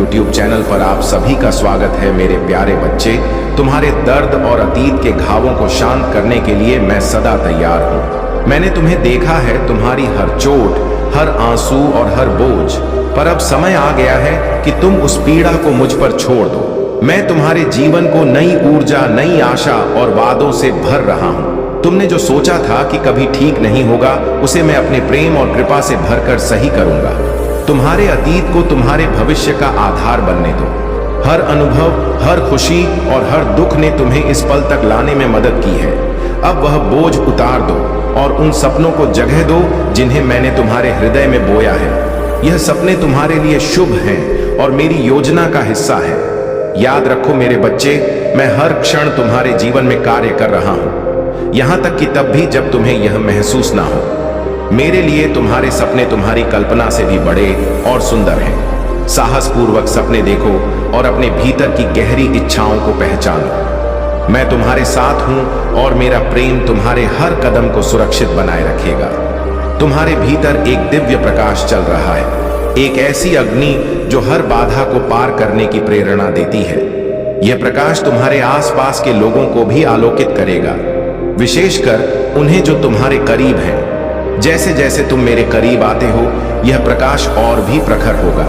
YouTube channel पर आप सभी का स्वागत है। मेरे प्यारे बच्चे, तुम्हारे दर्द और अतीत के घावों को शांत करने के लिए मैं सदा तैयार हूँ। मैंने तुम्हें देखा है, तुम्हारी हर चोट, हर आंसू और हर बोझ, पर अब समय आ गया है कि तुम उस पीड़ा को मुझ पर छोड़ दो। मैं तुम्हारे जीवन को नई ऊर्जा, नई आशा और वादों से भर रहा हूँ। तुमने जो सोचा था कि कभी ठीक नहीं होगा, उसे मैं अपने प्रेम और कृपा से भरकर सही करूंगा। तुम्हारे अतीत को तुम्हारे भविष्य का आधार बनने दो। हर अनुभव, हर खुशी और हर दुख ने तुम्हें इस पल तक लाने में मदद की है। अब वह बोझ उतार दो और उन सपनों को जगह दो जिन्हें मैंने तुम्हारे हृदय में बोया है। यह सपने तुम्हारे लिए शुभ हैं और मेरी योजना का हिस्सा है। याद रखो मेरे बच्चे, मैं हर क्षण तुम्हारे जीवन में कार्य कर रहा हूँ, यहां तक कि तब भी जब तुम्हें यह महसूस ना हो। मेरे लिए तुम्हारे सपने तुम्हारी कल्पना से भी बड़े और सुंदर हैं। साहसपूर्वक सपने देखो और अपने भीतर की गहरी इच्छाओं को पहचानो। मैं तुम्हारे साथ हूं और मेरा प्रेम तुम्हारे हर कदम को सुरक्षित बनाए रखेगा। तुम्हारे भीतर एक दिव्य प्रकाश चल रहा है, एक ऐसी अग्नि जो हर बाधा को पार करने की प्रेरणा देती है। यह प्रकाश तुम्हारे आसपास के लोगों को भी आलोकित करेगा, विशेषकर उन्हें जो तुम्हारे करीब हैं। जैसे जैसे तुम मेरे करीब आते हो, यह प्रकाश और भी प्रखर होगा।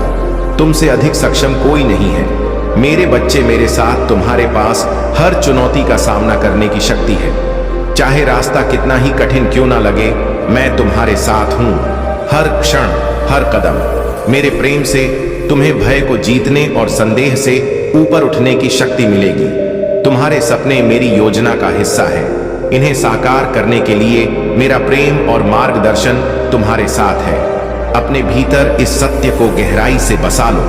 तुमसे अधिक सक्षम कोई नहीं है। मेरे बच्चे, मेरे साथ तुम्हारे पास हर चुनौती का सामना करने की शक्ति है। चाहे रास्ता कितना ही कठिन क्यों ना लगे, मैं तुम्हारे साथ हूं। हर क्षण, हर कदम। मेरे प्रेम से तुम्हें भय को जीतने और संदेह से ऊपर उठने की शक्ति मिलेगी। तुम्हारे सपने मेरी योजना का हिस्सा है। इन्हें साकार करने के लिए मेरा प्रेम और मार्गदर्शन तुम्हारे साथ है। अपने भीतर इस सत्य को गहराई से बसा लो,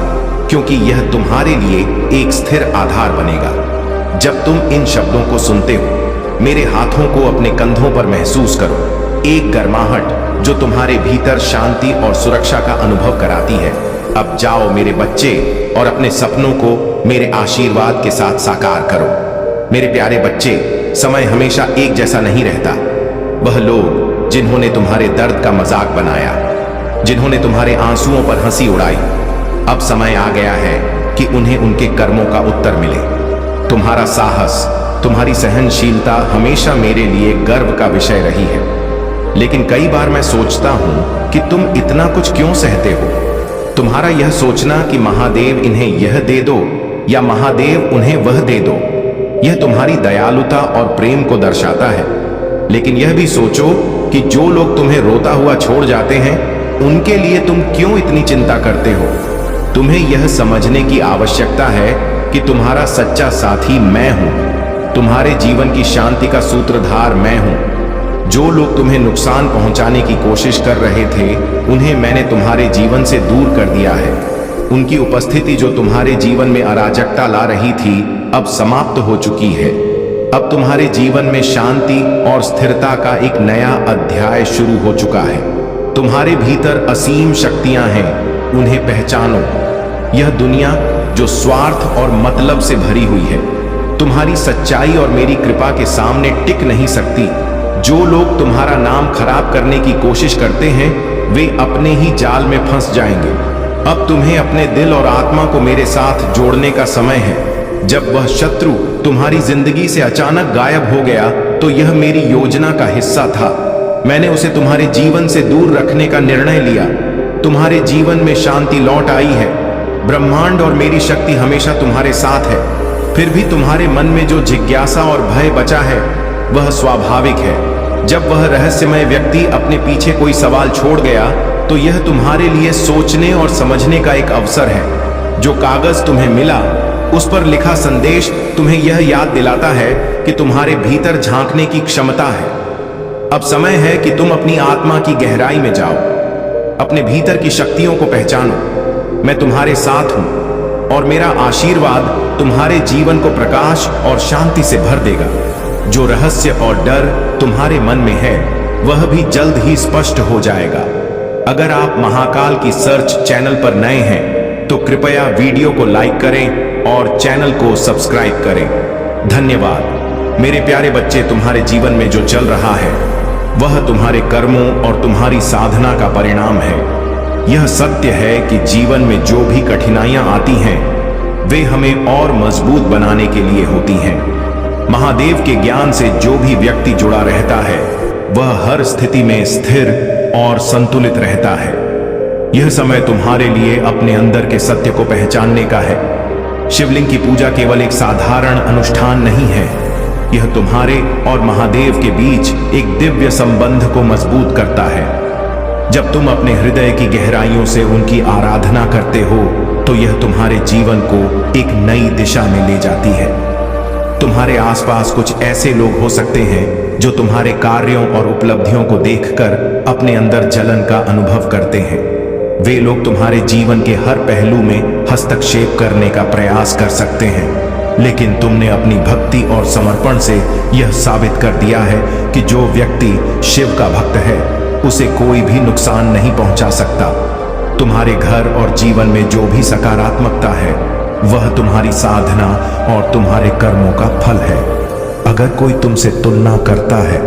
क्योंकि यह तुम्हारे लिए एक स्थिर आधार बनेगा। जब तुम इन शब्दों को सुनते हो, मेरे हाथों को अपने कंधों पर महसूस करो, एक गर्माहट जो तुम्हारे भीतर शांति और सुरक्षा का अनुभव कराती है। अब जाओ मेरे बच्चे और अपने सपनों को मेरे आशीर्वाद के साथ साकार करो। मेरे प्यारे बच्चे, समय हमेशा एक जैसा नहीं रहता। वह लोग जिन्होंने तुम्हारे दर्द का मजाक बनाया, जिन्होंने तुम्हारे आंसुओं पर हंसी उड़ाई, अब समय आ गया है कि उन्हें उनके कर्मों का उत्तर मिले। तुम्हारा साहस, तुम्हारी सहनशीलता हमेशा मेरे लिए गर्व का विषय रही है। लेकिन कई बार मैं सोचता हूं कि तुम इतना कुछ क्यों सहते हो। तुम्हारा यह सोचना कि महादेव इन्हें यह दे दो या महादेव उन्हें वह दे दो, यह तुम्हारी दयालुता और प्रेम को दर्शाता है। लेकिन यह भी सोचो कि जो लोग तुम्हें रोता हुआ छोड़ जाते हैं, उनके लिए तुम क्यों इतनी चिंता करते हो। तुम्हें यह समझने की आवश्यकता है कि तुम्हारा सच्चा साथी मैं हूं। तुम्हारे जीवन की शांति का सूत्रधार मैं हूं। जो लोग तुम्हें नुकसान पहुंचाने की कोशिश कर रहे थे, उन्हें मैंने तुम्हारे जीवन से दूर कर दिया है। उनकी उपस्थिति जो तुम्हारे जीवन में अराजकता ला रही थी, अब समाप्त हो चुकी है। अब तुम्हारे जीवन में शांति और स्थिरता का एक नया अध्याय शुरू हो चुका है। तुम्हारे भीतर असीम शक्तियां हैं, उन्हें पहचानो। यह दुनिया जो स्वार्थ और मतलब से भरी हुई है, तुम्हारी सच्चाई और मेरी कृपा के सामने टिक नहीं सकती। जो लोग तुम्हारा नाम खराब करने की कोशिश करते हैं, वे अपने ही जाल में फंस जाएंगे। अब तुम्हें अपने दिल और आत्मा को मेरे साथ जोड़ने का समय है। जब वह शत्रु तुम्हारी जिंदगी से अचानक गायब हो गया, तो यह मेरी योजना का हिस्सा था। मैंने उसे तुम्हारे जीवन से दूर रखने का निर्णय लिया। तुम्हारे जीवन में शांति लौट आई है। ब्रह्मांड और मेरी शक्ति हमेशा तुम्हारे साथ है। फिर भी तुम्हारे मन में जो जिज्ञासा और भय बचा है, वह स्वाभाविक है। जब वह रहस्यमय व्यक्ति अपने पीछे कोई सवाल छोड़ गया, तो यह तुम्हारे लिए सोचने और समझने का एक अवसर है। जो कागज तुम्हें मिला, उस पर लिखा संदेश तुम्हें यह याद दिलाता है कि तुम्हारे भीतर झांकने की क्षमता है। अब समय है कि तुम अपनी आत्मा की गहराई में जाओ, अपने भीतर की शक्तियों को पहचानो। मैं तुम्हारे साथ हूं और मेरा आशीर्वाद तुम्हारे जीवन को प्रकाश और शांति से भर देगा। जो रहस्य और डर तुम्हारे मन में है, वह भी जल्द ही स्पष्ट हो जाएगा। अगर आप महाकाल की सर्च चैनल पर नए हैं, तो कृपया वीडियो को लाइक करें और चैनल को सब्सक्राइब करें। धन्यवाद। मेरे प्यारे बच्चे, तुम्हारे जीवन में जो चल रहा है, वह तुम्हारे कर्मों और तुम्हारी साधना का परिणाम है। यह सत्य है कि जीवन में जो भी कठिनाइयां आती हैं वे हमें और मजबूत बनाने के लिए होती हैं। महादेव के ज्ञान से जो भी व्यक्ति जुड़ा रहता है वह हर स्थिति में स्थिर और संतुलित रहता है। यह समय तुम्हारे लिए अपने अंदर के सत्य को पहचानने का है। शिवलिंग की पूजा केवल एक साधारण अनुष्ठान नहीं है, यह तुम्हारे और महादेव के बीच एक दिव्य संबंध को मजबूत करता है। जब तुम अपने हृदय की गहराइयों से उनकी आराधना करते हो तो यह तुम्हारे जीवन को एक नई दिशा में ले जाती है। तुम्हारे आसपास कुछ ऐसे लोग हो सकते हैं जो तुम्हारे कार्यों और उपलब्धियों को देखकर अपने अंदर जलन का अनुभव करते हैं। वे लोग तुम्हारे जीवन के हर पहलू में हस्तक्षेप करने का प्रयास कर सकते हैं, लेकिन तुमने अपनी भक्ति और समर्पण से यह साबित कर दिया है कि जो व्यक्ति शिव का भक्त है उसे कोई भी नुकसान नहीं पहुंचा सकता। तुम्हारे घर और जीवन में जो भी सकारात्मकता है वह तुम्हारी साधना और तुम्हारे कर्मों का फल है। अगर कोई तुमसे तुलना करता है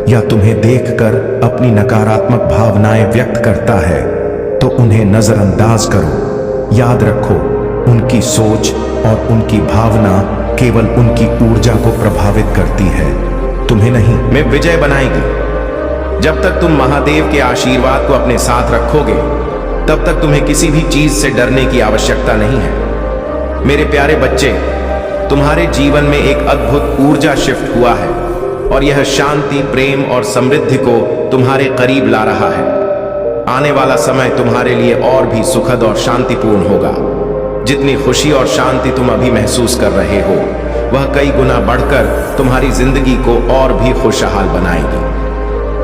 या तुम्हें देखकर अपनी नकारात्मक भावनाएं व्यक्त करता है तो उन्हें नजरअंदाज करो। याद रखो, उनकी सोच और उनकी भावना केवल उनकी ऊर्जा को प्रभावित करती है, तुम्हें नहीं। में विजय बनाएगी। जब तक तुम महादेव के आशीर्वाद को अपने साथ रखोगे तब तक तुम्हें किसी भी चीज से डरने की आवश्यकता नहीं है। मेरे प्यारे बच्चे, तुम्हारे जीवन में एक अद्भुत ऊर्जा शिफ्ट हुआ है और यह शांति, प्रेम और समृद्धि को तुम्हारे करीब ला रहा है। आने वाला समय तुम्हारे लिए और भी सुखद और शांतिपूर्ण होगा। जितनी खुशी और शांति तुम अभी महसूस कर रहे हो वह कई गुना बढ़कर तुम्हारी जिंदगी को और भी खुशहाल बनाएगी।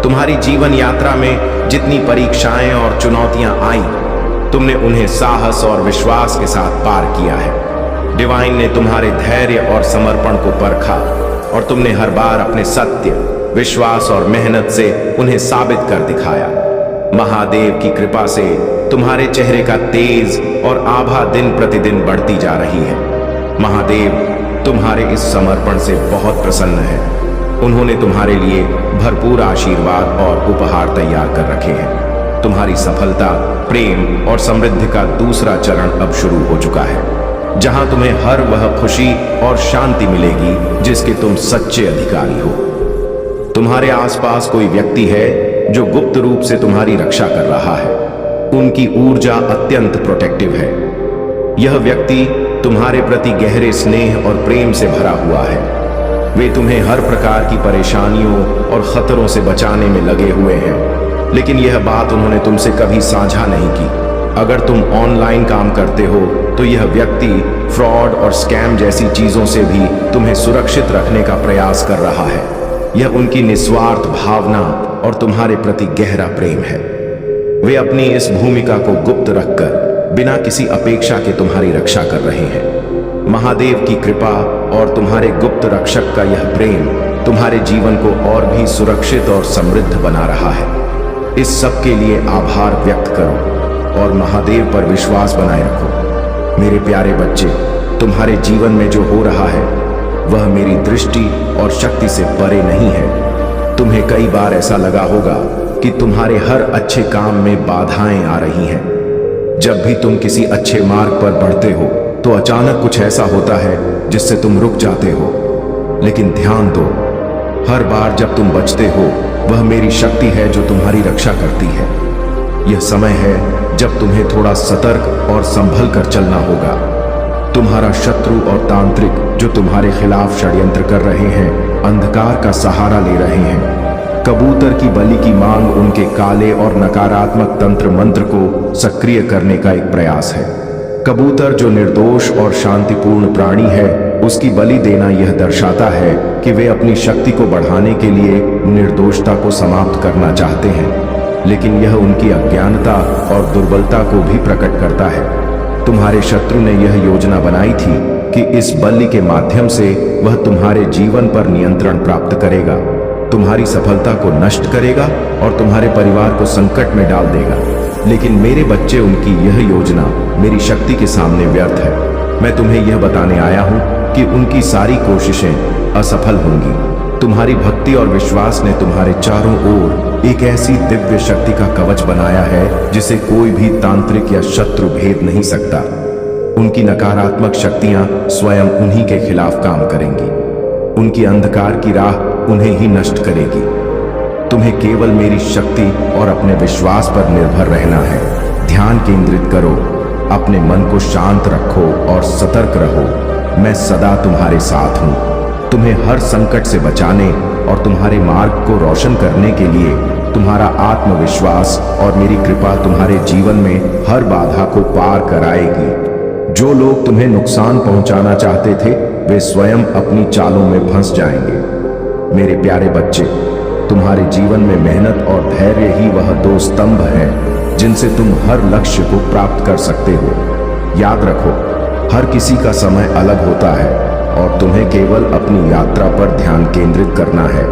तुम्हारी जीवन यात्रा में जितनी परीक्षाएं और चुनौतियां आई, तुमने उन्हें साहस और विश्वास के साथ पार किया है। डिवाइन ने तुम्हारे धैर्य और समर्पण को परखा और तुमने हर बार अपने सत्य, विश्वास और मेहनत से उन्हें साबित कर दिखाया। महादेव की कृपा से तुम्हारे चेहरे का तेज और आभा दिन प्रतिदिन बढ़ती जा रही है। महादेव तुम्हारे इस समर्पण से बहुत प्रसन्न है। उन्होंने तुम्हारे लिए भरपूर आशीर्वाद और उपहार तैयार कर रखे हैं। तुम्हारी सफलता, प्रेम और समृद्धि का दूसरा चरण अब शुरू हो चुका है, जहां तुम्हें हर वह खुशी और शांति मिलेगी जिसके तुम सच्चे अधिकारी हो। तुम्हारे आसपास कोई व्यक्ति है जो गुप्त रूप से तुम्हारी रक्षा कर रहा है। उनकी ऊर्जा अत्यंत प्रोटेक्टिव है। यह व्यक्ति तुम्हारे प्रति गहरे स्नेह और प्रेम से भरा हुआ है। वे तुम्हें हर प्रकार की परेशानियों और खतरों से बचाने में लगे हुए हैं, लेकिन यह बात उन्होंने तुमसे कभी साझा नहीं की। अगर तुम ऑनलाइन काम करते हो तो यह व्यक्ति फ्रॉड और स्कैम जैसी चीजों से भी तुम्हें सुरक्षित रखने का प्रयास कर रहा है। यह उनकी निस्वार्थ भावना और तुम्हारे प्रति गहरा प्रेम है। वे अपनी इस भूमिका को गुप्त रखकर बिना किसी अपेक्षा के तुम्हारी रक्षा कर रहे हैं। महादेव की कृपा और तुम्हारे गुप्त रक्षक का यह प्रेम तुम्हारे जीवन को और भी सुरक्षित और समृद्ध बना रहा है। इस सब के लिए आभार व्यक्त करो और महादेव पर विश्वास बनाए रखो। मेरे प्यारे बच्चे, तुम्हारे जीवन में जो हो रहा है वह मेरी दृष्टि और शक्ति से परे नहीं है। तुम्हें कई बार ऐसा लगा होगा कि तुम्हारे हर अच्छे काम में बाधाएं आ रही हैं। जब भी तुम किसी अच्छे मार्ग पर बढ़ते हो तो अचानक कुछ ऐसा होता है जिससे तुम रुक जाते हो, लेकिन ध्यान दो, हर बार जब तुम बचते हो वह मेरी शक्ति है जो तुम्हारी रक्षा करती है। यह समय है जब तुम्हें थोड़ा सतर्क और संभल कर चलना होगा। तुम्हारा शत्रु और तांत्रिक जो तुम्हारे खिलाफ षड्यंत्र कर रहे हैं, अंधकार का सहारा ले रहे हैं। कबूतर की बलि की मांग उनके काले और नकारात्मक तंत्र मंत्र को सक्रिय करने का एक प्रयास है। कबूतर जो निर्दोष और शांतिपूर्ण प्राणी है, उसकी बलि देना यह दर्शाता है कि वे अपनी शक्ति को बढ़ाने के लिए निर्दोषता को समाप्त करना चाहते हैं, लेकिन यह उनकी अज्ञानता और दुर्बलता को भी प्रकट करता है। तुम्हारे शत्रु ने यह योजना बनाई थी कि इस बलि के माध्यम से वह तुम्हारे जीवन पर नियंत्रण प्राप्त करेगा, तुम्हारी सफलता को नष्ट करेगा और तुम्हारे परिवार को संकट में डाल देगा। लेकिन मेरे बच्चे, उनकी यह योजना मेरी शक्ति के सामने व्यर्थ है। मैं तुम्हें यह बताने आया हूं कि उनकी सारी कोशिशें असफल होंगी। तुम्हारी भक्ति और विश्वास ने तुम्हारे चारों ओर एक ऐसी दिव्य शक्ति का कवच बनाया है जिसे कोई भी तांत्रिक या शत्रु भेद नहीं सकता। उनकी नकारात्मक शक्तियां स्वयं उन्हीं के खिलाफ काम करेंगी। उनकी अंधकार की राह उन्हें ही नष्ट करेगी। तुम्हें केवल मेरी शक्ति और अपने विश्वास पर निर्भर रहना है। ध्यान केंद्रित करो, अपने मन को शांत रखो और सतर्क रहो। मैं सदा तुम्हारे साथ हूं। तुम्हें हर संकट से बचाने और तुम्हारे मार्ग को रोशन करने के लिए तुम्हारा आत्मविश्वास और मेरी कृपा तुम्हारे जीवन में हर बाधा को पार कराएगी। जो लोग तुम्हें नुकसान पहुंचाना चाहते थे वे स्वयं अपनी चालों में फंस जाएंगे। मेरे प्यारे बच्चे, तुम्हारे जीवन में मेहनत और धैर्य ही वह दो स्तंभ हैं जिनसे तुम हर लक्ष्य को प्राप्त कर सकते हो। याद रखो, हर किसी का समय अलग होता है और तुम्हें केवल अपनी यात्रा पर ध्यान केंद्रित करना है।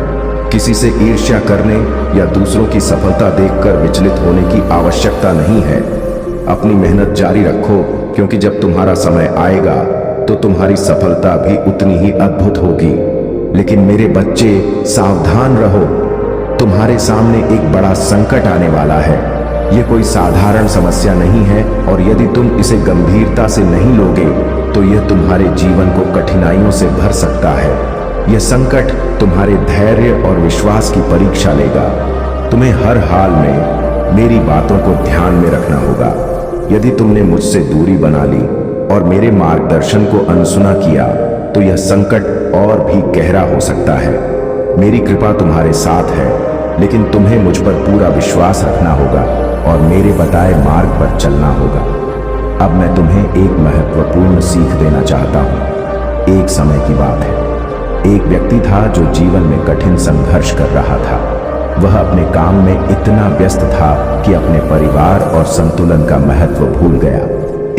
किसी से ईर्ष्या करने या दूसरों की सफलता देखकर विचलित होने की आवश्यकता नहीं है। अपनी मेहनत जारी रखो, क्योंकि जब तुम्हारा समय आएगा तो तुम्हारी सफलता भी उतनी ही अद्भुत होगी। लेकिन मेरे बच्चे, सावधान रहो। तुम्हारे सामने एक बड़ा संकट आने वाला है। यह कोई साधारण समस्या नहीं है और यदि तुम इसे गंभीरता से नहीं लोगे तो यह तुम्हारे जीवन को कठिनाइयों से भर सकता है। यह संकट तुम्हारे धैर्य और विश्वास की परीक्षा लेगा। तुम्हें हर हाल में मेरी बातों को ध्यान में रखना होगा। यदि तुमने मुझसे दूरी बना ली और मेरे मार्गदर्शन को अनसुना किया तो यह संकट और भी गहरा हो सकता है। मेरी कृपा तुम्हारे साथ है, लेकिन तुम्हें मुझ पर पूरा विश्वास रखना होगा और मेरे बताए मार्ग पर चलना होगा। अब मैं तुम्हें एक महत्वपूर्ण सीख देना चाहता हूँ। एक समय की बात है, एक व्यक्ति था जो जीवन में कठिन संघर्ष कर रहा था। वह अपने काम में इतना व्यस्त था कि अपने परिवार और संतुलन का महत्व भूल गया।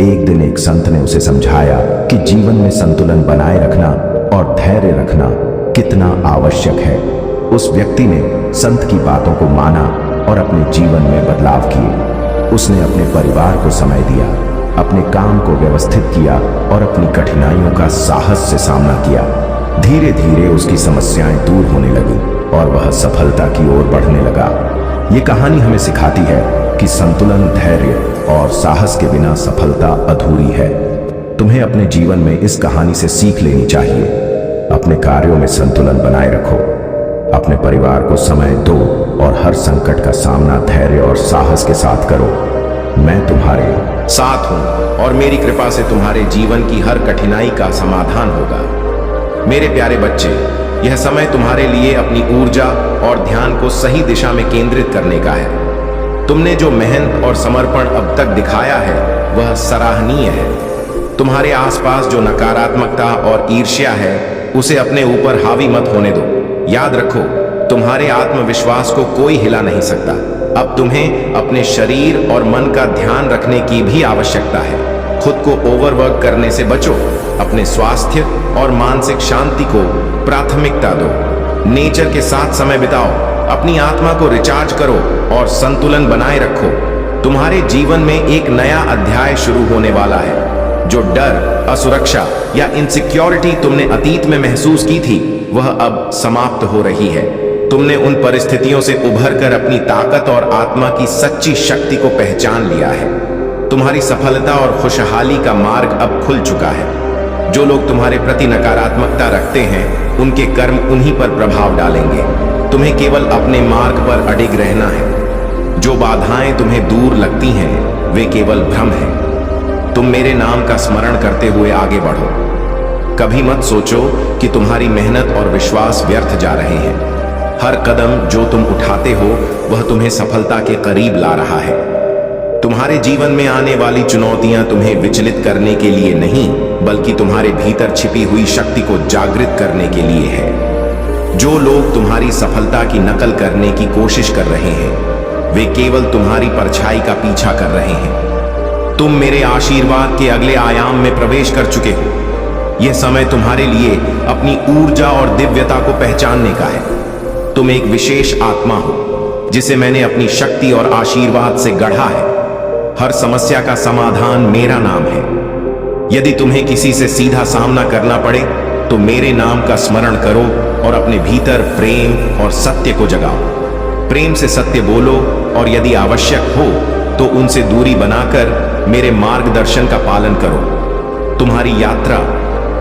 एक दिन एक संत ने उसे समझाया कि जीवन में संतुलन बनाए रखना और धैर्य रखना कितना आवश्यक है। उस व्यक्ति ने संत की बातों को माना और अपने जीवन में बदलाव किए। उसने अपने परिवार को समय दिया, अपने काम को व्यवस्थित किया और अपनी कठिनाइयों का साहस से सामना किया। धीरे धीरे उसकी समस्याएं दूर होने लगी और वह सफलता की ओर बढ़ने लगा। ये कहानी हमें सिखाती है कि संतुलन, धैर्य और साहस के बिना सफलता अधूरी है। तुम्हें अपने जीवन में इस कहानी से सीख लेनी चाहिए। अपने कार्यों में संतुलन बनाए रखो, अपने परिवार को समय दो और हर संकट का सामना धैर्य और साहस के साथ करो। मैं तुम्हारे साथ हूं और मेरी कृपा से तुम्हारे जीवन की हर कठिनाई का समाधान होगा। मेरे प्यारे बच्चे, यह समय तुम्हारे लिए अपनी ऊर्जा और ध्यान को सही दिशा में केंद्रित करने का है। तुमने जो मेहनत और समर्पण अब तक दिखाया है वह सराहनीय है। तुम्हारे आसपास जो नकारात्मकता और ईर्ष्या है उसे अपने ऊपर हावी मत होने दो। याद रखो, तुम्हारे आत्मविश्वास को कोई हिला नहीं सकता। अब तुम्हें अपने शरीर और मन का ध्यान रखने की भी आवश्यकता है। खुद को ओवरवर्क करने से बचो। अपने स्वास्थ्य और मानसिक शांति को प्राथमिकता दो। नेचर के साथ समय बिताओ, अपनी आत्मा को रिचार्ज करो और संतुलन बनाए रखो। तुम्हारे जीवन में एक नया अध्याय शुरू होने वाला है। जो डर, असुरक्षा या इनसिक्योरिटी तुमने अतीत में महसूस की थी वह अब समाप्त हो रही है। तुमने उन परिस्थितियों से उभरकर अपनी ताकत और आत्मा की सच्ची शक्ति को पहचान लिया है। तुम्हारी सफलता और खुशहाली का मार्ग अब खुल चुका है। जो लोग तुम्हारे प्रति नकारात्मकता रखते हैं उनके कर्म उन्हीं पर प्रभाव डालेंगे। तुम्हें केवल अपने मार्ग पर अडिग रहना है। जो बाधाएं तुम्हें दूर लगती हैं वे केवल भ्रम है। तुम मेरे नाम का स्मरण करते हुए आगे बढ़ो। कभी मत सोचो कि तुम्हारी मेहनत और विश्वास व्यर्थ जा रहे हैं। हर कदम जो तुम उठाते हो वह तुम्हें सफलता के करीब ला रहा है। तुम्हारे जीवन में आने वाली चुनौतियां तुम्हें विचलित करने के लिए नहीं, बल्कि तुम्हारे भीतर छिपी हुई शक्ति को जागृत करने के लिए है। जो लोग तुम्हारी सफलता की नकल करने की कोशिश कर रहे हैं वे केवल तुम्हारी परछाई का पीछा कर रहे हैं। तुम मेरे आशीर्वाद के अगले आयाम में प्रवेश कर चुके हो। यह समय तुम्हारे लिए अपनी ऊर्जा और दिव्यता को पहचानने का है। तुम एक विशेष आत्मा हो जिसे मैंने अपनी शक्ति और आशीर्वाद से गढ़ा है। हर समस्या का समाधान मेरा नाम है। यदि तुम्हें किसी से सीधा सामना करना पड़े तो मेरे नाम का स्मरण करो और अपने भीतर प्रेम और सत्य को जगाओ। प्रेम से सत्य बोलो और यदि आवश्यक हो तो उनसे दूरी बनाकर मेरे मार्गदर्शन का पालन करो। तुम्हारी यात्रा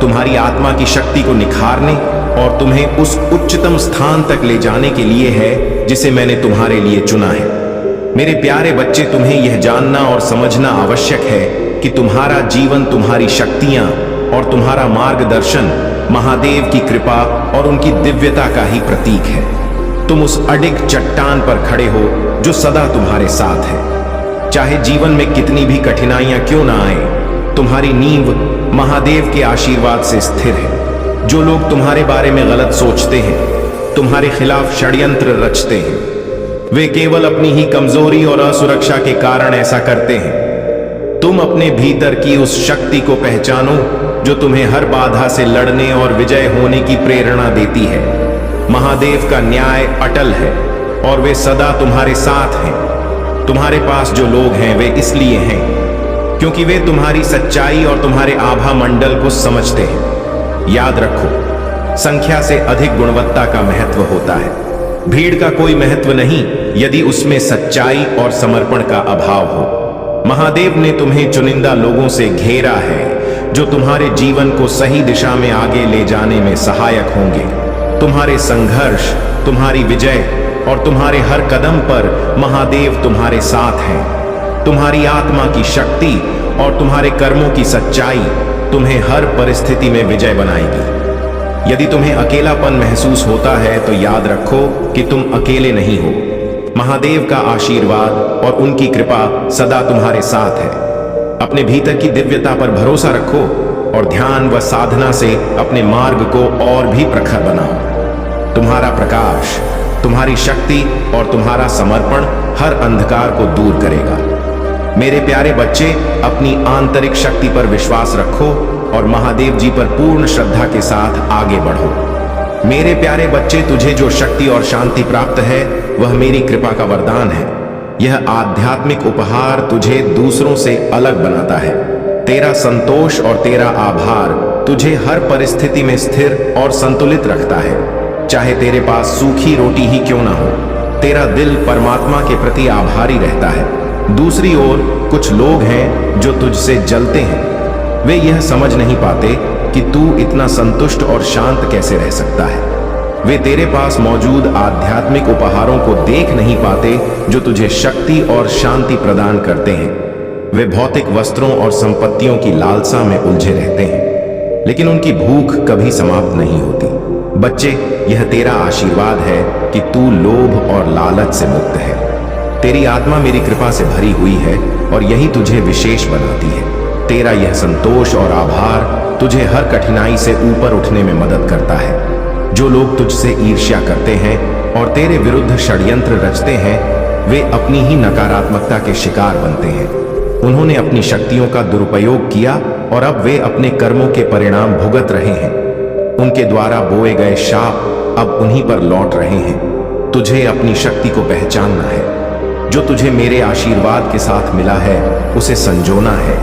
तुम्हारी आत्मा की शक्ति को निखारने और तुम्हें उस उच्चतम स्थान तक ले जाने के लिए है जिसे मैंने तुम्हारे लिए चुना है। मेरे प्यारे बच्चे, तुम्हें यह जानना और समझना आवश्यक है कि तुम्हारा जीवन, तुम्हारी शक्तियां और तुम्हारा मार्गदर्शन महादेव की कृपा और उनकी दिव्यता का ही प्रतीक है। तुम उस अडिग चट्टान पर खड़े हो जो सदा तुम्हारे साथ है। चाहे जीवन में कितनी भी कठिनाइयां क्यों ना आए, तुम्हारी नींव महादेव के आशीर्वाद से स्थिर है। जो लोग तुम्हारे बारे में गलत सोचते हैं, तुम्हारे खिलाफ षड्यंत्र रचते हैं, वे केवल अपनी ही कमजोरी और असुरक्षा के कारण ऐसा करते हैं। तुम अपने भीतर की उस शक्ति को पहचानो जो तुम्हें हर बाधा से लड़ने और विजय होने की प्रेरणा देती है। महादेव का न्याय अटल है और वे सदा तुम्हारे साथ हैं। तुम्हारे पास जो लोग हैं वे इसलिए हैं क्योंकि वे तुम्हारी सच्चाई और तुम्हारे आभा मंडल को समझते हैं। याद रखो, संख्या से अधिक गुणवत्ता का महत्व होता है। भीड़ का कोई महत्व नहीं यदि उसमें सच्चाई और समर्पण का अभाव हो। महादेव ने तुम्हें चुनिंदा लोगों से घेरा है जो तुम्हारे जीवन को सही दिशा में आगे ले जाने में सहायक होंगे। तुम्हारे संघर्ष, तुम्हारी विजय और तुम्हारे हर कदम पर महादेव तुम्हारे साथ हैं। तुम्हारी आत्मा की शक्ति और तुम्हारे कर्मों की सच्चाई तुम्हें हर परिस्थिति में विजय बनाएगी। यदि तुम्हें अकेलापन महसूस होता है तो याद रखो कि तुम अकेले नहीं हो। महादेव का आशीर्वाद और उनकी कृपा सदा तुम्हारे साथ है। अपने भीतर की दिव्यता पर भरोसा रखो और ध्यान व साधना से अपने मार्ग को और भी प्रखर बनाओ। तुम्हारा प्रकाश, तुम्हारी शक्ति और तुम्हारा समर्पण हर अंधकार को दूर करेगा। मेरे प्यारे बच्चे, अपनी आंतरिक शक्ति पर विश्वास रखो और महादेव जी पर पूर्ण श्रद्धा के साथ आगे बढ़ो। मेरे प्यारे बच्चे, तुझे जो शक्ति और शांति प्राप्त है वह मेरी कृपा का वरदान है। यह आध्यात्मिक उपहार तुझे दूसरों से अलग बनाता है। तेरा संतोष और तेरा आभार तुझे हर परिस्थिति में स्थिर और संतुलित रखता है। चाहे तेरे पास सूखी रोटी ही क्यों ना हो, तेरा दिल परमात्मा के प्रति आभारी रहता है। दूसरी ओर कुछ लोग हैं जो तुझसे जलते हैं। वे यह समझ नहीं पाते कि तू इतना संतुष्ट और शांत कैसे रह सकता है। वे तेरे पास मौजूद आध्यात्मिक उपहारों को देख नहीं पाते जो तुझे शक्ति और शांति प्रदान करते हैं। वे भौतिक वस्त्रों और संपत्तियों की लालसा में उलझे रहते हैं, लेकिन उनकी भूख कभी समाप्त नहीं होती। बच्चे, यह तेरा आशीर्वाद है कि तू लोभ और लालच से मुक्त है। तेरी आत्मा मेरी कृपा से भरी हुई है और यही तुझे विशेष बनाती है। तेरा यह संतोष और आभार तुझे हर कठिनाई से ऊपर उठने में मदद करता है। जो लोग तुझसे ईर्ष्या करते हैं और तेरे विरुद्ध षड्यंत्र रचते हैं, वे अपनी ही नकारात्मकता के शिकार बनते हैं। उन्होंने अपनी शक्तियों का दुरुपयोग किया और अब वे अपने कर्मों के परिणाम भुगत रहे हैं। उनके द्वारा बोए गए शाप अब उन्हीं पर लौट रहे हैं। तुझे अपनी शक्ति को पहचानना है। जो तुझे मेरे आशीर्वाद के साथ मिला है उसे संजोना है।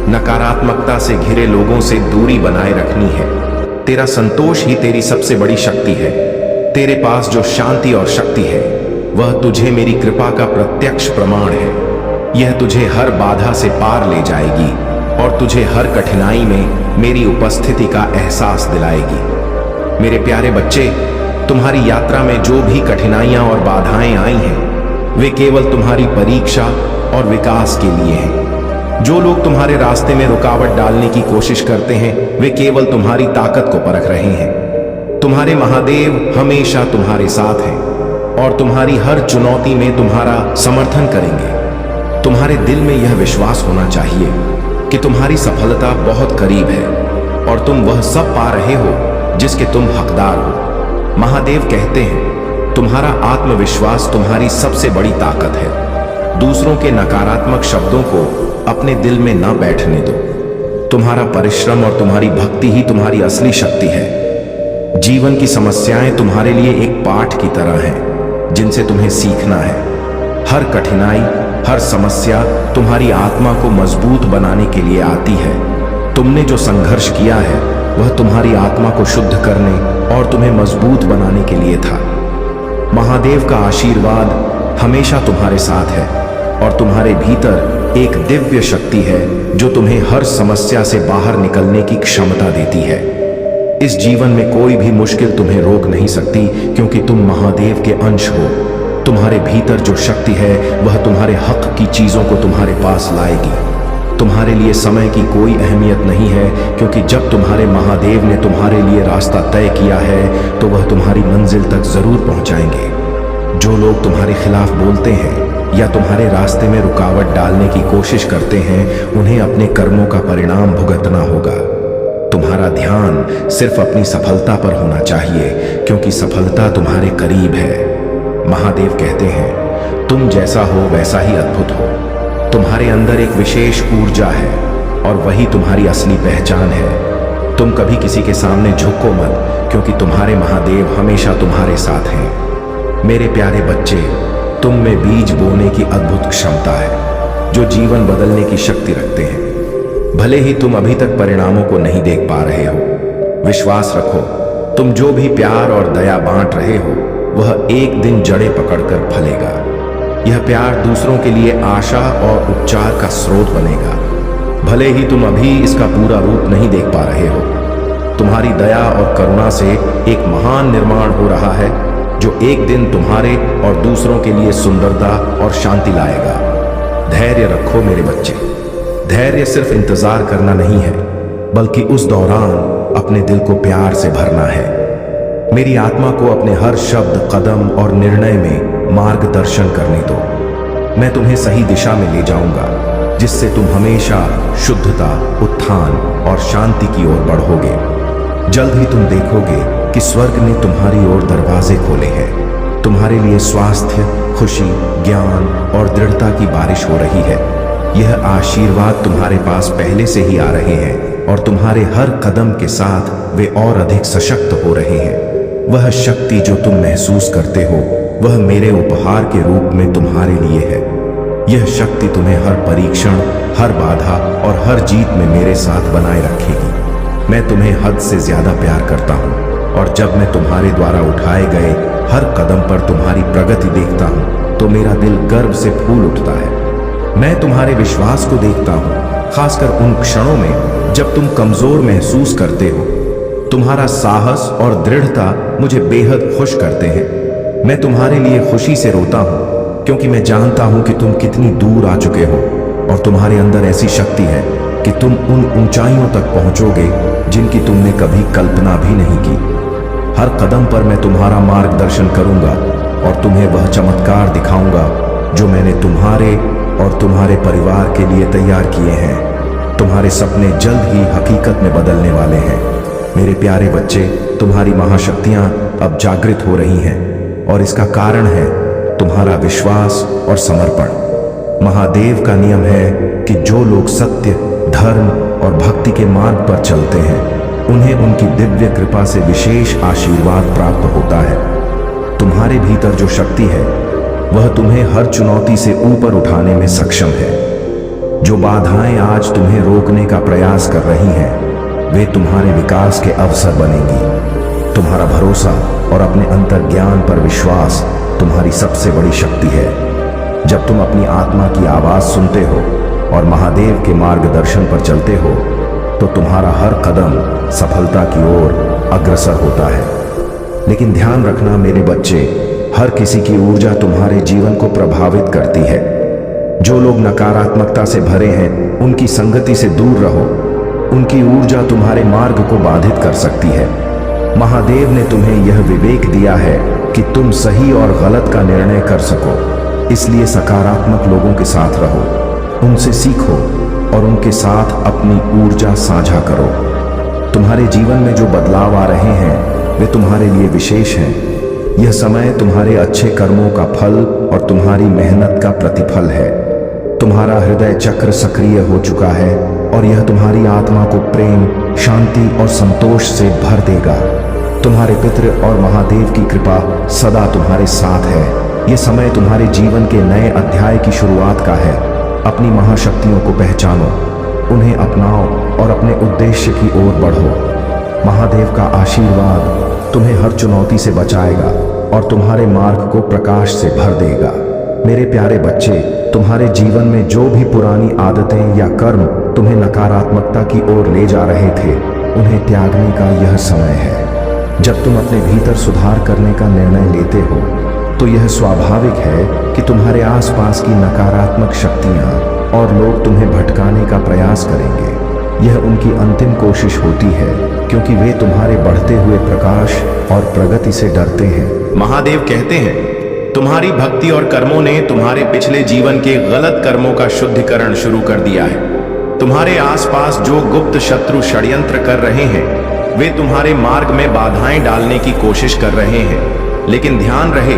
नकारात्मकता से घिरे लोगों से दूरी बनाए रखनी है। तेरा संतोष ही तेरी सबसे बड़ी शक्ति है। तेरे पास जो शांति और शक्ति है वह तुझे मेरी कृपा का प्रत्यक्ष प्रमाण है। यह तुझे हर बाधा से पार ले जाएगी और तुझे हर कठिनाई में मेरी उपस्थिति का एहसास दिलाएगी। मेरे प्यारे बच्चे, तुम्हारी यात्रा में जो भी कठिनाइयां और बाधाएं आई हैं, वे केवल तुम्हारी परीक्षा और विकास के लिए हैं। जो लोग तुम्हारे रास्ते में रुकावट डालने की कोशिश करते हैं, वे केवल तुम्हारी ताकत को परख रहे हैं। तुम्हारे महादेव हमेशा तुम्हारे साथ हैं और तुम्हारी हर चुनौती में तुम्हारा समर्थन करेंगे। तुम्हारे दिल में यह विश्वास होना चाहिए कि तुम्हारी सफलता बहुत करीब है और तुम वह सब पा रहे हो जिसके तुम हकदार हो। महादेव कहते हैं, तुम्हारा आत्मविश्वास तुम्हारी सबसे बड़ी ताकत है। दूसरों के नकारात्मक शब्दों को अपने दिल में न बैठने दो। तुम्हारा परिश्रम और तुम्हारी भक्ति ही तुम्हारी असली शक्ति है। जीवन की समस्याएं तुम्हारे लिए एक पाठ की तरह हैं जिनसे तुम्हें सीखना है। हर कठिनाई, हर समस्या तुम्हारी आत्मा को मजबूत बनाने के लिए आती है। तुमने जो संघर्ष किया है वह तुम्हारी आत्मा को शुद्ध करने और तुम्हें मजबूत बनाने के लिए था। महादेव का आशीर्वाद हमेशा तुम्हारे साथ है और तुम्हारे भीतर एक दिव्य शक्ति है जो तुम्हें हर समस्या से बाहर निकलने की क्षमता देती है। इस जीवन में कोई भी मुश्किल तुम्हें रोक नहीं सकती, क्योंकि तुम महादेव के अंश हो। तुम्हारे भीतर जो शक्ति है वह तुम्हारे हक की चीजों को तुम्हारे पास लाएगी। तुम्हारे लिए समय की कोई अहमियत नहीं है, क्योंकि जब तुम्हारे महादेव ने तुम्हारे लिए रास्ता तय किया है तो वह तुम्हारी मंजिल तक जरूर पहुंचाएंगे। जो लोग तुम्हारे खिलाफ बोलते हैं या तुम्हारे रास्ते में रुकावट डालने की कोशिश करते हैं, उन्हें अपने कर्मों का परिणाम भुगतना होगा। तुम्हारा ध्यान सिर्फ अपनी सफलता पर होना चाहिए, क्योंकि सफलता तुम्हारे करीब है। महादेव कहते हैं, तुम जैसा हो वैसा ही अद्भुत हो। तुम्हारे अंदर एक विशेष ऊर्जा है और वही तुम्हारी असली पहचान है। तुम कभी किसी के सामने झुको मत, क्योंकि तुम्हारे महादेव हमेशा तुम्हारे साथ हैं। मेरे प्यारे बच्चे, तुम में बीज बोने की अद्भुत क्षमता है, जो जीवन बदलने की शक्ति रखते हैं। भले ही तुम अभी तक परिणामों को नहीं देख पा रहे हो, विश्वास रखो, तुम जो भी प्यार और दया बांट रहे हो वह एक दिन जड़ें पकड़कर फलेगा। यह प्यार दूसरों के लिए आशा और उपचार का स्रोत बनेगा। भले ही तुम अभी इसका पूरा रूप नहीं देख पा रहे हो, तुम्हारी दया और करुणा से एक महान निर्माण हो रहा है, जो एक दिन तुम्हारे और दूसरों के लिए सुंदरता और शांति लाएगा। धैर्य रखो मेरे बच्चे। धैर्य सिर्फ इंतजार करना नहीं है, बल्कि उस दौरान अपने दिल को प्यार से भरना है। मेरी आत्मा को अपने हर शब्द, कदम और निर्णय में मार्गदर्शन करने दो। मैं तुम्हें सही दिशा में ले जाऊंगा, जिससे तुम हमेशा शुद्धता, उत्थान और शांति की ओर बढ़ोगे। जल्द ही तुम देखोगे कि स्वर्ग ने तुम्हारी ओर दरवाजे खोले हैं। तुम्हारे लिए स्वास्थ्य, खुशी, ज्ञान और दृढ़ता की बारिश हो रही है। यह आशीर्वाद तुम्हारे पास पहले से ही आ रहे हैं और तुम्हारे हर कदम के साथ वे और अधिक सशक्त हो रहे हैं। वह शक्ति जो तुम महसूस करते हो वह मेरे उपहार के रूप में तुम्हारे लिए है। यह शक्ति तुम्हें हर परीक्षण, हर बाधा और हर जीत में मेरे साथ बनाए रखेगी। मैं तुम्हें हद से ज्यादा प्यार करता हूँ और जब मैं तुम्हारे द्वारा उठाए गए हर कदम पर तुम्हारी प्रगति देखता हूँ तो मेरा दिल गर्व से फूल उठता है। मैं तुम्हारे विश्वास को देखता हूँ, खासकर उन क्षणों में जब तुम कमजोर महसूस करते हो। तुम्हारा साहस और दृढ़ता मुझे बेहद खुश करते हैं। मैं तुम्हारे लिए खुशी से रोता हूँ, क्योंकि मैं जानता हूँ कि तुम कितनी दूर आ चुके हो और तुम्हारे अंदर ऐसी शक्ति है कि तुम उन ऊंचाइयों तक पहुंचोगे जिनकी तुमने कभी कल्पना भी नहीं की। हर कदम पर मैं तुम्हारा मार्गदर्शन करूंगा और तुम्हें वह चमत्कार दिखाऊंगा जो मैंने तुम्हारे और तुम्हारे परिवार के लिए तैयार किए हैं। तुम्हारे सपने जल्द ही हकीकत में बदलने वाले हैं। मेरे प्यारे बच्चे, तुम्हारी महाशक्तियां अब जागृत हो रही हैं और इसका कारण है तुम्हारा विश्वास और समर्पण। महादेव का नियम है कि जो लोग सत्य, धर्म और भक्ति के मार्ग पर चलते हैं उन्हें उनकी दिव्य कृपा से विशेष आशीर्वाद प्राप्त होता है। तुम्हारे भीतर जो शक्ति है वह तुम्हें हर चुनौती से ऊपर उठाने में सक्षम है। जो बाधाएं आज तुम्हें रोकने का प्रयास कर रही हैं वे तुम्हारे विकास के अवसर बनेंगी। तुम्हारा भरोसा और अपने अंतर ज्ञान पर विश्वास तुम्हारी सबसे बड़ी शक्ति है। जब तुम अपनी आत्मा की आवाज सुनते हो और महादेव के मार्गदर्शन पर चलते हो तो तुम्हारा हर कदम सफलता की ओर अग्रसर होता है। लेकिन ध्यान रखना मेरे बच्चे, हर किसी की ऊर्जा तुम्हारे जीवन को प्रभावित करती है। जो लोग नकारात्मकता से भरे हैं उनकी संगति से दूर रहो। उनकी ऊर्जा तुम्हारे मार्ग को बाधित कर सकती है। महादेव ने तुम्हें यह विवेक दिया है कि तुम सही और गलत का निर्णय कर सको, इसलिए सकारात्मक लोगों के साथ रहो, उनसे सीखो और उनके साथ अपनी ऊर्जा साझा करो। तुम्हारे जीवन में जो बदलाव आ रहे हैं वे तुम्हारे लिए विशेष हैं। यह समय तुम्हारे अच्छे कर्मों का फल और तुम्हारी मेहनत का प्रतिफल है। तुम्हारा हृदय चक्र सक्रिय हो चुका है और यह तुम्हारी आत्मा को प्रेम, शांति और संतोष से भर देगा। तुम्हारे पितृ और महादेव की कृपा सदा तुम्हारे साथ है। यह समय तुम्हारे जीवन के नए अध्याय की शुरुआत का है। अपनी महाशक्तियों को पहचानो, उन्हें अपनाओ और अपने उद्देश्य की ओर बढ़ो। महादेव का आशीर्वाद तुम्हें हर चुनौती से बचाएगा और तुम्हारे मार्ग को प्रकाश से भर देगा। मेरे प्यारे बच्चे, तुम्हारे जीवन में जो भी पुरानी आदतें या कर्म तुम्हें नकारात्मकता की ओर ले जा रहे थे, उन्हें त्यागने का यह समय है। जब तुम अपने भीतर सुधार करने का निर्णय लेते हो, तो यह स्वाभाविक है कि तुम्हारे आसपास की नकारात्मक शक्तियां और लोग तुम्हें भटकाने का प्रयास करेंगे। यह उनकी अंतिम कोशिश होती है, क्योंकि वे तुम्हारे बढ़ते हुए प्रकाश और प्रगति से डरते हैं। महादेव कहते हैं, तुम्हारी भक्ति और कर्मों ने तुम्हारे पिछले जीवन के गलत कर्मों का शुद्धिकरण शुरू कर दिया है। तुम्हारे आसपास जो गुप्त शत्रु षड्यंत्र कर रहे हैं, वे तुम्हारे मार्ग में बाधाएं डालने की कोशिश कर रहे हैं। लेकिन ध्यान रहे,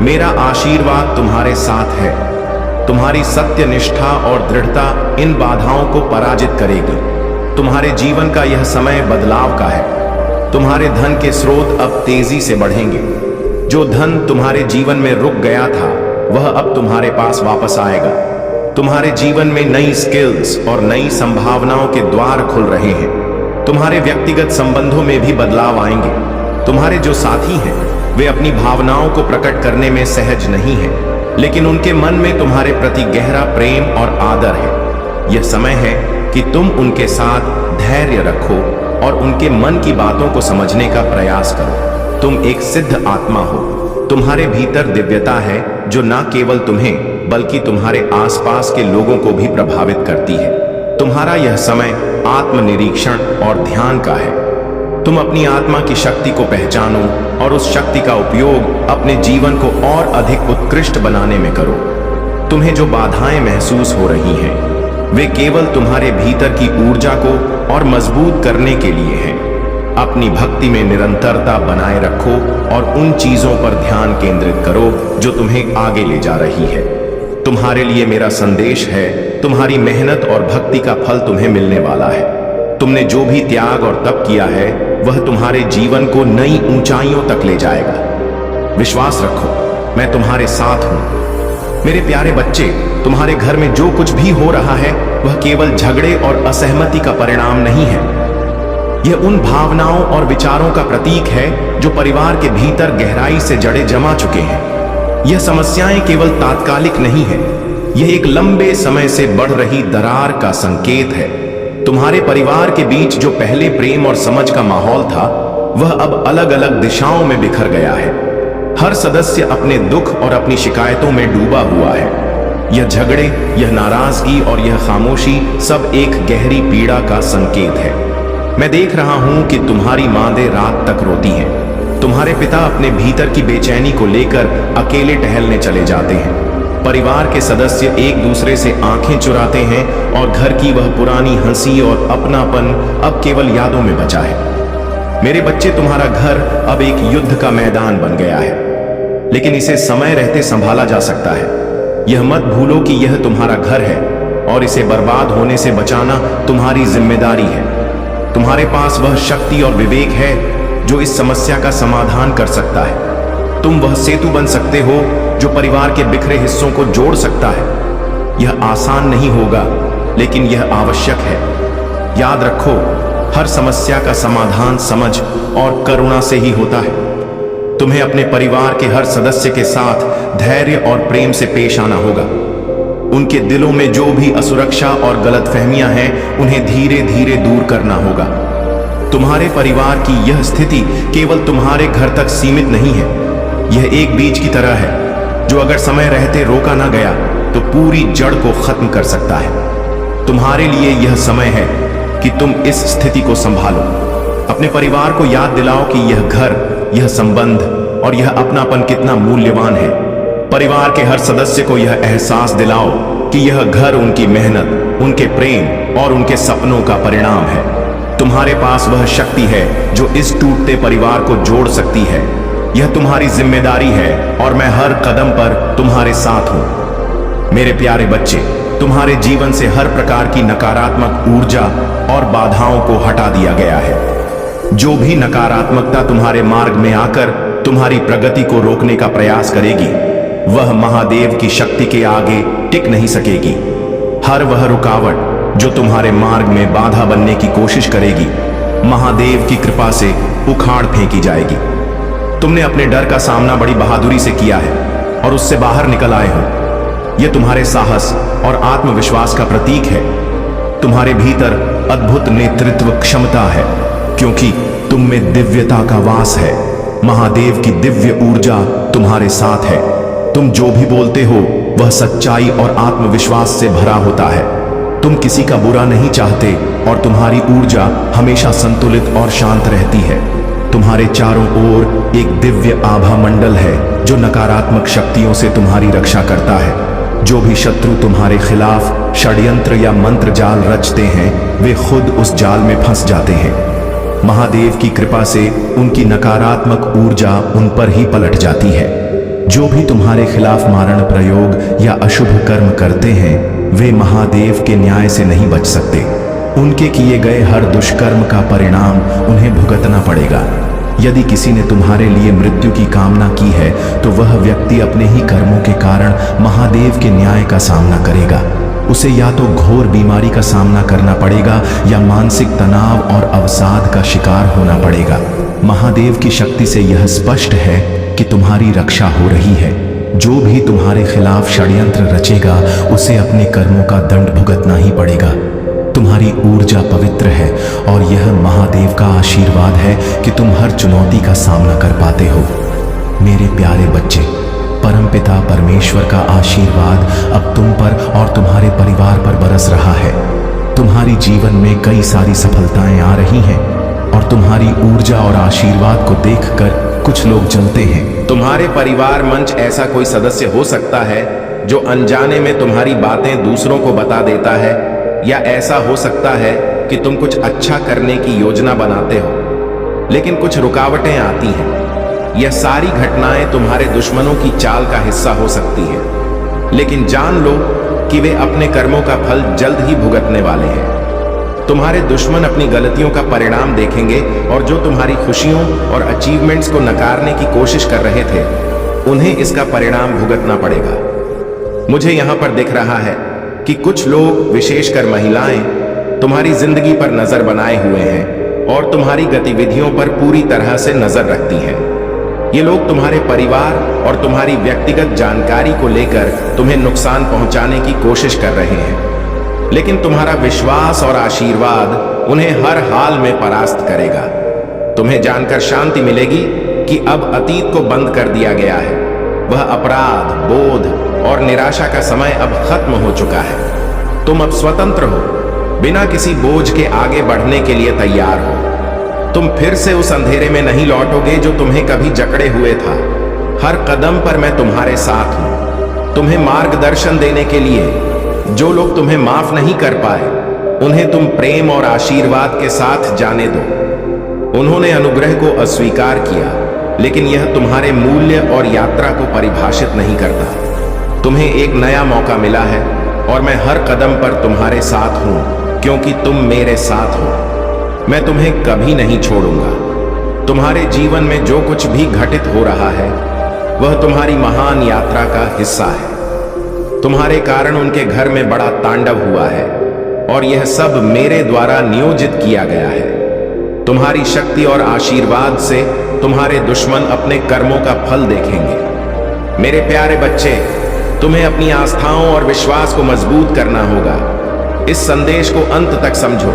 मेरा आशीर्वाद तुम्हारे साथ है। तुम्हारी सत्य निष्ठा और दृढ़ता इन बाधाओं को पराजित करेगी। तुम्हारे जीवन का यह समय बदलाव का है। तुम्हारे धन के स्रोत अब तेजी से बढ़ेंगे। जो धन तुम्हारे जीवन में रुक गया था, वह अब तुम्हारे पास वापस आएगा। तुम्हारे जीवन में नई स्किल्स और नई संभावनाओं के द्वार खुल रहे हैं। तुम्हारे व्यक्तिगत संबंधों में भी बदलाव आएंगे। तुम्हारे जो साथी हैं, वे अपनी भावनाओं को प्रकट करने में सहज नहीं हैं, लेकिन उनके मन में तुम्हारे प्रति गहरा प्रेम और आदर है। यह समय है कि तुम उनके साथ धैर्य रखो और उनके मन की बातों को समझने का प्रयास करो। तुम एक सिद्ध आत्मा हो। तुम्हारे भीतर दिव्यता है जो न केवल तुम्हें बल्कि तुम्हारे आसपास के लोगों को भी प्रभावित करती है। तुम्हारा यह समय आत्मनिरीक्षण और ध्यान का है। तुम अपनी आत्मा की शक्ति को पहचानो और उस शक्ति का उपयोग अपने जीवन को और अधिक उत्कृष्ट बनाने में करो। तुम्हें जो बाधाएं महसूस हो रही हैं, वे केवल तुम्हारे भीतर की ऊर्जा को और मजबूत करने के लिए हैं। अपनी भक्ति में निरंतरता बनाए रखो और उन चीजों पर ध्यान केंद्रित करो जो तुम्हें आगे ले जा रही है। तुम्हारे लिए मेरा संदेश है, तुम्हारी मेहनत और भक्ति का फल तुम्हें मिलने वाला है। तुमने जो भी त्याग और तप किया है, वह तुम्हारे जीवन को नई ऊंचाइयों तक ले जाएगा। विश्वास रखो, मैं तुम्हारे साथ हूं। मेरे प्यारे बच्चे, तुम्हारे घर में जो कुछ भी हो रहा है, वह केवल झगड़े और असहमति का परिणाम नहीं है। यह उन भावनाओं और विचारों का प्रतीक है जो परिवार के भीतर गहराई से जड़े जमा चुके हैं। यह समस्याएं केवल तात्कालिक नहीं है, यह एक लंबे समय से बढ़ रही दरार का संकेत है। तुम्हारे परिवार के बीच जो पहले प्रेम और समझ का माहौल था, वह अब अलग अलग दिशाओं में बिखर गया है। हर सदस्य अपने दुख और अपनी शिकायतों में डूबा हुआ है। यह झगड़े, यह नाराजगी और यह खामोशी सब एक गहरी पीड़ा का संकेत है। मैं देख रहा हूं कि तुम्हारी मांदें रात तक रोती हैं। तुम्हारे पिता अपने भीतर की बेचैनी को लेकर अकेले टहलने चले जाते हैं। परिवार के सदस्य एक दूसरे से आंखें चुराते हैं और घर की वह पुरानी हंसी और अपनापन अब केवल यादों में बचा है। मेरे बच्चे, तुम्हारा घर अब एक युद्ध का मैदान बन गया है, लेकिन इसे समय रहते संभाला जा सकता है। यह मत भूलो कि यह तुम्हारा घर है और इसे बर्बाद होने से बचाना तुम्हारी जिम्मेदारी है। तुम्हारे पास वह शक्ति और विवेक है जो इस समस्या का समाधान कर सकता है। तुम वह सेतु बन सकते हो जो परिवार के बिखरे हिस्सों को जोड़ सकता है। यह आसान नहीं होगा, लेकिन यह आवश्यक है। याद रखो, हर समस्या का समाधान समझ और करुणा से ही होता है। तुम्हें अपने परिवार के हर सदस्य के साथ धैर्य और प्रेम से पेश आना होगा। उनके दिलों में जो भी असुरक्षा और गलतफहमियां हैं, उन्हें धीरे धीरे दूर करना होगा। तुम्हारे परिवार की यह स्थिति केवल तुम्हारे घर तक सीमित नहीं है। यह एक बीज की तरह है जो अगर समय रहते रोका ना गया तो पूरी जड़ को खत्म कर सकता है। तुम्हारे लिए यह समय है कि तुम इस स्थिति को संभालो। अपने परिवार को याद दिलाओ कि यह घर, यह संबंध और यह अपनापन कितना मूल्यवान है। परिवार के हर सदस्य को यह एहसास दिलाओ कि यह घर उनकी मेहनत, उनके प्रेम और उनके सपनों का परिणाम है। तुम्हारे पास वह शक्ति है जो इस टूटते परिवार को जोड़ सकती है। यह तुम्हारी जिम्मेदारी है और मैं हर कदम पर तुम्हारे साथ हूं। मेरे प्यारे बच्चे, तुम्हारे जीवन से हर प्रकार की नकारात्मक ऊर्जा और बाधाओं को हटा दिया गया है। जो भी नकारात्मकता तुम्हारे मार्ग में आकर तुम्हारी प्रगति को रोकने का प्रयास करेगी, वह महादेव की शक्ति के आगे टिक नहीं सकेगी। हर वह रुकावट जो तुम्हारे मार्ग में बाधा बनने की कोशिश करेगी, महादेव की कृपा से उखाड़ फेंकी जाएगी। तुमने अपने डर का सामना बड़ी बहादुरी से किया है और उससे बाहर निकल आए हो। यह तुम्हारे साहस और आत्मविश्वास का प्रतीक है। तुम्हारे भीतर अद्भुत नेतृत्व क्षमता है, क्योंकि तुम में दिव्यता का वास है। महादेव की दिव्य ऊर्जा तुम्हारे साथ है। तुम जो भी बोलते हो वह सच्चाई और आत्मविश्वास से भरा होता है। तुम किसी का बुरा नहीं चाहते और तुम्हारी ऊर्जा हमेशा संतुलित और शांत रहती है। तुम्हारे चारों ओर एक दिव्य आभा मंडल है जो नकारात्मक शक्तियों से तुम्हारी रक्षा करता है। जो भी शत्रु तुम्हारे खिलाफ षड्यंत्र या मंत्र जाल रचते हैं, वे खुद उस जाल में फंस जाते हैं। महादेव की कृपा से उनकी नकारात्मक ऊर्जा उन पर ही पलट जाती है। जो भी तुम्हारे खिलाफ मारण प्रयोग या अशुभ कर्म करते हैं, वे महादेव के न्याय से नहीं बच सकते। उनके किए गए हर दुष्कर्म का परिणाम उन्हें भुगतना पड़ेगा। यदि किसी ने तुम्हारे लिए मृत्यु की कामना की है, तो वह व्यक्ति अपने ही कर्मों के कारण महादेव के न्याय का सामना करेगा। उसे या तो घोर बीमारी का सामना करना पड़ेगा या मानसिक तनाव और अवसाद का शिकार होना पड़ेगा। महादेव की शक्ति से यह स्पष्ट है कि तुम्हारी रक्षा हो रही है। जो भी तुम्हारे खिलाफ षड्यंत्र रचेगा, उसे अपने कर्मों का दंड भुगतना ही पड़ेगा। तुम्हारी ऊर्जा पवित्र है और यह महादेव का आशीर्वाद है कि तुम हर चुनौती का सामना कर पाते हो। मेरे प्यारे बच्चे, परमपिता परमेश्वर का आशीर्वाद अब तुम पर और तुम्हारे परिवार पर बरस रहा है। तुम्हारी जीवन में कई सारी सफलताएं आ रही हैं और तुम्हारी ऊर्जा और आशीर्वाद को देखकर कुछ लोग जलते हैं। तुम्हारे परिवार मंच ऐसा कोई सदस्य हो सकता है जो अनजाने में तुम्हारी बातें दूसरों को बता देता है, या ऐसा हो सकता है कि तुम कुछ अच्छा करने की योजना बनाते हो, लेकिन कुछ रुकावटें आती हैं। यह सारी घटनाएं तुम्हारे दुश्मनों की चाल का हिस्सा हो सकती है, लेकिन जान लो कि वे अपने कर्मों का फल जल्द ही भुगतने वाले हैं। तुम्हारे दुश्मन अपनी गलतियों का परिणाम देखेंगे और जो तुम्हारी खुशियों और अचीवमेंट्स को नकारने की कोशिश कर रहे थे, उन्हें इसका परिणाम भुगतना पड़ेगा। मुझे यहां पर दिख रहा है कि कुछ लोग, विशेषकर महिलाएं, तुम्हारी जिंदगी पर नजर बनाए हुए हैं और तुम्हारी गतिविधियों पर पूरी तरह से नजर रखती हैं। ये लोग तुम्हारे परिवार और तुम्हारी व्यक्तिगत जानकारी को लेकर तुम्हें नुकसान पहुंचाने की कोशिश कर रहे हैं, लेकिन तुम्हारा विश्वास और आशीर्वाद उन्हें हर हाल में परास्त करेगा। तुम्हें जानकर शांति मिलेगी कि अब अतीत को बंद कर दिया गया है। वह अपराध बोध और निराशा का समय अब खत्म हो चुका है। तुम अब स्वतंत्र हो, बिना किसी बोझ के आगे बढ़ने के लिए तैयार हो। तुम फिर से उस अंधेरे में नहीं लौटोगे जो तुम्हें कभी जकड़े हुए था। हर कदम पर मैं तुम्हारे साथ हूं, तुम्हें मार्गदर्शन देने के लिए। जो लोग तुम्हें माफ नहीं कर पाए, उन्हें तुम प्रेम और आशीर्वाद के साथ जाने दो। उन्होंने अनुग्रह को अस्वीकार किया, लेकिन यह तुम्हारे मूल्य और यात्रा को परिभाषित नहीं करता। तुम्हें एक नया मौका मिला है और मैं हर कदम पर तुम्हारे साथ हूं, क्योंकि तुम मेरे साथ हो। मैं तुम्हें कभी नहीं छोड़ूंगा। तुम्हारे जीवन में जो कुछ भी घटित हो रहा है, वह तुम्हारी महान यात्रा का हिस्सा है। तुम्हारे कारण उनके घर में बड़ा तांडव हुआ है और यह सब मेरे द्वारा नियोजित किया गया है। तुम्हारी शक्ति और आशीर्वाद से तुम्हारे दुश्मन अपने कर्मों का फल देखेंगे। मेरे प्यारे बच्चे, तुम्हें अपनी आस्थाओं और विश्वास को मजबूत करना होगा। इस संदेश को अंत तक समझो,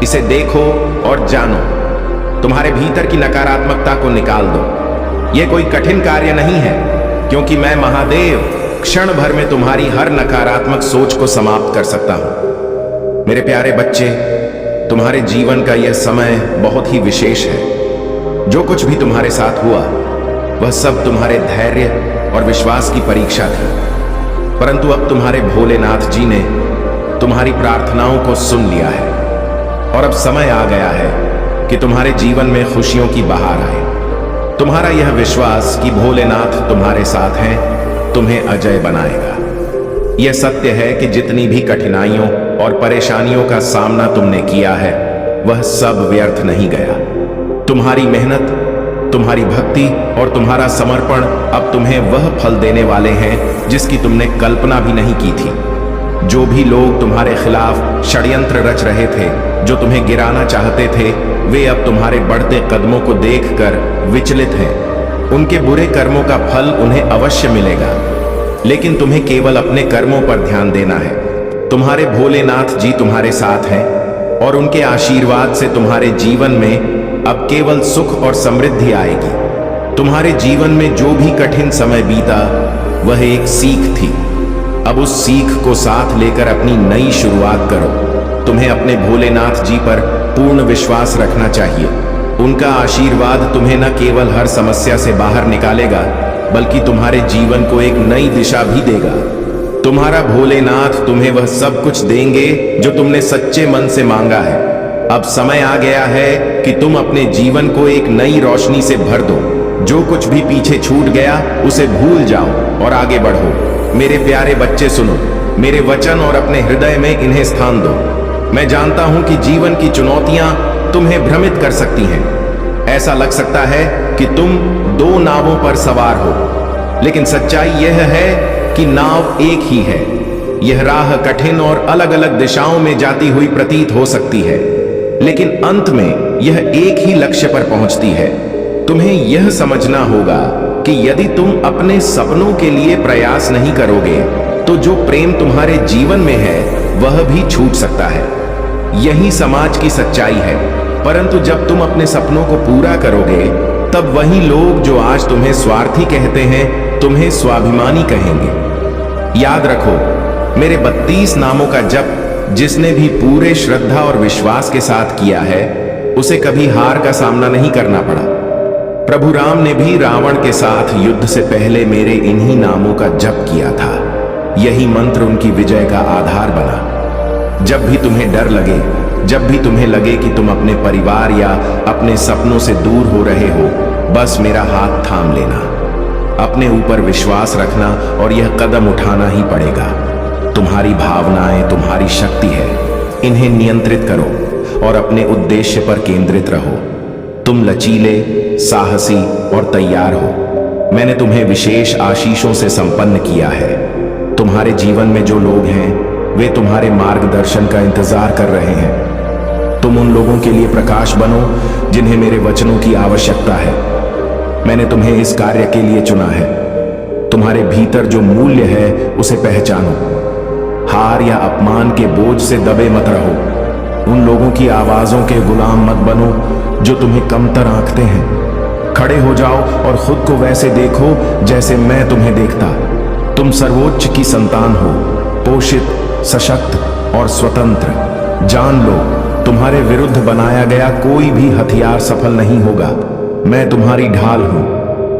इसे देखो और जानो। तुम्हारे भीतर की नकारात्मकता को निकाल दो। यह कोई कठिन कार्य नहीं है, क्योंकि मैं महादेव क्षण भर में तुम्हारी हर नकारात्मक सोच को समाप्त कर सकता हूं। मेरे प्यारे बच्चे, तुम्हारे जीवन का यह समय बहुत ही विशेष है। जो कुछ भी तुम्हारे साथ हुआ, वह सब तुम्हारे धैर्य और विश्वास की परीक्षा थी। परंतु अब तुम्हारे भोलेनाथ जी ने तुम्हारी प्रार्थनाओं को सुन लिया है और अब समय आ गया है कि तुम्हारे जीवन में खुशियों की बहार आए। तुम्हारा यह विश्वास कि भोलेनाथ तुम्हारे साथ हैं, तुम्हें अजय बनाएगा। यह सत्य है कि जितनी भी कठिनाइयों और परेशानियों का सामना तुमने किया है, वह सब व्यर्थ नहीं गया। तुम्हारी मेहनत, तुम्हारी भक्ति और तुम्हारा समर्पण अब तुम्हें वह फल देने वाले हैं जिसकी तुमने कल्पना भी नहीं की थी। जो भी लोग तुम्हारे खिलाफ षड्यंत्र रच रहे थे, जो तुम्हें गिराना चाहते थे, वे अब तुम्हारे बढ़ते कदमों को देखकर विचलित हैं। उनके बुरे कर्मों का फल उन्हें अवश्य मिलेगा, लेकिन तुम्हें केवल अपने कर्मों पर ध्यान देना है। तुम्हारे भोलेनाथ जी तुम्हारे साथ हैं और उनके आशीर्वाद से तुम्हारे जीवन में अब केवल सुख और समृद्धि आएगी। तुम्हारे जीवन में जो भी कठिन समय बीता वह एक सीख थी। अब उस सीख को साथ लेकर अपनी नई शुरुआत करो। तुम्हें अपने भोलेनाथ जी पर पूर्ण विश्वास रखना चाहिए। उनका आशीर्वाद तुम्हें न केवल हर समस्या से बाहर निकालेगा, बल्कि तुम्हारे जीवन को एक नई दिशा भी देगा। तुम्हारा भोलेनाथ तुम्हें वह सब कुछ देंगे जो तुमने सच्चे मन से मांगा है। अब समय आ गया है कि तुम अपने जीवन को एक नई रोशनी से भर दो। जो कुछ भी पीछे छूट गया उसे भूल जाओ और आगे बढ़ो। मेरे प्यारे बच्चे सुनो मेरे वचन और अपने हृदय में इन्हें स्थान दो। मैं जानता हूं कि जीवन की चुनौतियां तुम्हें भ्रमित कर सकती हैं। ऐसा लग सकता है कि तुम दो नावों पर सवार हो, लेकिन सच्चाई यह है कि नाव एक ही है। यह राह कठिन और अलग अलग दिशाओं में जाती हुई प्रतीत हो सकती है, लेकिन अंत में यह एक ही लक्ष्य पर पहुंचती है। तुम्हें यह समझना होगा कि यदि तुम अपने सपनों के लिए प्रयास नहीं करोगे तो जो प्रेम तुम्हारे जीवन में है वह भी छूट सकता है। यही समाज की सच्चाई है। परंतु जब तुम अपने सपनों को पूरा करोगे तब वही लोग जो आज तुम्हें स्वार्थी कहते हैं तुम्हें स्वाभिमानी कहेंगे। याद रखो मेरे 32 नामों का जप जिसने भी पूरे श्रद्धा और विश्वास के साथ किया है उसे कभी हार का सामना नहीं करना पड़ा। प्रभु राम ने भी रावण के साथ युद्ध से पहले मेरे इन्हीं नामों का जप किया था। यही मंत्र उनकी विजय का आधार बना। जब भी तुम्हें डर लगे, जब भी तुम्हें लगे कि तुम अपने परिवार या अपने सपनों से दूर हो रहे हो, बस मेरा हाथ थाम लेना, अपने ऊपर विश्वास रखना और यह कदम उठाना ही पड़ेगा। तुम्हारी भावनाएं तुम्हारी शक्ति है, इन्हें नियंत्रित करो और अपने उद्देश्य पर केंद्रित रहो। तुम लचीले, साहसी और तैयार हो। मैंने तुम्हें विशेष आशीषों से संपन्न किया है। तुम्हारे जीवन में जो लोग हैं वे तुम्हारे मार्गदर्शन का इंतजार कर रहे हैं। तुम उन लोगों के लिए प्रकाश बनो जिन्हें मेरे वचनों की आवश्यकता है। मैंने तुम्हें इस कार्य के लिए चुना है। तुम्हारे भीतर जो मूल्य है उसे पहचानो। हार या अपमान के बोझ से दबे मत रहो। उन लोगों की आवाजों के गुलाम मत बनो जो तुम्हें कमतर आंकते हैं। खड़े हो जाओ और खुद को वैसे देखो जैसे मैं तुम्हें देखता। तुम सर्वोच्च की संतान हो, पोषित, सशक्त और स्वतंत्र। जान लो तुम्हारे विरुद्ध बनाया गया कोई भी हथियार सफल नहीं होगा। मैं तुम्हारी ढाल हूं,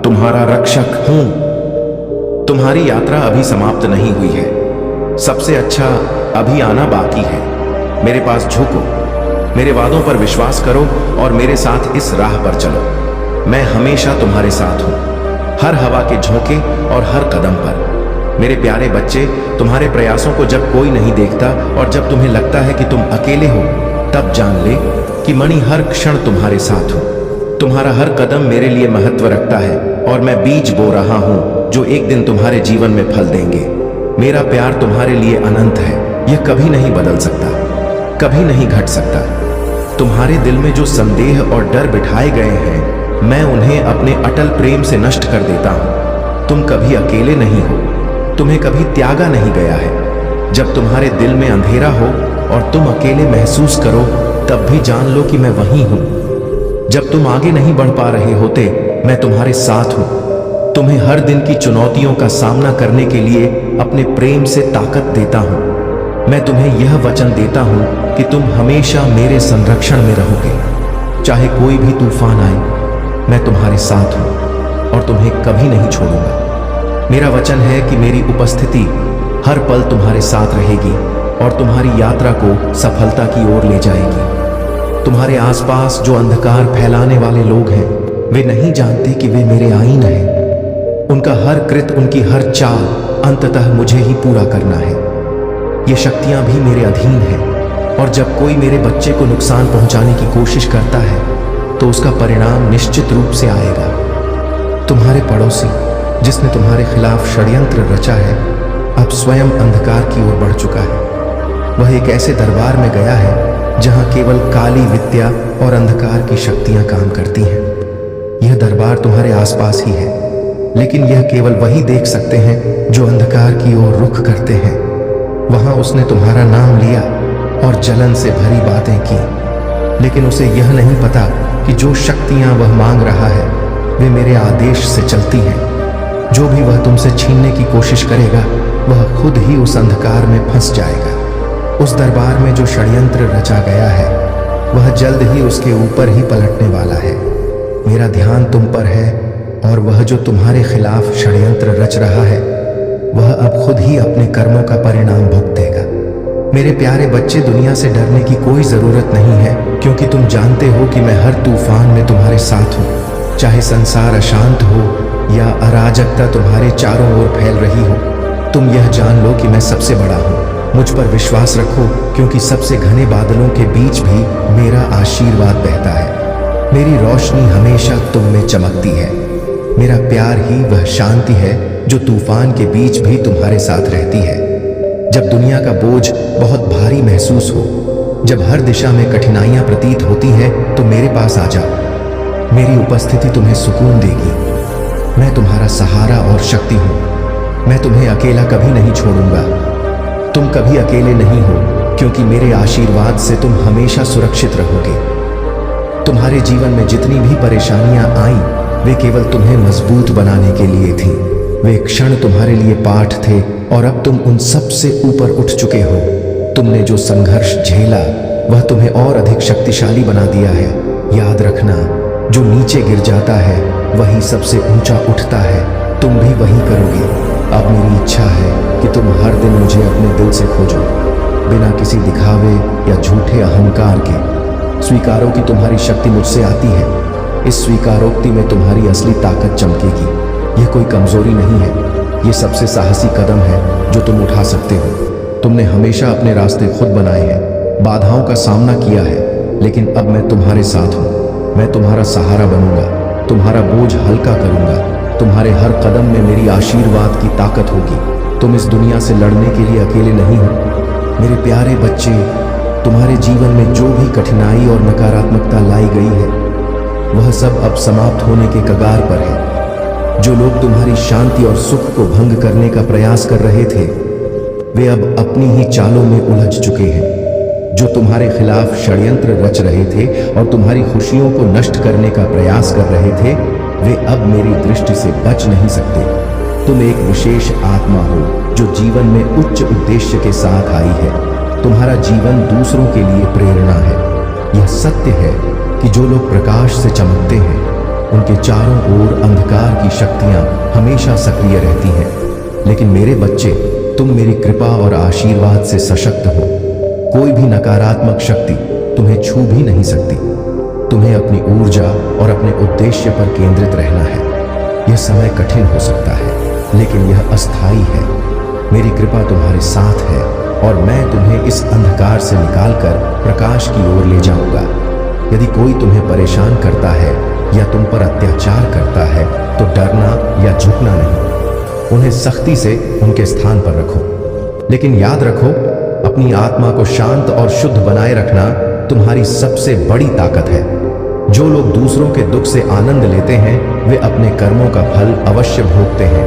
तुम्हारा रक्षक हूं। तुम्हारी यात्रा अभी समाप्त नहीं हुई है। सबसे अच्छा अभी आना बाकी है। मेरे पास झुको, मेरे वादों पर विश्वास करो और मेरे साथ इस राह पर चलो। मैं हमेशा तुम्हारे साथ हूं, हर हवा के झोंके और हर कदम पर। मेरे प्यारे बच्चे, तुम्हारे प्रयासों को जब कोई नहीं देखता और जब तुम्हें लगता है कि तुम अकेले हो, तब जान ले कि मणि हर क्षण तुम्हारे साथ हो। तुम्हारा हर कदम मेरे लिए महत्व रखता है और मैं बीज बो रहा हूं जो एक दिन तुम्हारे जीवन में फल देंगे। मेरा प्यार तुम्हारे लिए अनंत है। यह कभी नहीं बदल सकता, कभी नहीं घट सकता। तुम्हारे दिल में जो संदेह और डर बिठाए गए हैं, मैं उन्हें अपने अटल प्रेम से नष्ट कर देता हूं। तुम कभी अकेले नहीं हो, तुम्हें कभी त्यागा नहीं गया है। जब तुम्हारे दिल में अंधेरा हो और तुम अकेले महसूस करो, तब भी जान लो कि मैं वहीं हूं। जब तुम आगे नहीं बढ़ पा रहे होते, मैं तुम्हारे साथ हूं। तुम्हें हर दिन की चुनौतियों का सामना करने के लिए अपने प्रेम से ताकत देता हूं। मैं तुम्हें यह वचन देता हूं कि तुम हमेशा मेरे संरक्षण में रहोगे। चाहे कोई भी तूफान आए, मैं तुम्हारे साथ हूं और तुम्हें कभी नहीं छोड़ूंगा। मेरा वचन है कि मेरी उपस्थिति हर पल तुम्हारे साथ रहेगी और तुम्हारी यात्रा को सफलता की ओर ले जाएगी। तुम्हारे आसपास जो अंधकार फैलाने वाले लोग हैं, वे नहीं जानते कि वे मेरे आईन हैं। उनका हर कृत्य, उनकी हर चाल अंततः मुझे ही पूरा करना है। ये शक्तियां भी मेरे अधीन हैं और जब कोई मेरे बच्चे को नुकसान पहुंचाने की कोशिश करता है तो उसका परिणाम निश्चित रूप से आएगा। तुम्हारे पड़ोसी जिसने तुम्हारे खिलाफ षड्यंत्र रचा है, अब स्वयं अंधकार की ओर बढ़ चुका है। वह एक ऐसे दरबार में गया है जहां केवल काली विद्या और अंधकार की शक्तियां काम करती हैं। यह दरबार तुम्हारे आसपास ही है, लेकिन यह केवल वही देख सकते हैं जो अंधकार की ओर रुख करते हैं। वहां उसने तुम्हारा नाम लिया और जलन से भरी बातें की, लेकिन उसे यह नहीं पता कि जो शक्तियां वह मांग रहा है वे मेरे आदेश से चलती हैं। जो भी वह तुमसे छीनने की कोशिश करेगा वह खुद ही उस अंधकार में फंस जाएगा। उस दरबार में जो षड्यंत्र रचा गया है वह जल्द ही उसके ऊपर ही पलटने वाला है। मेरा ध्यान तुम पर है और वह जो तुम्हारे खिलाफ षड्यंत्र रच रहा है वह अब खुद ही अपने कर्मों का परिणाम भुगतेगा। मेरे प्यारे बच्चे, दुनिया से डरने की कोई जरूरत नहीं है, क्योंकि तुम जानते हो कि मैं हर तूफान में तुम्हारे साथ हूँ। चाहे संसार अशांत हो या अराजकता तुम्हारे चारों ओर फैल रही हो, तुम यह जान लो कि मैं सबसे बड़ा हूँ। मुझ पर विश्वास रखो, क्योंकि सबसे घने बादलों के बीच भी मेरा आशीर्वाद बहता है। मेरी रोशनी हमेशा तुम में चमकती है। मेरा प्यार ही वह शांति है जो तूफान के बीच भी तुम्हारे साथ रहती है। जब दुनिया का बोझ बहुत भारी महसूस हो, जब हर दिशा में कठिनाइयां प्रतीत होती हैं, तो मेरे पास आ जाओ। मेरी उपस्थिति तुम्हें सुकून देगी। मैं तुम्हारा सहारा और शक्ति हूँ। मैं तुम्हें अकेला कभी नहीं छोड़ूंगा। तुम कभी अकेले नहीं हो, क्योंकि मेरे आशीर्वाद से तुम हमेशा सुरक्षित रहोगे। तुम्हारे जीवन में जितनी भी परेशानियां आईं, वे केवल तुम्हें मजबूत बनाने के लिए थीं। वे क्षण तुम्हारे लिए पाठ थे और अब तुम उन सब से ऊपर उठ चुके हो। तुमने जो संघर्ष झेला वह तुम्हें और अधिक शक्तिशाली बना दिया है। याद रखना, जो नीचे गिर जाता है वही सबसे ऊंचा उठता है। तुम भी वही करोगे। अब मेरी इच्छा है कि तुम हर दिन मुझे अपने दिल से खोजो, बिना किसी दिखावे या झूठे अहंकार के। स्वीकारो कि तुम्हारी शक्ति मुझसे आती है। इस स्वीकारोक्ति में तुम्हारी असली ताकत चमकेगी। यह कोई कमजोरी नहीं है, यह सबसे साहसी कदम है जो तुम उठा सकते हो। तुमने हमेशा अपने रास्ते खुद बनाए हैं, बाधाओं का सामना किया है, लेकिन अब मैं तुम्हारे साथ हूँ। मैं तुम्हारा सहारा बनूंगा, तुम्हारा बोझ हल्का करूंगा। तुम्हारे हर कदम में मेरी आशीर्वाद की ताकत होगी। तुम इस दुनिया से लड़ने के लिए अकेले नहीं हो। मेरे प्यारे बच्चे, तुम्हारे जीवन में जो भी कठिनाई और नकारात्मकता लाई गई है वह सब अब समाप्त होने के कगार पर है। जो लोग तुम्हारी शांति और सुख को भंग करने का प्रयास कर रहे थे वे अब अपनी ही चालों में उलझ चुके हैं। जो तुम्हारे खिलाफ षड्यंत्र रच रहे थे और तुम्हारी खुशियों को नष्ट करने का प्रयास कर रहे थे वे अब मेरी दृष्टि से बच नहीं सकते। तुम एक विशेष आत्मा हो जो जीवन में उच्च उद्देश्य के साथ आई है। तुम्हारा जीवन दूसरों के लिए प्रेरणा है। यह सत्य है कि जो लोग प्रकाश से चमकते हैं उनके चारों ओर अंधकार की शक्तियां हमेशा सक्रिय रहती हैं। लेकिन मेरे बच्चे, तुम मेरी कृपा और आशीर्वाद से सशक्त हो। कोई भी नकारात्मक शक्ति तुम्हें छू भी नहीं सकती। तुम्हें अपनी ऊर्जा और अपने उद्देश्य पर केंद्रित रहना है। यह समय कठिन हो सकता है, लेकिन यह अस्थायी है। मेरी कृपा तुम्हारे साथ है और मैं तुम्हें इस अंधकार से निकालकर प्रकाश की ओर ले जाऊंगा। यदि कोई तुम्हें परेशान करता है या तुम पर अत्याचार करता है तो डरना या झुकना नहीं। उन्हें सख्ती से उनके स्थान पर रखो, लेकिन याद रखो, अपनी आत्मा को शांत और शुद्ध बनाए रखना तुम्हारी सबसे बड़ी ताकत है। जो लोग दूसरों के दुख से आनंद लेते हैं वे अपने कर्मों का फल अवश्य भोगते हैं।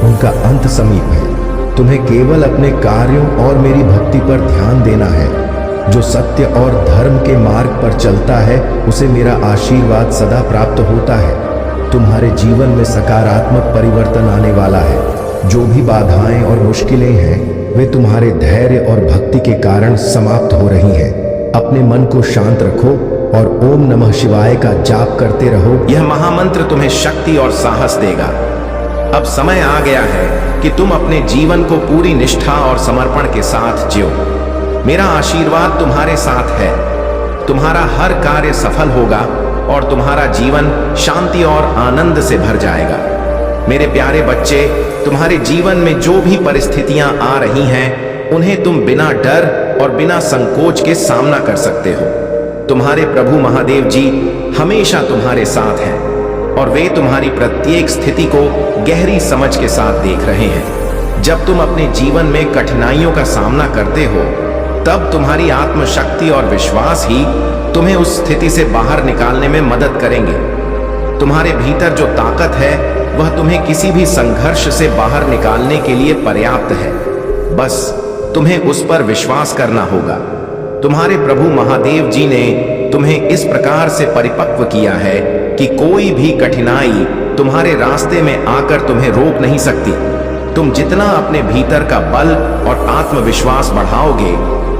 उनका अंत समीप है। तुम्हें केवल अपने कार्यों और मेरी भक्ति पर ध्यान देना है। जो सत्य और धर्म के मार्ग पर चलता है उसे मेरा आशीर्वाद सदा प्राप्त होता है। तुम्हारे जीवन में सकारात्मक परिवर्तन आने वाला है। जो भी बाधाएं और मुश्किलें हैं वे तुम्हारे धैर्य और भक्ति के कारण समाप्त हो रही हैं। अपने मन को शांत रखो और ओम नमः शिवाय का जाप करते रहो। यह महामंत्र तुम्हें शक्ति और साहस देगा। अब समय आ गया है कि तुम अपने जीवन को पूरी निष्ठा और समर्पण के साथ जियो। मेरा आशीर्वाद तुम्हारे साथ है। तुम्हारा हर कार्य सफल होगा और तुम्हारा जीवन शांति और आनंद से भर जाएगा। मेरे प्यारे बच्चे, तुम्हारे जीवन में जो भी परिस्थितियां आ रही हैं उन्हें तुम बिना डर और बिना संकोच के सामना कर सकते हो। तुम्हारे प्रभु महादेव जी हमेशा तुम्हारे साथ हैं और वे तुम्हारी प्रत्येक स्थिति को गहरी समझ के साथ देख रहे हैं। जब तुम अपने जीवन में कठिनाइयों का सामना करते हो, तब तुम्हारी आत्मशक्ति और विश्वास ही तुम्हें उस स्थिति से बाहर निकालने में मदद करेंगे। तुम्हारे भीतर जो ताकत है वह तुम्हें किसी भी संघर्ष से बाहर निकालने के लिए पर्याप्त है। बस तुम्हें उस पर विश्वास करना होगा। तुम्हारे प्रभु महादेव जी ने तुम्हें इस प्रकार से परिपक्व किया है कि कोई भी कठिनाई तुम्हारे रास्ते में आकर तुम्हें रोक नहीं सकती। तुम जितना अपने भीतर का बल और आत्मविश्वास बढ़ाओगे,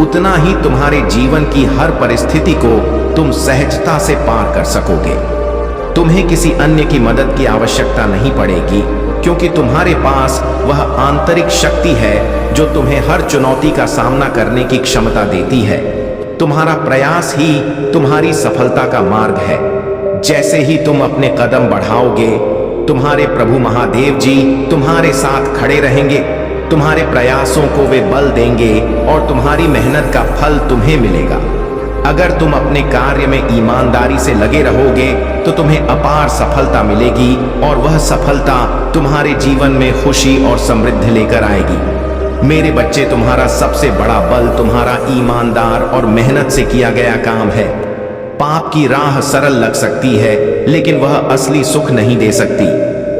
उतना ही तुम्हारे जीवन की हर परिस्थिति को तुम सहजता से पार कर सकोगे। तुम्हें किसी अन्य की मदद की आवश्यकता नहीं पड़ेगी, क्योंकि तुम्हारे पास वह आंतरिक शक्ति है जो तुम्हें हर चुनौती का सामना करने की क्षमता देती है। तुम्हारा प्रयास ही तुम्हारी सफलता का मार्ग है। जैसे ही तुम अपने कदम बढ़ाओगे, तुम्हारे प्रभु महादेव जी तुम्हारे साथ खड़े रहेंगे। तुम्हारे प्रयासों को वे बल देंगे और तुम्हारी मेहनत का फल तुम्हें मिलेगा। अगर तुम अपने कार्य में ईमानदारी से लगे रहोगे तो तुम्हें अपार सफलता मिलेगी और वह सफलता तुम्हारे जीवन में खुशी और समृद्धि लेकर आएगी। मेरे बच्चे, तुम्हारा सबसे बड़ा बल तुम्हारा ईमानदार और मेहनत से किया गया काम है। पाप की राह सरल लग सकती है, लेकिन वह असली सुख नहीं दे सकती।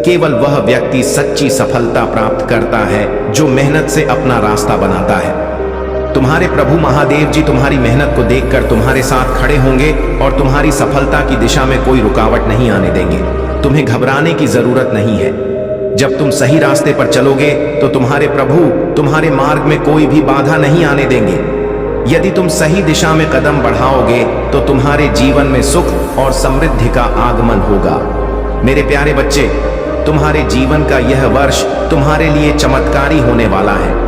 केवल वह व्यक्ति सच्ची सफलता प्राप्त करता है जो मेहनत से अपना रास्ता बनाता है। तुम्हारे प्रभु महादेव जी तुम्हारी मेहनत को देखकर तुम्हारे साथ खड़े होंगे और तुम्हारी सफलता की दिशा में कोई रुकावट नहीं आने देंगे। तुम्हें घबराने की जरूरत नहीं है। जब तुम सही रास्ते पर चलोगे तो तुम्हारे प्रभु तुम्हारे मार्ग में कोई भी बाधा नहीं आने देंगे। यदि तुम सही दिशा में कदम बढ़ाओगे तो तुम्हारे जीवन में सुख और समृद्धि का आगमन होगा। मेरे प्यारे बच्चे, तुम्हारे जीवन का यह वर्ष तुम्हारे लिए चमत्कारी होने वाला है।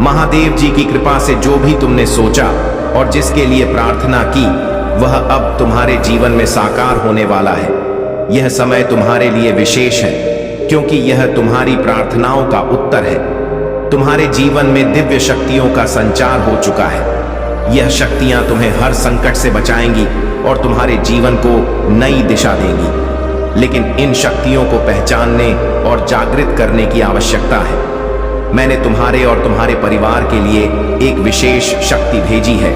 महादेव जी की कृपा से जो भी तुमने सोचा और जिसके लिए प्रार्थना की, वह अब तुम्हारे जीवन में साकार होने वाला है। यह समय तुम्हारे लिए विशेष है, क्योंकि यह तुम्हारी प्रार्थनाओं का उत्तर है। तुम्हारे जीवन में दिव्य शक्तियों का संचार हो चुका है। यह शक्तियां तुम्हें हर संकट से बचाएंगी और तुम्हारे जीवन को नई दिशा देंगी। लेकिन इन शक्तियों को पहचानने और जागृत करने की आवश्यकता है। मैंने तुम्हारे और तुम्हारे परिवार के लिए एक विशेष शक्ति भेजी है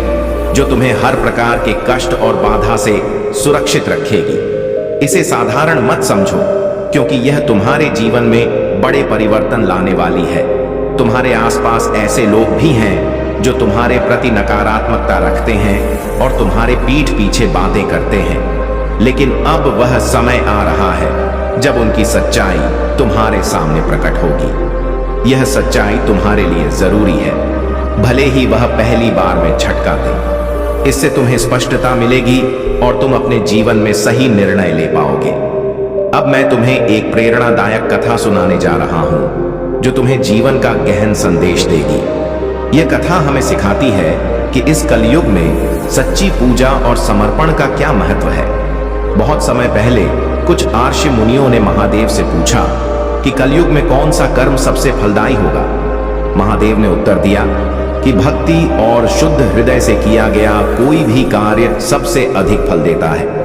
जो तुम्हें हर प्रकार के कष्ट और बाधा से सुरक्षित रखेगी। इसे साधारण मत समझो, क्योंकि यह तुम्हारे जीवन में बड़े परिवर्तन लाने वाली है। तुम्हारे आसपास ऐसे लोग भी हैं जो तुम्हारे प्रति नकारात्मकता रखते हैं और तुम्हारे पीठ पीछे बातें करते हैं, लेकिन अब वह समय आ रहा है जब उनकी सच्चाई तुम्हारे सामने प्रकट होगी। यह सच्चाई तुम्हारे लिए जरूरी है, भले ही वह पहली बार में झटका दे। इससे तुम्हें स्पष्टता मिलेगी और तुम अपने जीवन में सही निर्णय ले पाओगे। अब मैं तुम्हें एक प्रेरणादायक कथा सुनाने जा रहा हूं जो तुम्हें जीवन का गहन संदेश देगी। यह कथा हमें सिखाती है कि इस कलयुग में सच्ची पूजा और समर्पण का क्या महत्व है। बहुत समय पहले कुछ आर्षि मुनियों ने महादेव से पूछा कि कलयुग में कौन सा कर्म सबसे फलदायी होगा। महादेव ने उत्तर दिया कि भक्ति और शुद्ध हृदय से किया गया कोई भी कार्य सबसे अधिक फल देता है।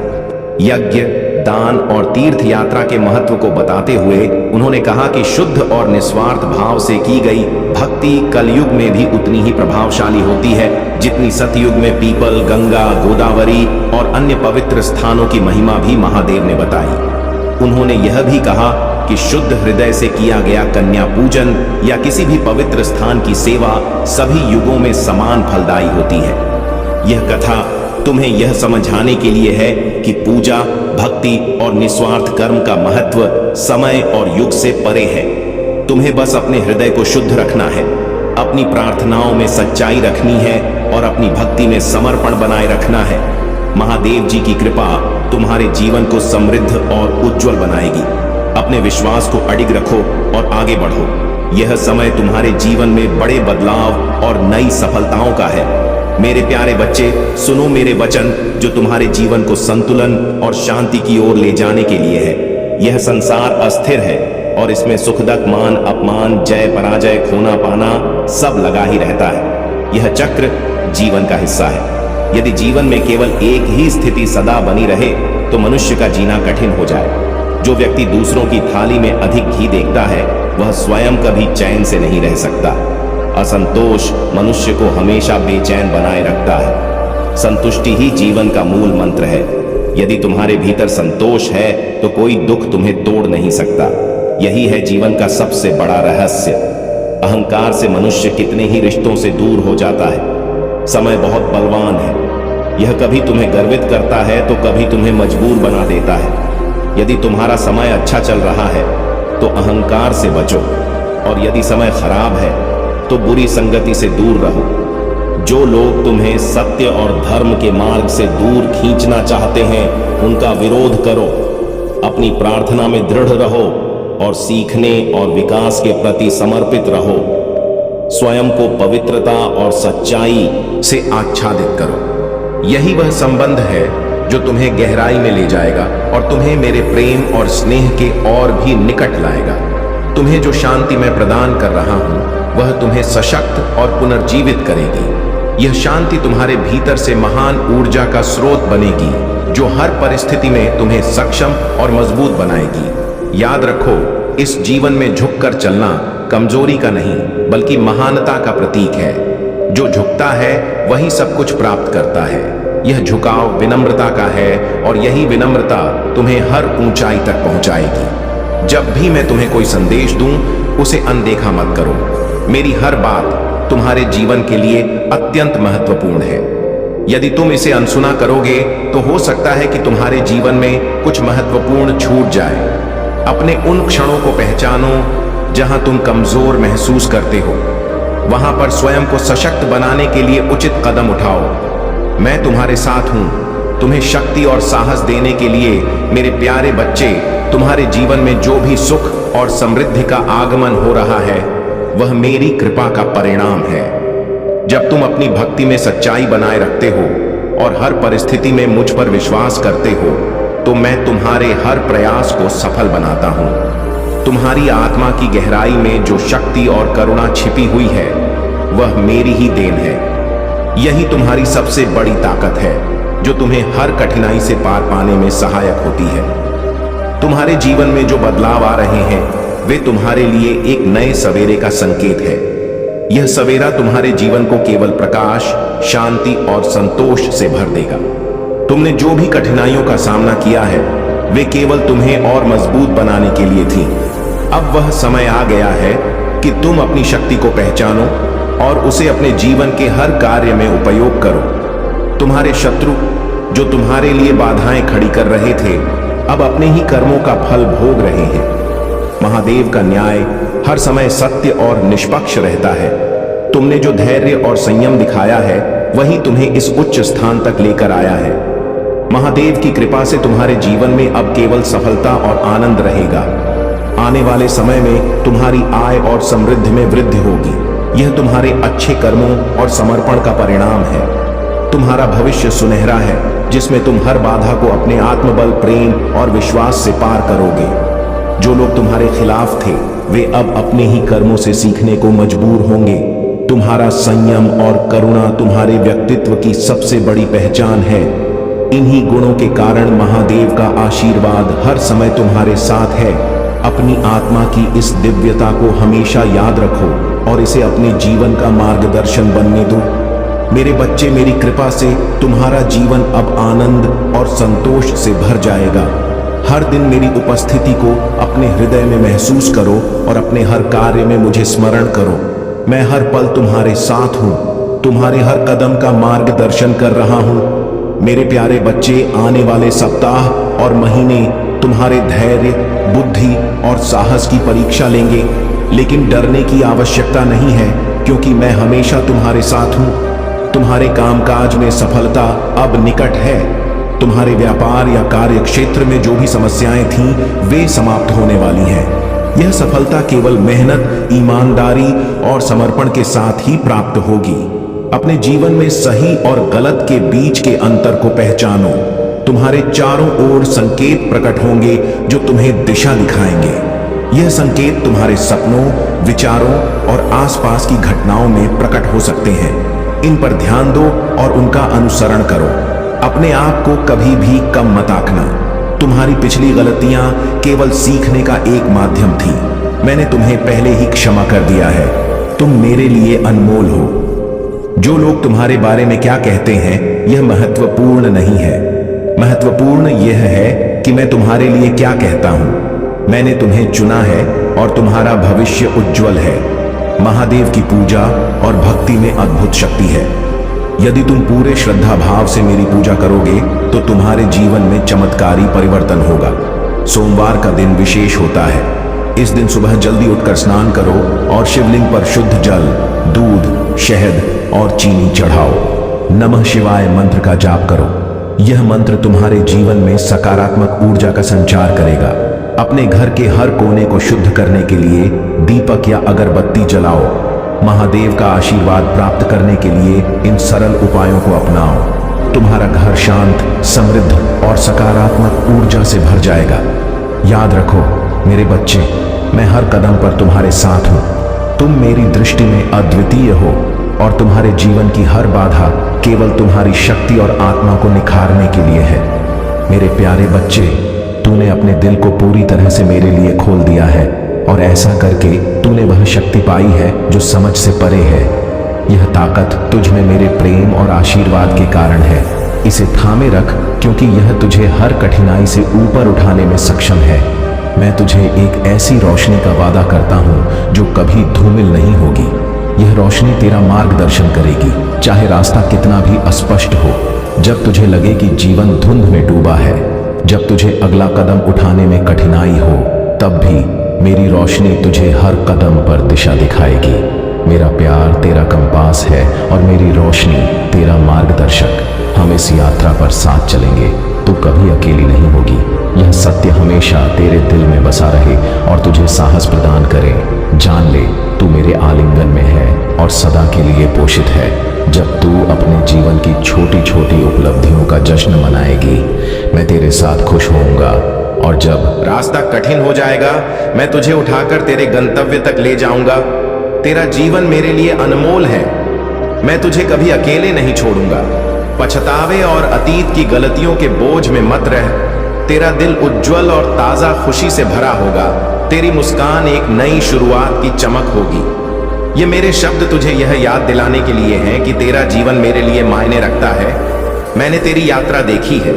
यज्ञ, दान और तीर्थ यात्रा के महत्व को बताते हुए उन्होंने कहा कि शुद्ध और निस्वार्थ भाव से की गई भक्ति कलयुग में भी उतनी ही प्रभावशाली होती है जितनी सतयुग में पीपल, गंगा, गोदावरी और अन्य पवित्र स्थानों की महिमा भी महादेव ने बताई। उन्होंने यह भी कहा कि शुद्ध हृदय से किया गया कन्या पूजन या किसी भी पवित्र स्थान की सेवा सभी युगों में समान फलदायी होती है। यह कथा तुम्हें यह समझाने के लिए है कि पूजा, भक्ति और निस्वार्थ कर्म का महत्व समय और युग से परे है। तुम्हें बस अपने हृदय को शुद्ध रखना है, अपनी प्रार्थनाओं में सच्चाई रखनी है और अपनी भक्ति में समर्पण बनाए रखना है। महादेव जी की कृपा तुम्हारे जीवन को समृद्ध और उज्जवल बनाएगी। अपने विश्वास को अडिग रखो और आगे बढ़ो। यह समय तुम्हारे जीवन में बड़े बदलाव और नई सफलताओं का है। मेरे प्यारे बच्चे, सुनो मेरे वचन जो तुम्हारे जीवन को संतुलन और शांति की ओर ले जाने के लिए है। यह संसार अस्थिर है और इसमें सुखदक, मान, अपमान, जय, पराजय, खोना पाना सब लगा ही रहता है। यह चक्र जीवन का हिस्सा है। यदि जीवन में केवल एक ही स्थिति सदा बनी रहे तो मनुष्य का जीना कठिन हो जाए। जो व्यक्ति दूसरों की थाली में अधिक घी देखता है वह स्वयं कभी चैन से नहीं रह सकता। असंतोष मनुष्य को हमेशा बेचैन बनाए रखता है। संतुष्टि ही जीवन का मूल मंत्र है। यदि तुम्हारे भीतर संतोष है तो कोई दुख तुम्हें तोड़ नहीं सकता। यही है जीवन का सबसे बड़ा रहस्य। अहंकार से मनुष्य कितने ही रिश्तों से दूर हो जाता है। समय बहुत बलवान है। यह कभी तुम्हें गर्वित करता है तो कभी तुम्हें मजबूर बना देता है। यदि तुम्हारा समय अच्छा चल रहा है तो अहंकार से बचो, और यदि समय खराब है तो बुरी संगति से दूर रहो। जो लोग तुम्हें सत्य और धर्म के मार्ग से दूर खींचना चाहते हैं उनका विरोध करो। अपनी प्रार्थना में दृढ़ रहो और सीखने और विकास के प्रति समर्पित रहो। स्वयं को पवित्रता और सच्चाई से आच्छादित करो। यही वह संबंध है जो तुम्हें गहराई में ले जाएगा और तुम्हें मेरे प्रेम और स्नेह के और भी निकट लाएगा। तुम्हें जो शांति मैं प्रदान कर रहा हूं वह तुम्हें सशक्त और पुनर्जीवित करेगी। यह शांति तुम्हारे भीतर से महान ऊर्जा का स्रोत बनेगी जो हर परिस्थिति में तुम्हें सक्षम और मजबूत बनाएगी। याद रखो, इस जीवन में झुककर चलना कमजोरी का नहीं बल्कि महानता का प्रतीक है। जो झुकता है वही सब कुछ प्राप्त करता है। यह झुकाव विनम्रता का है और यही विनम्रता तुम्हें हर ऊंचाई तक पहुंचाएगी। जब भी मैं तुम्हें कोई संदेश दूं उसे अनदेखा मत करो। मेरी हर बात तुम्हारे जीवन के लिए अत्यंत महत्वपूर्ण है। यदि तुम इसे अनसुना करोगे तो हो सकता है कि तुम्हारे जीवन में कुछ महत्वपूर्ण छूट जाए। अपने उन क्षणों को पहचानो जहां तुम कमजोर महसूस करते हो। वहां पर स्वयं को सशक्त बनाने के लिए उचित कदम उठाओ। मैं तुम्हारे साथ हूं। तुम्हें शक्ति और साहस देने के लिए मेरे प्यारे बच्चे, तुम्हारे जीवन में जो भी सुख और समृद्धि का आगमन हो रहा है वह मेरी कृपा का परिणाम है। जब तुम अपनी भक्ति में सच्चाई बनाए रखते हो और हर परिस्थिति में मुझ पर विश्वास करते हो तो मैं तुम्हारे हर प्रयास को सफल बनाता हूं। तुम्हारी आत्मा की गहराई में जो शक्ति और करुणा छिपी हुई है वह मेरी ही देन है। यही तुम्हारी सबसे बड़ी ताकत है जो तुम्हें हर कठिनाई से पार पाने में सहायक होती है। तुम्हारे जीवन में जो बदलाव आ रहे हैं वे तुम्हारे लिए एक नए सवेरे का संकेत है। यह सवेरा तुम्हारे जीवन को केवल प्रकाश, शांति और संतोष से भर देगा। तुमने जो भी कठिनाइयों का सामना किया है वे केवल तुम्हें और मजबूत बनाने के लिए थी। अब वह समय आ गया है कि तुम अपनी शक्ति को पहचानो और उसे अपने जीवन के हर कार्य में उपयोग करो। तुम्हारे शत्रु जो तुम्हारे लिए बाधाएं खड़ी कर रहे थे अब अपने ही कर्मों का फल भोग रहे हैं। महादेव का न्याय हर समय सत्य और निष्पक्ष रहता है। तुमने जो धैर्य और संयम दिखाया है वही तुम्हें इस उच्च स्थान तक लेकर आया है। महादेव की कृपा से तुम्हारे जीवन में अब केवल सफलता और आनंद रहेगा। आने वाले समय में तुम्हारी आय और समृद्धि में वृद्धि होगी। यह तुम्हारे अच्छे कर्मों और समर्पण का परिणाम है। तुम्हारा भविष्य सुनहरा है जिसमें तुम हर बाधा को अपने आत्मबल, प्रेम और विश्वास से पार करोगे। जो लोग तुम्हारे खिलाफ थे वे अब अपने ही कर्मों से सीखने को मजबूर होंगे। तुम्हारा संयम और करुणा तुम्हारे व्यक्तित्व की सबसे बड़ी पहचान है। इन्हीं गुणों के कारण महादेव का आशीर्वाद हर समय तुम्हारे साथ है। अपनी आत्मा की इस दिव्यता को हमेशा याद रखो और इसे अपने जीवन का मार्गदर्शन बनने दो। मेरे बच्चे, मेरी कृपा से तुम्हारा जीवन अब आनंद और संतोष से भर जाएगा। हर दिन मेरी उपस्थिति को अपने हृदय में महसूस करो और अपने हर कार्य में मुझे स्मरण करो। मैं हर पल तुम्हारे साथ हूं, तुम्हारे हर कदम का मार्गदर्शन कर रहा हूं। मेरे प्यारे बच्चे, आने वाले सप्ताह और महीने तुम्हारे धैर्य, बुद्धि और साहस की परीक्षा लेंगे, लेकिन डरने की आवश्यकता नहीं है क्योंकि मैं हमेशा तुम्हारे साथ हूं। तुम्हारे कामकाज में सफलता अब निकट है। तुम्हारे व्यापार या कार्य क्षेत्र में जो भी समस्याएं थीं वे समाप्त होने वाली हैं। यह सफलता केवल मेहनत, ईमानदारी और समर्पण के साथ ही प्राप्त होगी। अपने जीवन में सही और गलत के बीच के अंतर को पहचानो। तुम्हारे चारों ओर संकेत प्रकट होंगे जो तुम्हें दिशा दिखाएंगे। यह संकेत तुम्हारे सपनों, विचारों और आसपास की घटनाओं में प्रकट हो सकते हैं। इन पर ध्यान दो और उनका अनुसरण करो। अपने आप को कभी भी कम मत आंकना। तुम्हारी पिछली गलतियां केवल सीखने का एक माध्यम थी। मैंने तुम्हें पहले ही क्षमा कर दिया है। तुम मेरे लिए अनमोल हो। जो लोग तुम्हारे बारे में क्या कहते हैं यह महत्वपूर्ण नहीं है। महत्वपूर्ण यह है कि मैं तुम्हारे लिए क्या कहता हूं। मैंने तुम्हें चुना है और तुम्हारा भविष्य उज्जवल है। महादेव की पूजा और भक्ति में अद्भुत शक्ति है। यदि तुम पूरे श्रद्धा भाव से मेरी पूजा करोगे तो तुम्हारे जीवन में चमत्कारी परिवर्तन होगा। सोमवार का दिन विशेष होता है। इस दिन सुबह जल्दी उठकर स्नान करो और शिवलिंग पर शुद्ध जल, दूध, शहद और चीनी चढ़ाओ। नमः शिवाय मंत्र का जाप करो। यह मंत्र तुम्हारे जीवन में सकारात्मक ऊर्जा का संचार करेगा। अपने घर के हर कोने को शुद्ध करने के लिए दीपक या अगरबत्ती जलाओ। महादेव का आशीर्वाद प्राप्त करने के लिए इन सरल उपायों को अपनाओ। तुम्हारा घर शांत, समृद्ध और सकारात्मक ऊर्जा से भर जाएगा। याद रखो मेरे बच्चे, मैं हर कदम पर तुम्हारे साथ हूं। तुम मेरी दृष्टि में अद्वितीय हो और तुम्हारे जीवन की हर बाधा केवल तुम्हारी शक्ति और आत्मा को निखारने के लिए है। मेरे प्यारे बच्चे, तूने अपने दिल को पूरी तरह से मेरे लिए खोल दिया है और ऐसा करके तूने वह शक्ति पाई है जो समझ से परे है। यह ताकत तुझ में मेरे प्रेम और आशीर्वाद के कारण है। इसे थामे रख, क्योंकि यह तुझे हर कठिनाई से ऊपर उठाने में सक्षम है। मैं तुझे एक ऐसी रोशनी का वादा करता हूं जो कभी धूमिल नहीं होगी। यह रोशनी तेरा मार्गदर्शन करेगी, चाहे रास्ता कितना भी अस्पष्ट हो। जब तुझे लगे कि जीवन धुंध में डूबा है, जब तुझे अगला कदम उठाने में कठिनाई हो, तब भी मेरी रोशनी तुझे हर कदम पर दिशा दिखाएगी। मेरा प्यार तेरा कंपास है और मेरी रोशनी तेरा मार्गदर्शक। हम इस यात्रा पर साथ चलेंगे। तू कभी अकेली नहीं होगी। यह सत्य हमेशा तेरे दिल में बसा रहे और तुझे साहस प्रदान करे। जान ले, तू मेरे आलिंगन में है और सदा के लिए पोषित है। जब तू अपने जीवन की छोटी छोटी उपलब्धियों का जश्न मनाएगी, मैं तेरे साथ खुश होऊंगा। और जब रास्ता कठिन हो जाएगा, मैं तुझे उठाकर तेरे गंतव्य तक ले जाऊंगा। तेरा जीवन मेरे लिए अनमोल है। मैं तुझे कभी अकेले नहीं छोड़ूंगा। पछतावे और अतीत की गलतियों के बोझ में मत रह। तेरा दिल उज्जवल और ताजा खुशी से भरा होगा। तेरी मुस्कान एक नई शुरुआत की चमक होगी। ये मेरे शब्द तुझे यह याद दिलाने के लिए हैं कि तेरा जीवन मेरे लिए मायने रखता है। मैंने तेरी यात्रा देखी है,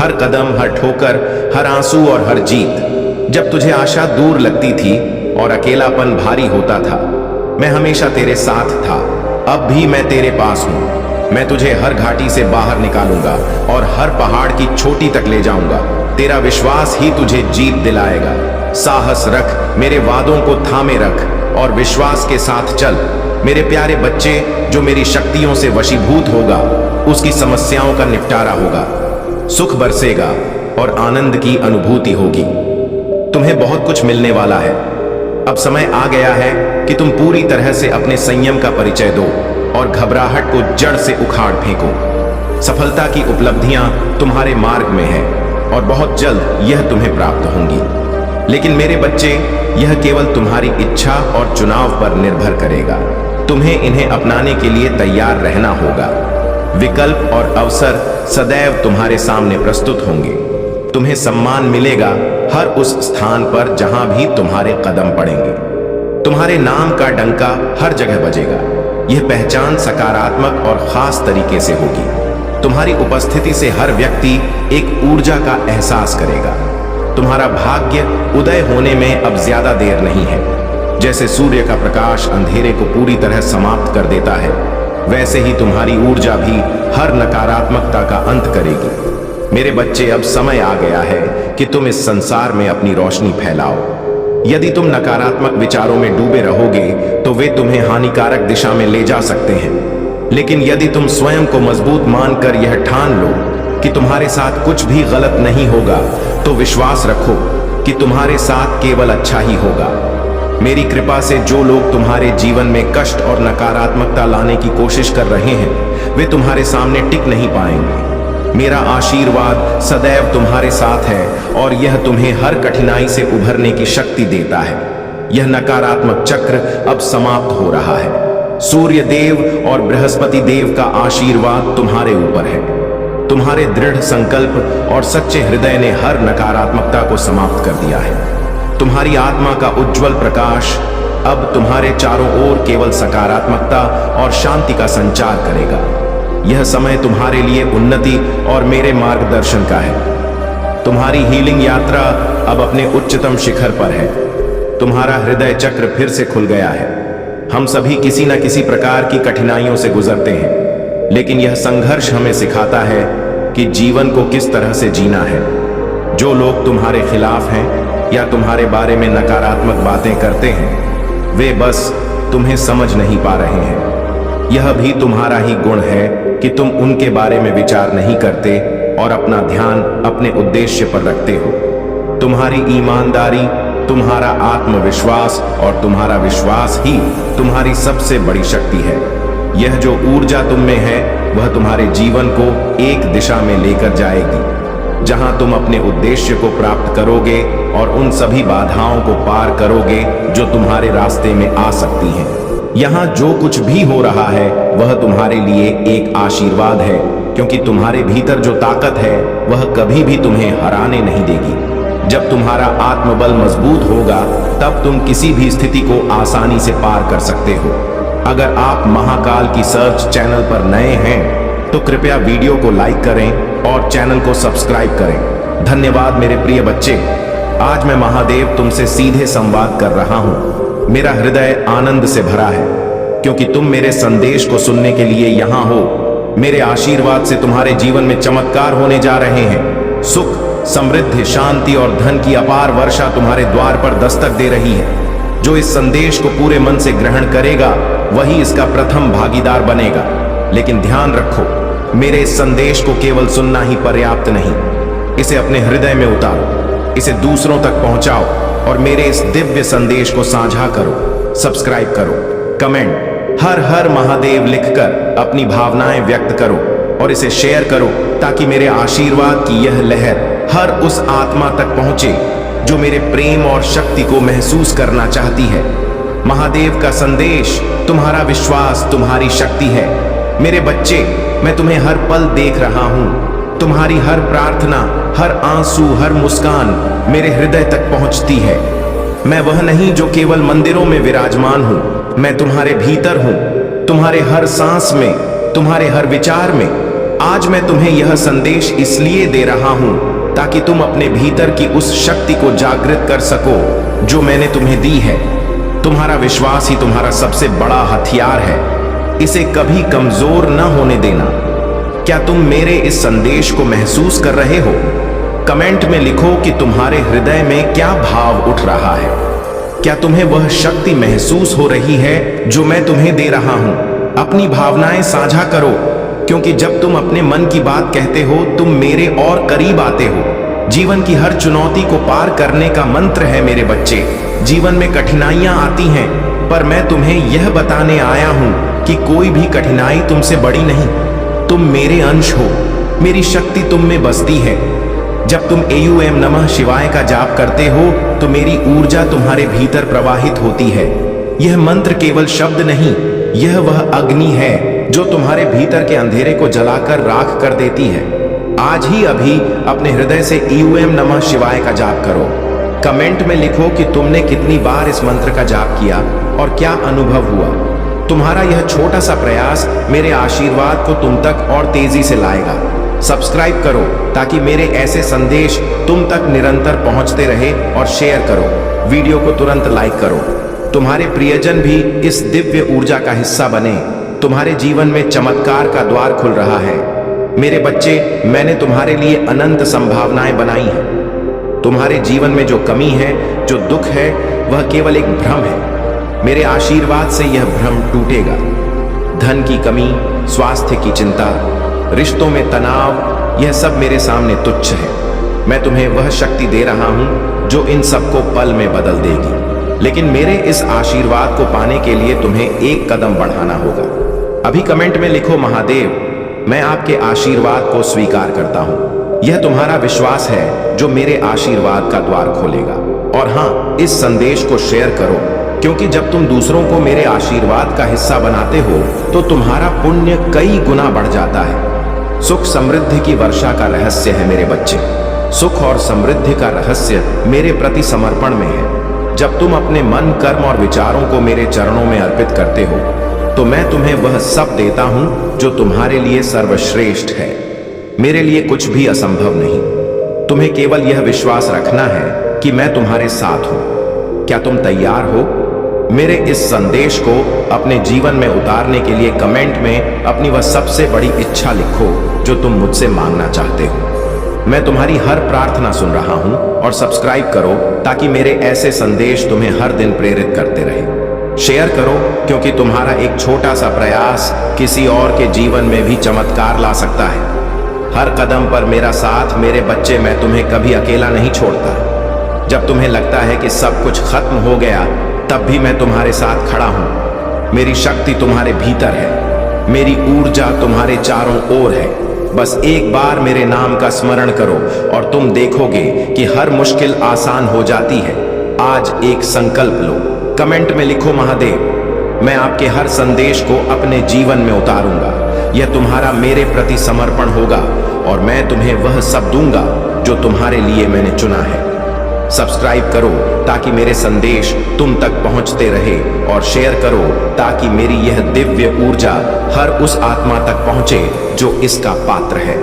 हर कदम, हर ठोकर, हर आंसू और हर जीत। जब तुझे आशा दूर लगती थी और अकेलापन भारी होता था, मैं हमेशा तेरे साथ था। अब भी मैं तेरे पास हूं। मैं तुझे हर घाटी से बाहर निकालूंगा और हर पहाड़ की चोटी तक ले जाऊंगा। तेरा विश्वास ही तुझे जीत दिलाएगा। साहस रख, मेरे वादों को थामे रख और विश्वास के साथ चल। मेरे प्यारे बच्चे, जो मेरी शक्तियों से वशीभूत होगा, उसकी समस्याओं का निपटारा होगा। सुख बरसेगा और आनंद की अनुभूति होगी। तुम्हें बहुत कुछ मिलने वाला है। अब समय आ गया है कि तुम पूरी तरह से अपने संयम का परिचय दो और घबराहट को जड़ से उखाड़ फेंको। सफलता की उपलब्धियां तुम्हारे मार्ग में है और बहुत जल्द यह तुम्हें प्राप्त होंगी। लेकिन मेरे बच्चे, यह केवल तुम्हारी इच्छा और चुनाव पर निर्भर करेगा। तुम्हें इन्हें अपनाने के लिए तैयार रहना होगा। विकल्प और अवसर सदैव तुम्हारे सामने प्रस्तुत होंगे। तुम्हें सम्मान मिलेगा हर उस स्थान पर जहां भी तुम्हारे कदम पड़ेंगे। तुम्हारे नाम का डंका हर जगह बजेगा। यह पहचान सकारात्मक और खास तरीके से होगी। तुम्हारी उपस्थिति से हर व्यक्ति एक ऊर्जा का एहसास करेगा। तुम्हारा भाग्य उदय होने में अब ज्यादा देर नहीं है। जैसे सूर्य का प्रकाश अंधेरे को पूरी तरह समाप्त कर देता है, वैसे ही तुम्हारी ऊर्जा भी हर नकारात्मकता का अंत करेगी। मेरे बच्चे, अब समय आ गया है कि तुम इस संसार में अपनी रोशनी फैलाओ। यदि तुम नकारात्मक विचारों में डूबे रहोगे तो वे तुम्हें हानिकारक दिशा में ले जा सकते हैं। लेकिन यदि तुम स्वयं को मजबूत मानकर यह ठान लो कि तुम्हारे साथ कुछ भी गलत नहीं होगा, तो विश्वास रखो कि तुम्हारे साथ केवल अच्छा ही होगा। मेरी कृपा से जो लोग तुम्हारे जीवन में कष्ट और नकारात्मकता लाने की कोशिश कर रहे हैं, वे तुम्हारे सामने टिक नहीं पाएंगे। मेरा आशीर्वाद सदैव तुम्हारे साथ है और यह तुम्हें हर कठिनाई से उभरने की शक्ति देता है। यह नकारात्मक चक्र अब समाप्त हो रहा है। सूर्य देव और बृहस्पति देव का आशीर्वाद तुम्हारे ऊपर है। तुम्हारे दृढ़ संकल्प और सच्चे हृदय ने हर नकारात्मकता को समाप्त कर दिया है। तुम्हारी आत्मा का उज्जवल प्रकाश अब तुम्हारे चारों ओर केवल सकारात्मकता और शांति का संचार करेगा। यह समय तुम्हारे लिए उन्नति और मेरे मार्गदर्शन का है। तुम्हारी हीलिंग यात्रा अब अपने उच्चतम शिखर पर है। तुम्हारा हृदय चक्र फिर से खुल गया है। हम सभी किसी न किसी प्रकार की कठिनाइयों से गुजरते हैं, लेकिन यह संघर्ष हमें सिखाता है कि जीवन को किस तरह से जीना है। जो लोग तुम्हारे खिलाफ हैं या तुम्हारे बारे में नकारात्मक बातें करते हैं, वे बस तुम्हें समझ नहीं पा रहे हैं। यह भी तुम्हारा ही गुण है कि तुम उनके बारे में विचार नहीं करते और अपना ध्यान अपने उद्देश्य पर रखते हो। तुम्हारी ईमानदारी, तुम्हारा आत्मविश्वास और तुम्हारा विश्वास ही तुम्हारी सबसे बड़ी शक्ति है। यह जो ऊर्जा तुम में है वह तुम्हारे जीवन को एक दिशा में लेकर जाएगी, जहां तुम अपने उद्देश्य को प्राप्त करोगे और उन सभी बाधाओं को पार करोगे जो तुम्हारे रास्ते में आ सकती हैं। यहाँ जो कुछ भी हो रहा है वह तुम्हारे लिए एक आशीर्वाद है, क्योंकि तुम्हारे भीतर जो ताकत है वह कभी भी तुम्हें हराने नहीं देगी। जब तुम्हारा आत्मबल मजबूत होगा तब तुम किसी भी स्थिति को आसानी से पार कर सकते हो। अगर आप महाकाल की सर्च चैनल पर नए हैं तो कृपया वीडियो को लाइक करें और चैनल को सब्सक्राइब करें। धन्यवाद मेरे प्रिय बच्चे। आज मैं महादेव तुमसे सीधे संवाद कर रहा हूं। मेरा हृदय आनंद से भरा है क्योंकि तुम मेरे संदेश को सुनने के लिए यहाँ हो। मेरे आशीर्वाद से तुम्हारे जीवन में चमत्कार होने जा रहे हैं। सुख, समृद्धि, शांति और धन की अपार वर्षा तुम्हारे द्वार पर दस्तक दे रही है। जो इस संदेश को पूरे मन से ग्रहण करेगा वही इसका प्रथम भागीदार बनेगा। लेकिन ध्यान रखो, मेरे इस संदेश को केवल सुनना ही पर्याप्त नहीं, इसे अपने हृदय में उतारो, इसे दूसरों तक पहुंचाओ और मेरे इस दिव्य संदेश को साझा करो। सब्सक्राइब करो, कमेंट हर हर महादेव लिखकर अपनी भावनाएं व्यक्त करो और इसे शेयर करो ताकि मेरे आशीर्वाद की यह लहर हर उस आत्मा तक पहुंचे जो मेरे प्रेम और शक्ति को महसूस करना चाहती है। महादेव का संदेश तुम्हारा विश्वास तुम्हारी शक्ति है। मेरे बच्चे, मैं तुम्हें हर पल देख रहा हूं। तुम्हारी हर प्रार्थना, हर आंसू, हर मुस्कान मेरे हृदय तक पहुंचती है। मैं वह नहीं जो केवल मंदिरों में विराजमान हूं, मैं तुम्हारे भीतर हूं, तुम्हारे हर सांस में, तुम्हारे हर विचार में। आज मैं तुम्हें यह संदेश इसलिए दे रहा हूं ताकि तुम अपने भीतर की उस शक्ति को जागृत कर सको जो मैंने तुम्हें दी है। तुम्हारा विश्वास ही तुम्हारा सबसे बड़ा हथियार है। इसे कभी कमजोर न होने देना। क्या तुम मेरे इस संदेश को महसूस कर रहे हो? कमेंट में लिखो कि तुम्हारे हृदय में क्या भाव उठ रहा है। क्या तुम्हें वह शक्ति महसूस हो रही है जो मैं तुम्हें दे रहा हूं? अपनी भावनाएं साझा करो, क्योंकि जब तुम अपने मन की बात कहते हो तुम मेरे और करीब आते हो। जीवन की हर चुनौती को पार करने का मंत्र है मेरे बच्चे। जीवन में कठिनाइयां आती हैं, पर मैं तुम्हें यह बताने आया हूं कि कोई भी कठिनाई तुमसे बड़ी नहीं। तुम मेरे अंश हो, मेरी शक्ति तुम में बसती है। जब तुम AUM नमः शिवाय का जाप करते हो तो मेरी ऊर्जा तुम्हारे भीतर प्रवाहित होती है। यह मंत्र केवल शब्द नहीं, यह वह अग्नि है जो तुम्हारे भीतर के अंधेरे को जलाकर राख कर देती है। आज ही अभी अपने हृदय से AUM नमः शिवाय का जाप करो। कमेंट में लिखो कि तुमने कितनी बार इस मंत्र का जाप किया और क्या अनुभव हुआ। तुम्हारा यह छोटा सा प्रयास मेरे आशीर्वाद को तुम तक और तेजी से लाएगा। सब्सक्राइब करो ताकि मेरे ऐसे संदेश तुम तक निरंतर पहुंचते रहे और शेयर करो। वीडियो को तुरंत लाइक करो। तुम्हारे प्रियजन भी इस दिव्य ऊर्जा का हिस्सा बने। तुम्हारे जीवन में चमत्कार का द्वार खुल रहा है। मेरे बच्चे, मैंने तुम्हारे लिए अनंत संभावनाएं बनाई हैं। तुम्हारे जीवन में जो कमी है, जो दुख है, वह केवल एक भ्रम है। मेरे आशीर्वाद से यह भ्रम टूटेगा। धन की कमी, स्वास्थ्य की चिंता, रिश्तों में तनाव, यह सब मेरे सामने तुच्छ है। मैं तुम्हें वह शक्ति दे रहा हूं जो इन सबको पल में बदल देगी। लेकिन मेरे इस आशीर्वाद को पाने के लिए तुम्हें एक कदम बढ़ाना होगा। अभी कमेंट में लिखो, महादेव, मैं आपके आशीर्वाद को स्वीकार करता हूं। यह तुम्हारा विश्वास है जो मेरे आशीर्वाद का द्वार खोलेगा। और हां, इस संदेश को शेयर करो, क्योंकि जब तुम दूसरों को मेरे आशीर्वाद का हिस्सा बनाते हो तो तुम्हारा पुण्य कई गुना बढ़ जाता है। सुख समृद्धि की वर्षा का रहस्य है मेरे बच्चे। सुख और समृद्धि का रहस्य मेरे प्रति समर्पण में है। जब तुम अपने मन, कर्म और विचारों को मेरे चरणों में अर्पित करते हो तो मैं तुम्हें वह सब देता हूं जो तुम्हारे लिए सर्वश्रेष्ठ है। मेरे लिए कुछ भी असंभव नहीं। तुम्हें केवल यह विश्वास रखना है कि मैं तुम्हारे साथ हूं। क्या तुम तैयार हो? मेरे इस संदेश को अपने जीवन में उतारने के लिए कमेंट में अपनी वह सबसे बड़ी इच्छा लिखो जो तुम मुझसे मांगना चाहते हो। मैं तुम्हारी हर प्रार्थना सुन रहा हूं और सब्सक्राइब करो ताकि मेरे ऐसे संदेश तुम्हें हर दिन प्रेरित करते रहे। शेयर करो क्योंकि तुम्हारा एक छोटा सा प्रयास किसी और के जीवन में भी चमत्कार ला सकता है। हर कदम पर मेरा साथ मेरे बच्चे, मैं तुम्हें कभी अकेला नहीं छोड़ता। जब तुम्हें लगता है कि सब कुछ खत्म हो गया तब भी मैं तुम्हारे साथ खड़ा हूं। मेरी शक्ति तुम्हारे भीतर है, मेरी ऊर्जा तुम्हारे चारों ओर है। बस एक बार मेरे नाम का स्मरण करो और तुम देखोगे कि हर मुश्किल आसान हो जाती है। आज एक संकल्प लो, कमेंट में लिखो महादेव। मैं आपके हर संदेश को अपने जीवन में उतारूंगा। यह तुम्हारा मेरे प्रति समर्पण होगा और मैं तुम्हें वह सब दूंगा जो तुम्हारे लिए मैंने चुना है। सब्सक्राइब करो ताकि मेरे संदेश तुम तक पहुंचते रहे और शेयर करो ताकि मेरी यह दिव्य ऊर्जा हर उस आत्मा तक पहुंचे जो इसका पात्र है।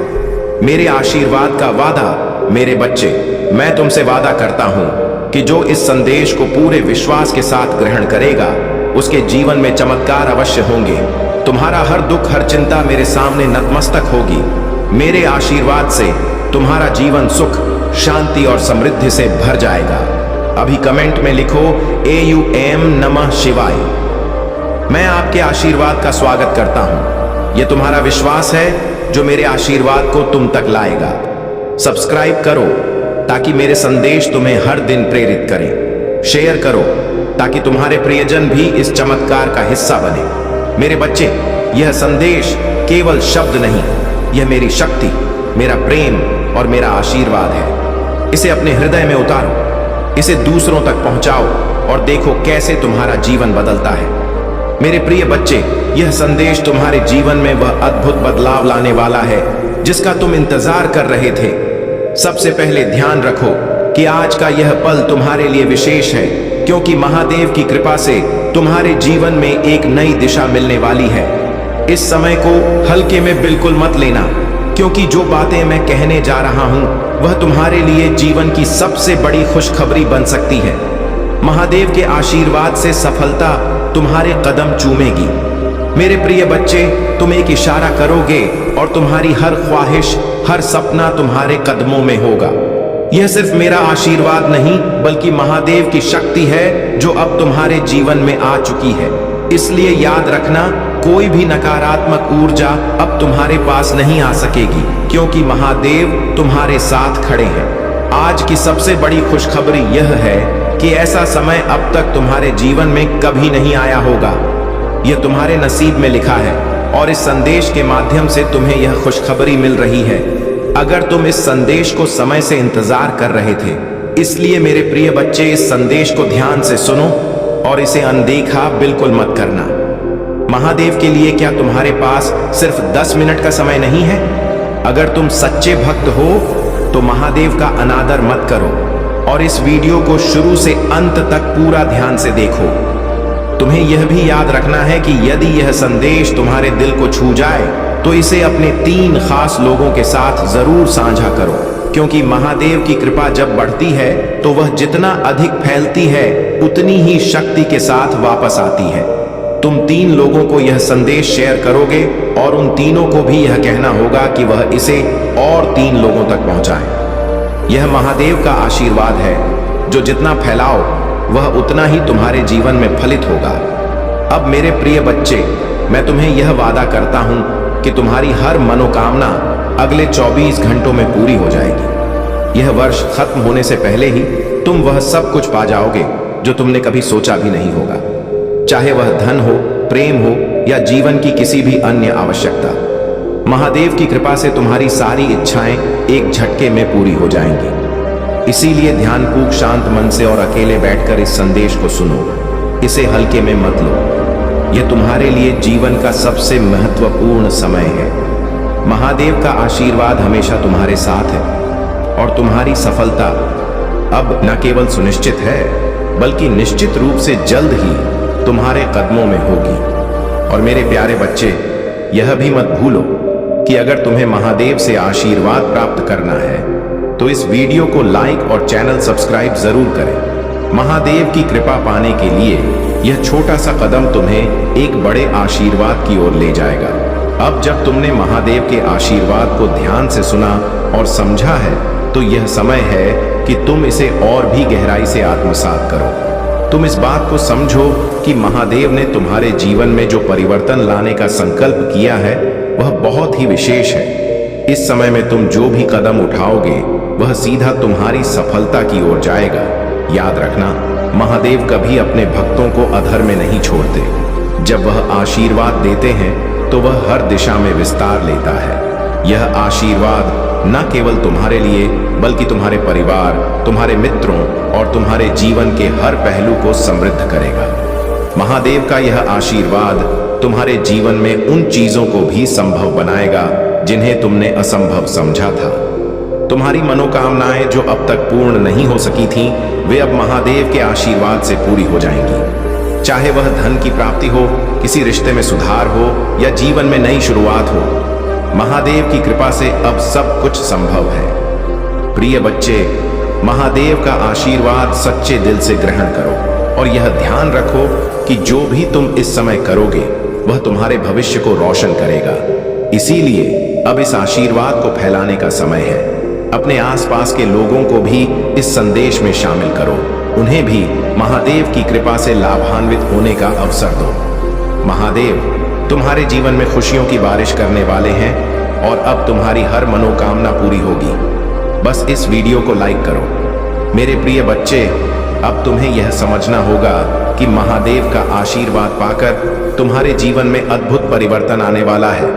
मेरे आशीर्वाद का वादा मेरे बच्चे, मैं तुमसे वादा करता हूं कि जो इस संदेश को पूरे विश्वास के साथ ग्रहण करेगा उसके जीवन में चमत्कार अवश्य होंगे। तुम्हारा हर दुख, हर चिंता मेरे सामने नतमस्तक होगी। मेरे आशीर्वाद से तुम्हारा जीवन सुख, शांति और समृद्धि से भर जाएगा। अभी कमेंट में लिखो AUM नमः शिवाय। मैं आपके आशीर्वाद का स्वागत करता हूं। यह तुम्हारा विश्वास है जो मेरे आशीर्वाद को तुम तक लाएगा। सब्सक्राइब करो ताकि मेरे संदेश तुम्हें हर दिन प्रेरित करें। शेयर करो ताकि तुम्हारे प्रियजन भी इस चमत्कार का हिस्सा बने। मेरे बच्चे, यह संदेश केवल शब्द नहीं, यह मेरी शक्ति, मेरा प्रेम और मेरा आशीर्वाद है। इसे अपने हृदय में उतारो, इसे दूसरों तक पहुंचाओ और देखो कैसे तुम्हारा जीवन बदलता है। मेरे प्रिय बच्चे, यह संदेश तुम्हारे जीवन में वह अद्भुत बदलाव लाने वाला है जिसका तुम इंतजार कर रहे थे। सबसे पहले ध्यान रखो कि आज का यह पल तुम्हारे लिए विशेष है क्योंकि महादेव की कृपा से तुम्हारे जीवन में एक नई दिशा मिलने वाली है। इस समय को हल्के में बिल्कुल मत लेना क्योंकि जो बातें मैं कहने जा रहा हूं वह तुम्हारे लिए जीवन की सबसे बड़ी खुशखबरी बन सकती है। महादेव के आशीर्वाद से सफलता तुम्हारे कदम चूमेगी। मेरे प्रिय बच्चे, तुम एक इशारा करोगे और तुम्हारी हर ख्वाहिश, हर सपना तुम्हारे कदमों में होगा। यह सिर्फ मेरा आशीर्वाद नहीं बल्कि महादेव की शक्ति है जो अब तुम्हारे जीवन में आ चुकी है। इसलिए याद रखना, कोई भी नकारात्मक ऊर्जा अब तुम्हारे पास नहीं आ सकेगी क्योंकि महादेव तुम्हारे साथ खड़े हैं। आज की सबसे बड़ी खुशखबरी यह है कि ऐसा समय अब तक तुम्हारे जीवन में कभी नहीं आया होगा। यह तुम्हारे नसीब में लिखा है और इस संदेश के माध्यम से तुम्हें यह खुशखबरी मिल रही है। अगर तुम इस संदेश को समय से इंतजार कर रहे थे, इसलिए मेरे प्रिय बच्चे, इस संदेश को ध्यान से सुनो और इसे अनदेखा बिल्कुल मत करना। महादेव के लिए क्या तुम्हारे पास सिर्फ 10 मिनट का समय नहीं है? अगर तुम सच्चे भक्त हो तो महादेव का अनादर मत करो और इस वीडियो को शुरू से अंत तक पूरा ध्यान से देखो। तुम्हें यह भी याद रखना है कि यदि यह संदेश तुम्हारे दिल को छू जाए तो इसे अपने 3 खास लोगों के साथ जरूर साझा करो क्योंकि महादेव की कृपा जब बढ़ती है तो वह जितना अधिक फैलती है उतनी ही शक्ति के साथ वापस आती है। तुम 3 लोगों को यह संदेश शेयर करोगे और उन तीनों को भी यह कहना होगा कि वह इसे और 3 लोगों तक पहुंचाएं। यह महादेव का आशीर्वाद है जो जितना फैलाओ वह उतना ही तुम्हारे जीवन में फलित होगा। अब मेरे प्रिय बच्चे, मैं तुम्हें यह वादा करता हूं कि तुम्हारी हर मनोकामना अगले 24 घंटों में पूरी हो जाएगी। यह वर्ष खत्म होने से पहले ही तुम वह सब कुछ पा जाओगे जो तुमने कभी सोचा भी नहीं होगा, चाहे वह धन हो, प्रेम हो या जीवन की किसी भी अन्य आवश्यकता। महादेव की कृपा से तुम्हारी सारी इच्छाएं एक झटके में पूरी हो जाएंगी। इसीलिए ध्यानपूर्वक शांत मन से और अकेले बैठकर इस संदेश को सुनो। इसे हल्के में मत लो। यह तुम्हारे लिए जीवन का सबसे महत्वपूर्ण समय है। महादेव का आशीर्वाद हमेशा तुम्हारे साथ है और तुम्हारी सफलता अब न केवल सुनिश्चित है बल्कि निश्चित रूप से जल्द ही तुम्हारे कदमों में होगी। और मेरे प्यारे बच्चे, यह भी मत भूलो कि अगर तुम्हें महादेव से आशीर्वाद प्राप्त करना है तो इस वीडियो को लाइक और चैनल सब्सक्राइब जरूर करें। महादेव की कृपा पाने के लिए यह छोटा सा कदम तुम्हें एक बड़े आशीर्वाद की ओर ले जाएगा। अब जब तुमने महादेव के आशीर्वाद को ध्यान से सुना और समझा है तो यह समय है कि तुम इसे और भी गहराई से आत्मसात करो। तुम इस बात को समझो कि महादेव ने तुम्हारे जीवन में जो परिवर्तन लाने का संकल्प किया है वह बहुत ही विशेष है। इस समय में तुम जो भी कदम उठाओगे वह सीधा तुम्हारी सफलता की ओर जाएगा। याद रखना, महादेव कभी अपने भक्तों को अधर में नहीं छोड़ते। जब वह आशीर्वाद देते हैं तो वह हर दिशा में विस्तार लेता है। यह आशीर्वाद न केवल तुम्हारे लिए बल्कि तुम्हारे परिवार, तुम्हारे मित्रों और तुम्हारे जीवन के हर पहलू को समृद्ध करेगा। महादेव का यह आशीर्वाद तुम्हारे जीवन में उन चीजों को भी संभव बनाएगा जिन्हें तुमने असंभव समझा था। तुम्हारी मनोकामनाएं जो अब तक पूर्ण नहीं हो सकी थीं, वे अब महादेव के आशीर्वाद से पूरी हो जाएंगी। चाहे वह धन की प्राप्ति हो, किसी रिश्ते में सुधार हो या जीवन में नई शुरुआत हो, महादेव की कृपा से अब सब कुछ संभव है। प्रिय बच्चे, महादेव का आशीर्वाद सच्चे दिल से ग्रहण करो और यह ध्यान रखो कि जो भी तुम इस समय करोगे वह तुम्हारे भविष्य को रोशन करेगा। इसीलिए अब इस आशीर्वाद को फैलाने का समय है। अपने आसपास के लोगों को भी इस संदेश में शामिल करो। उन्हें भी महादेव की कृपा से लाभान्वित होने का अवसर दो। महादेव तुम्हारे जीवन में खुशियों की बारिश करने वाले हैं और अब तुम्हारी हर मनोकामना पूरी होगी। बस इस वीडियो को लाइक करो। मेरे प्रिय बच्चे, अब तुम्हें यह समझना होगा कि महादेव का आशीर्वाद पाकर तुम्हारे जीवन में अद्भुत परिवर्तन आने वाला है।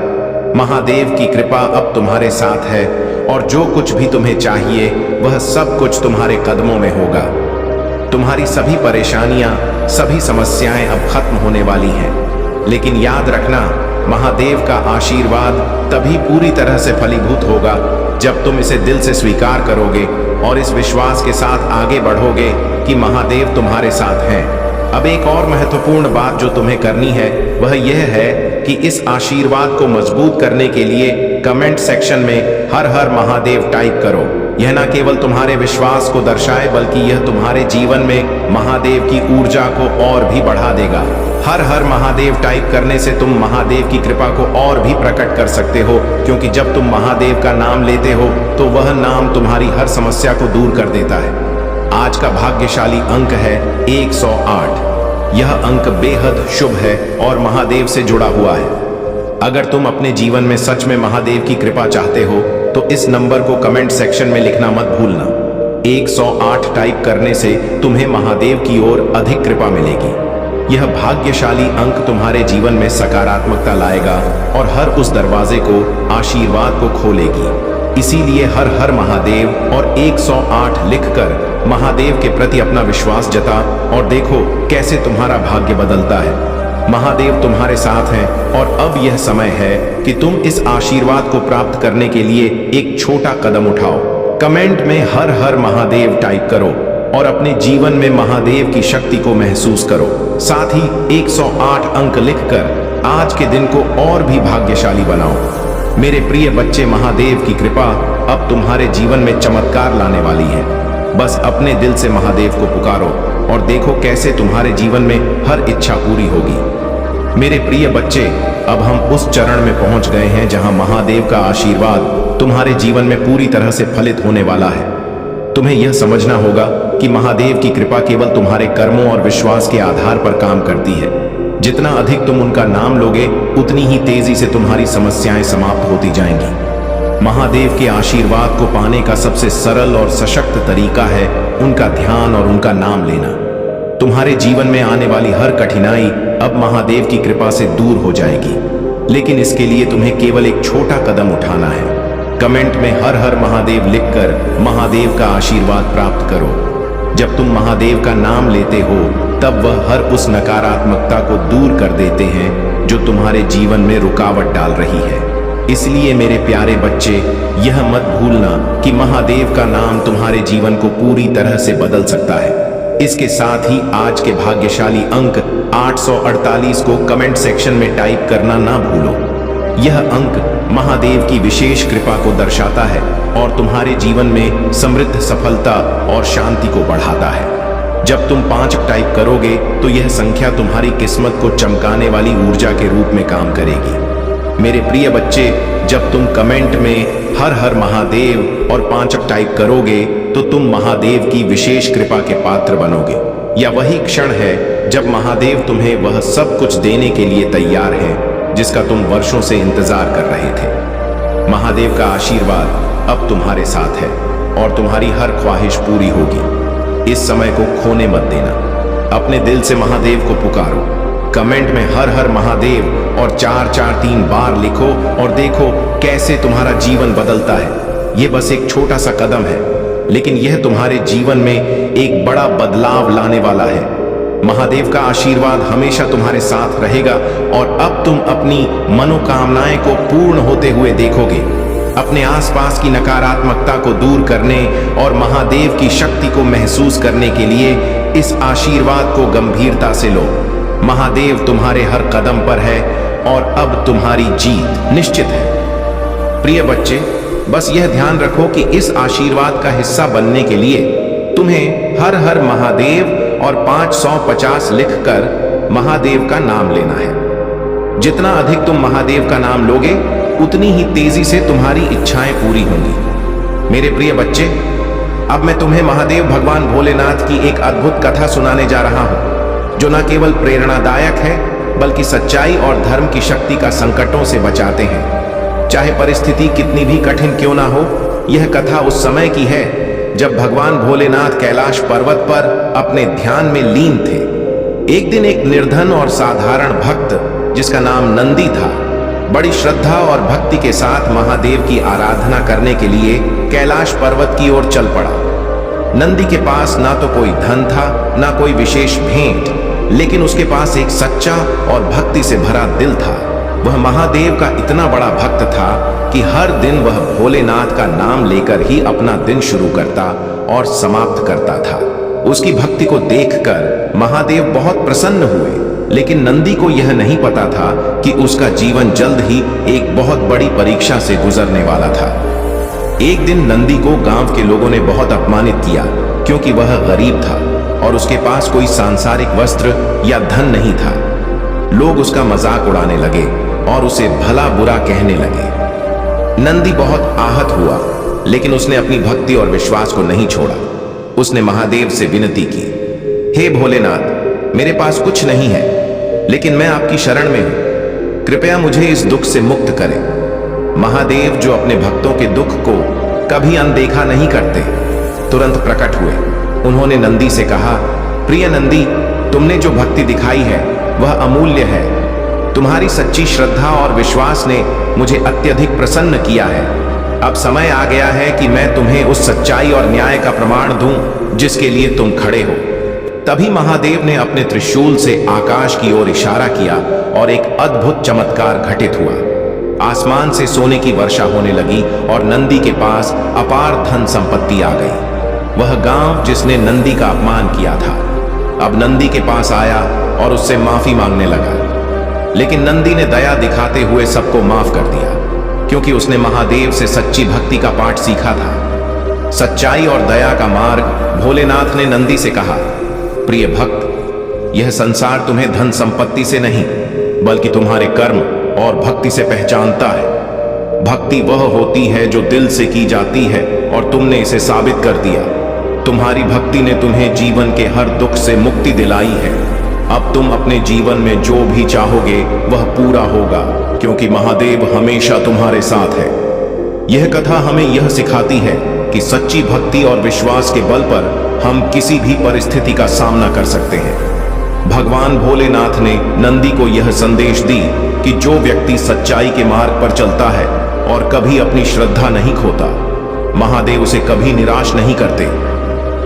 महादेव की कृपा अब तुम्हारे साथ है और जो कुछ भी तुम्हें चाहिए वह सब कुछ तुम्हारे कदमों में होगा। तुम्हारी सभी परेशानियां, सभी समस्याएं अब खत्म होने वाली हैं। लेकिन याद रखना, महादेव का आशीर्वाद तभी पूरी तरह से फलीभूत होगा जब तुम इसे दिल से स्वीकार करोगे और इस विश्वास के साथ आगे बढ़ोगे कि महादेव तुम्हारे साथ हैं। अब एक और महत्वपूर्ण बात जो तुम्हें करनी है वह यह है कि इस आशीर्वाद को मजबूत करने के लिए कमेंट सेक्शन में हर हर महादेव टाइप करो। यह न केवल तुम्हारे विश्वास को दर्शाए बल्कि यह तुम्हारे जीवन में महादेव की ऊर्जा को और भी बढ़ा देगा। हर हर महादेव टाइप करने से तुम महादेव की कृपा को और भी प्रकट कर सकते हो, क्योंकि जब तुम महादेव का नाम लेते हो तो वह नाम तुम्हारी हर समस्या को दूर कर देता है। आज का भाग्यशाली अंक है 108। यह अंक बेहद शुभ है और महादेव से जुड़ा हुआ है। अगर तुम अपने जीवन में सच में महादेव की कृपा चाहते हो तो इस नंबर को कमेंट सेक्शन में लिखना मत भूलना। 108 टाइप करने से तुम्हें महादेव की ओर अधिक कृपा मिलेगी। यह भाग्यशाली अंक तुम्हारे जीवन में सकारात्मकता लाएगा और हर उस दरवाजे को, आशीर्वाद को खोलेगी। इसीलिए हर हर महादेव और 108 लिखकर महादेव के प्रति अपना विश्वास जता और देखो कैसे तुम्हारा भाग्य बदलता है। महादेव तुम्हारे साथ हैं और अब यह समय है कि तुम इस आशीर्वाद को प्राप्त करने के लिए एक छोटा कदम उठाओ। कमेंट में हर हर महादेव टाइप करो और अपने जीवन में महादेव की शक्ति को महसूस करो। साथ ही 108 अंक लिखकर आज के दिन को और भी भाग्यशाली बनाओ। मेरे प्रिय बच्चे, महादेव की कृपा अब तुम्हारे जीवन में चमत्कार लाने वाली है। बस अपने दिल से महादेव को पुकारो और देखो कैसे तुम्हारे जीवन में हर इच्छा पूरी होगी। मेरे प्रिय बच्चे, अब हम उस चरण में पहुंच गए हैं जहां महादेव का आशीर्वाद तुम्हारे जीवन में पूरी तरह से फलित होने वाला है। तुम्हें यह समझना होगा कि महादेव की कृपा केवल तुम्हारे कर्मों और विश्वास के आधार पर काम करती है। जितना अधिक तुम उनका नाम लोगे उतनी ही तेजी से तुम्हारी समस्याएं समाप्त होती जाएंगी। महादेव के आशीर्वाद को पाने का सबसे सरल और सशक्त तरीका है उनका ध्यान और उनका नाम लेना। तुम्हारे जीवन में आने वाली हर कठिनाई अब महादेव की कृपा से दूर हो जाएगी, लेकिन इसके लिए तुम्हें केवल एक छोटा कदम उठाना है। कमेंट में हर हर महादेव लिखकर महादेव का आशीर्वाद प्राप्त करो। जब तुम महादेव का नाम लेते हो तब वह हर उस नकारात्मकता को दूर कर देते हैं जो तुम्हारे जीवन में रुकावट डाल रही है। इसलिए मेरे प्यारे बच्चे, यह मत भूलना कि महादेव का नाम तुम्हारे जीवन को पूरी तरह से बदल सकता है। इसके साथ ही आज के भाग्यशाली अंक 848 को कमेंट सेक्शन में टाइप करना ना भूलो। यह अंक महादेव की विशेष कृपा को दर्शाता है और तुम्हारे जीवन में समृद्ध सफलता और शांति को बढ़ाता है। जब तुम 5 टाइप करोगे तो यह संख्या तुम्हारी किस्मत को चमकाने वाली ऊर्जा के रूप में काम करेगी। मेरे प्रिय बच्चे, जब तुम कमेंट में हर हर महादेव और 5 टाइप करोगे तो तुम महादेव की विशेष कृपा के पात्र बनोगे। यह वही क्षण है जब महादेव तुम्हें वह सब कुछ देने के लिए तैयार है जिसका तुम वर्षों से इंतजार कर रहे थे। महादेव का आशीर्वाद अब तुम्हारे साथ है और तुम्हारी हर ख्वाहिश पूरी होगी। इस समय को खोने मत देना। अपने दिल से महादेव को पुकारो। कमेंट में हर हर महादेव और 443 बार लिखो और देखो कैसे तुम्हारा जीवन बदलता है। यह बस एक छोटा सा कदम है, लेकिन यह तुम्हारे जीवन में एक बड़ा बदलाव लाने वाला है। महादेव का आशीर्वाद हमेशा तुम्हारे साथ रहेगा और अब तुम अपनी मनोकामनाएं को पूर्ण होते हुए देखोगे। अपने आसपास की नकारात्मकता को दूर करने और महादेव की शक्ति को महसूस करने के लिए इस आशीर्वाद को गंभीरता से लो। महादेव तुम्हारे हर कदम पर है और अब तुम्हारी जीत निश्चित है। प्रिय बच्चे, बस यह ध्यान रखो कि इस आशीर्वाद का हिस्सा बनने के लिए तुम्हें हर हर महादेव और 550 लिखकर महादेव का नाम लेना है। जितना अधिक तुम महादेव का नाम लोगे उतनी ही तेजी से तुम्हारी इच्छाएं पूरी होंगी। मेरे प्रिय बच्चे, अब मैं तुम्हें महादेव भगवान भोलेनाथ की एक अद्भुत कथा सुनाने जा रहा हूं, जो न केवल प्रेरणादायक है बल्कि सच्चाई और धर्म की शक्ति का संकटों से बचाते हैं। चाहे परिस्थिति कितनी भी कठिन क्यों ना हो, यह कथा उस समय की है जब भगवान भोलेनाथ कैलाश पर्वत पर अपने ध्यान में लीन थे। एक दिन एक निर्धन और साधारण भक्त जिसका नाम नंदी था, बड़ी श्रद्धा और भक्ति के साथ महादेव की आराधना करने के लिए कैलाश पर्वत की ओर चल पड़ा। नंदी के पास ना तो कोई धन था, ना कोई विशेष भेंट, लेकिन उसके पास एक सच्चा और भक्ति से भरा दिल था। वह महादेव का इतना बड़ा भक्त था कि हर दिन वह भोलेनाथ का नाम लेकर ही अपना दिन शुरू करता और समाप्त करता था। उसकी भक्ति को देखकर महादेव बहुत प्रसन्न हुए, लेकिन नंदी को यह नहीं पता था कि उसका जीवन जल्द ही एक बहुत बड़ी परीक्षा से गुजरने वाला था। एक दिन नंदी को गांव के लोगों ने बहुत अपमानित किया क्योंकि वह गरीब था और उसके पास कोई सांसारिक वस्त्र या धन नहीं था। लोग उसका मजाक उड़ाने लगे और उसे भला बुरा कहने लगे। नंदी बहुत आहत हुआ, लेकिन उसने अपनी भक्ति और विश्वास को नहीं छोड़ा। उसने महादेव से विनती की, हे भोलेनाथ, मेरे पास कुछ नहीं है, लेकिन मैं आपकी शरण में हूं। कृपया मुझे इस दुख से मुक्त करें। महादेव, जो अपने भक्तों के दुख को कभी अनदेखा नहीं करते, तुरंत प्रकट हुए। उन्होंने नंदी से कहा, प्रिय नंदी, तुमने जो भक्ति दिखाई है वह अमूल्य है। तुम्हारी सच्ची श्रद्धा और विश्वास ने मुझे अत्यधिक प्रसन्न किया है। अब समय आ गया है कि मैं तुम्हें उस सच्चाई और न्याय का प्रमाण दूं जिसके लिए तुम खड़े हो। तभी महादेव ने अपने त्रिशूल से आकाश की ओर इशारा किया और एक अद्भुत चमत्कार घटित हुआ। आसमान से सोने की वर्षा होने लगी और नंदी के पास अपार धन संपत्ति आ गई। वह गांव जिसने नंदी का अपमान किया था अब नंदी के पास आया और उससे माफी मांगने लगा, लेकिन नंदी ने दया दिखाते हुए सबको माफ कर दिया, क्योंकि उसने महादेव से सच्ची भक्ति का पाठ सीखा था। सच्चाई और दया का मार्ग। भोलेनाथ ने नंदी से कहा, प्रिय भक्त, यह संसार तुम्हें धन संपत्ति से नहीं बल्कि तुम्हारे कर्म और भक्ति से पहचानता है। भक्ति वह होती है जो दिल से की जाती है और तुमने इसे साबित कर दिया। तुम्हारी भक्ति ने तुम्हें जीवन के हर दुख से मुक्ति दिलाई है। अब तुम अपने जीवन में जो भी चाहोगे वह पूरा होगा, क्योंकि महादेव हमेशा तुम्हारे साथ है। यह कथा हमें यह सिखाती है कि सच्ची भक्ति और विश्वास के बल पर हम किसी भी परिस्थिति का सामना कर सकते हैं। भगवान भोलेनाथ ने नंदी को यह संदेश दी कि जो व्यक्ति सच्चाई के मार्ग पर चलता है और कभी अपनी श्रद्धा नहीं खोता, महादेव उसे कभी निराश नहीं करते,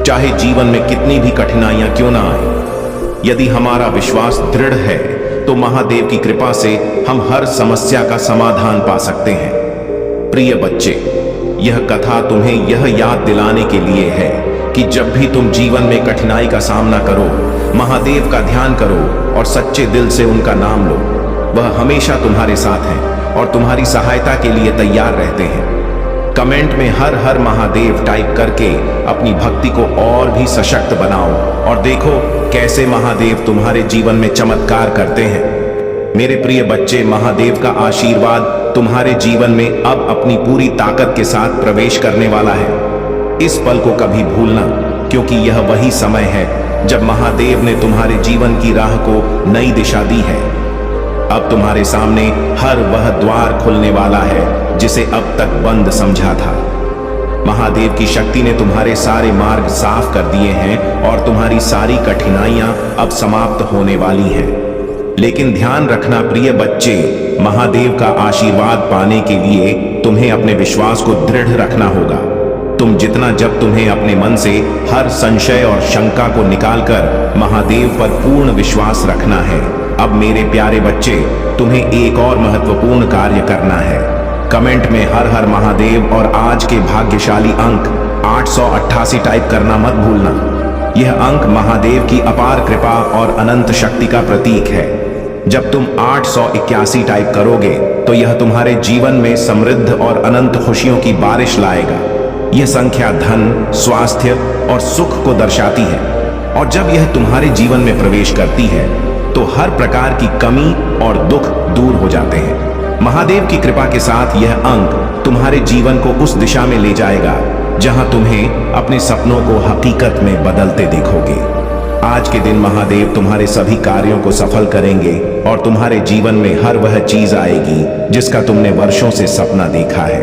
चाहे जीवन में कितनी भी कठिनाइयां क्यों ना आए। यदि हमारा विश्वास दृढ़ है तो महादेव की कृपा से हम हर समस्या का समाधान पा सकते हैं। प्रिय बच्चे, यह कथा तुम्हें यह याद दिलाने के लिए है कि जब भी तुम जीवन में कठिनाई का सामना करो, महादेव का ध्यान करो और सच्चे दिल से उनका नाम लो। वह हमेशा तुम्हारे साथ हैं और तुम्हारी सहायता के लिए तैयार रहते हैं। कमेंट में हर हर महादेव टाइप करके अपनी भक्ति को और भी सशक्त बनाओ और देखो कैसे महादेव तुम्हारे जीवन में चमत्कार करते हैं। मेरे प्रिय बच्चे, महादेव का आशीर्वाद तुम्हारे जीवन में अब अपनी पूरी ताकत के साथ प्रवेश करने वाला है। इस पल को कभी भूलना, क्योंकि यह वही समय है जब महादेव ने तुम्हारे जीवन की राह को नई दिशा दी है। अब तुम्हारे सामने हर वह द्वार खुलने वाला है जिसे अब तक बंद समझा था। महादेव की शक्ति ने तुम्हारे सारे मार्ग साफ कर दिए हैं और तुम्हारी सारी कठिनाइयां अब समाप्त होने वाली हैं। लेकिन ध्यान रखना प्रिय बच्चे, महादेव का आशीर्वाद पाने के लिए तुम्हें अपने विश्वास को दृढ़ रखना होगा। जब तुम्हें अपने मन से हर संशय और शंका को निकालकर महादेव पर पूर्ण विश्वास रखना है। अब मेरे प्यारे बच्चे, तुम्हें एक और महत्वपूर्ण कार्य करना है। कमेंट में हर हर महादेव और आज के भाग्यशाली अंक 888 टाइप करना मत भूलना। यह अंक महादेव की अपार कृपा और अनंत शक्ति का प्रतीक है। जब तुम 881 टाइप करोगे तो यह तुम्हारे जीवन में समृद्ध और अनंत खुशियों की बारिश लाएगा। यह संख्या धन, स्वास्थ्य और सुख को दर्शाती है और जब यह तुम्हारे जीवन में प्रवेश करती है तो हर प्रकार की कमी और दुख दूर हो जाते हैं। महादेव की कृपा के साथ यह अंक तुम्हारे जीवन को उस दिशा में ले जाएगा जहां तुम्हें अपने सपनों को हकीकत में बदलते देखोगे। आज के दिन महादेव तुम्हारे सभी कार्यों को सफल करेंगे और तुम्हारे जीवन में हर वह चीज आएगी जिसका तुमने वर्षों से सपना देखा है।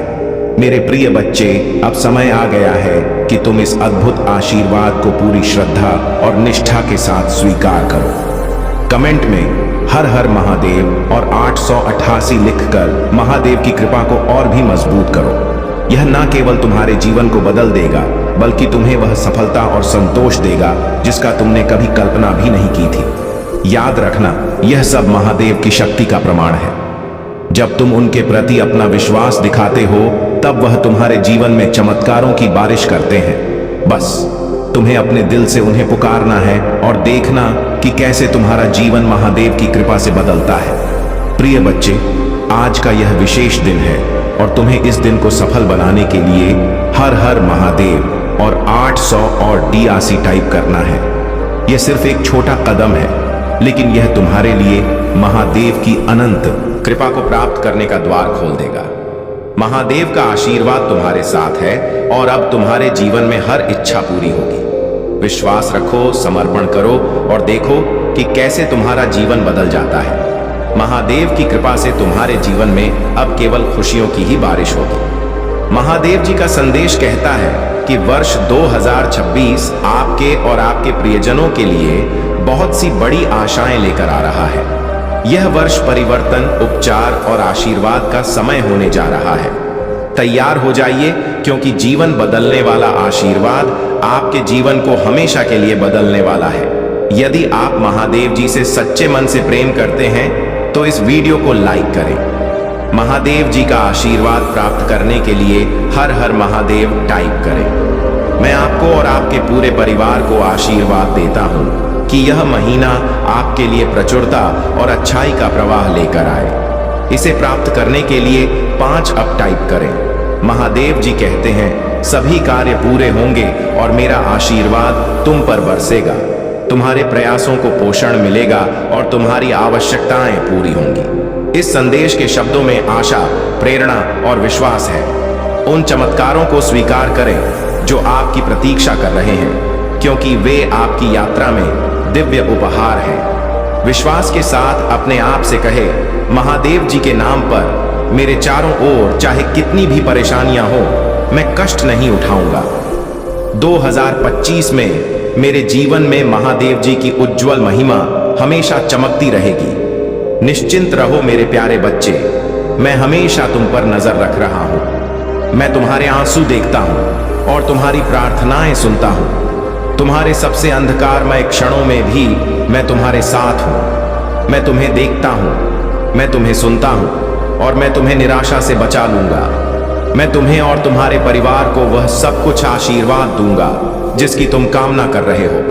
मेरे प्रिय बच्चे, अब समय आ गया है कि तुम इस अद्भुत आशीर्वाद को पूरी श्रद्धा और निष्ठा के साथ स्वीकार करो। कमेंट में हर हर महादेव और 888 लिखकर महादेव की कृपा को और भी मजबूत करो। यह न केवल तुम्हारे जीवन को बदल देगा बल्कि तुम्हें वह सफलता और संतोष देगा जिसका तुमने कभी कल्पना भी नहीं की थी। याद रखना, यह सब महादेव की शक्ति का प्रमाण है। जब तुम उनके प्रति अपना विश्वास दिखाते हो तब वह तुम्हारे जीवन में चमत्कारों की बारिश करते हैं। बस तुम्हें अपने दिल से उन्हें पुकारना है और देखना कि कैसे तुम्हारा जीवन महादेव की कृपा से बदलता है। प्रिय बच्चे, आज का यह विशेष दिन है और तुम्हें इस दिन को सफल बनाने के लिए हर हर महादेव और 888 टाइप करना है। यह सिर्फ एक छोटा कदम है, लेकिन यह तुम्हारे लिए महादेव की अनंत कृपा को प्राप्त करने का द्वार खोल देगा। महादेव का आशीर्वाद तुम्हारे साथ है और अब तुम्हारे जीवन में हर इच्छा पूरी होगी। विश्वास रखो, समर्पण करो और देखो कि कैसे तुम्हारा जीवन बदल जाता है। महादेव की कृपा से तुम्हारे जीवन में अब केवल खुशियों की ही बारिश होगी। महादेव जी का संदेश कहता है कि वर्ष 2026 आपके और आपके प्रियजनों के लिए बहुत सी बड़ी आशाएं लेकर आ रहा है। यह वर्ष परिवर्तन, उपचार और आशीर्वाद का समय होने जा रहा है। तैयार हो जाइए, क्योंकि जीवन बदलने वाला आशीर्वाद आपके जीवन को हमेशा के लिए बदलने वाला है। यदि आप महादेव जी से सच्चे मन से प्रेम करते हैं तो इस वीडियो को लाइक करें। महादेव जी का आशीर्वाद प्राप्त करने के लिए हर हर महादेव टाइप करें। मैं आपको और आपके पूरे परिवार को आशीर्वाद देता हूं कि यह महीना आपके लिए प्रचुरता और अच्छाई का प्रवाह लेकर आए। इसे प्राप्त करने के लिए 5 अब टाइप करें। महादेव जी कहते हैं, सभी कार्य पूरे होंगे और मेरा आशीर्वाद तुम पर बरसेगा। तुम्हारे प्रयासों को पोषण मिलेगा और तुम्हारी आवश्यकताएं पूरी होंगी। इस संदेश के शब्दों में आशा, प्रेरणा और विश्वास है। उन चमत्कारों को स्वीकार करें जो आपकी प्रतीक्षा कर रहे हैं, क्योंकि वे आपकी यात्रा में दिव्य उपहार है। विश्वास के साथ अपने आप से कहे, महादेव जी के नाम पर मेरे चारों ओर चाहे कितनी भी परेशानियां हो, मैं कष्ट नहीं उठाऊंगा। 2025 में मेरे जीवन में महादेव जी की उज्जवल महिमा हमेशा चमकती रहेगी। निश्चिंत रहो मेरे प्यारे बच्चे, मैं हमेशा तुम पर नजर रख रहा हूं। मैं तुम्हारे आंसू देखता हूं और तुम्हारी प्रार्थनाएं सुनता हूं। तुम्हारे सबसे अंधकारमय क्षणों में भी मैं तुम्हारे साथ हूं। मैं तुम्हें देखता हूं, मैं तुम्हें सुनता हूं और मैं तुम्हें निराशा से बचा लूंगा। मैं तुम्हें और तुम्हारे परिवार को वह सब कुछ आशीर्वाद दूंगा जिसकी तुम कामना कर रहे हो।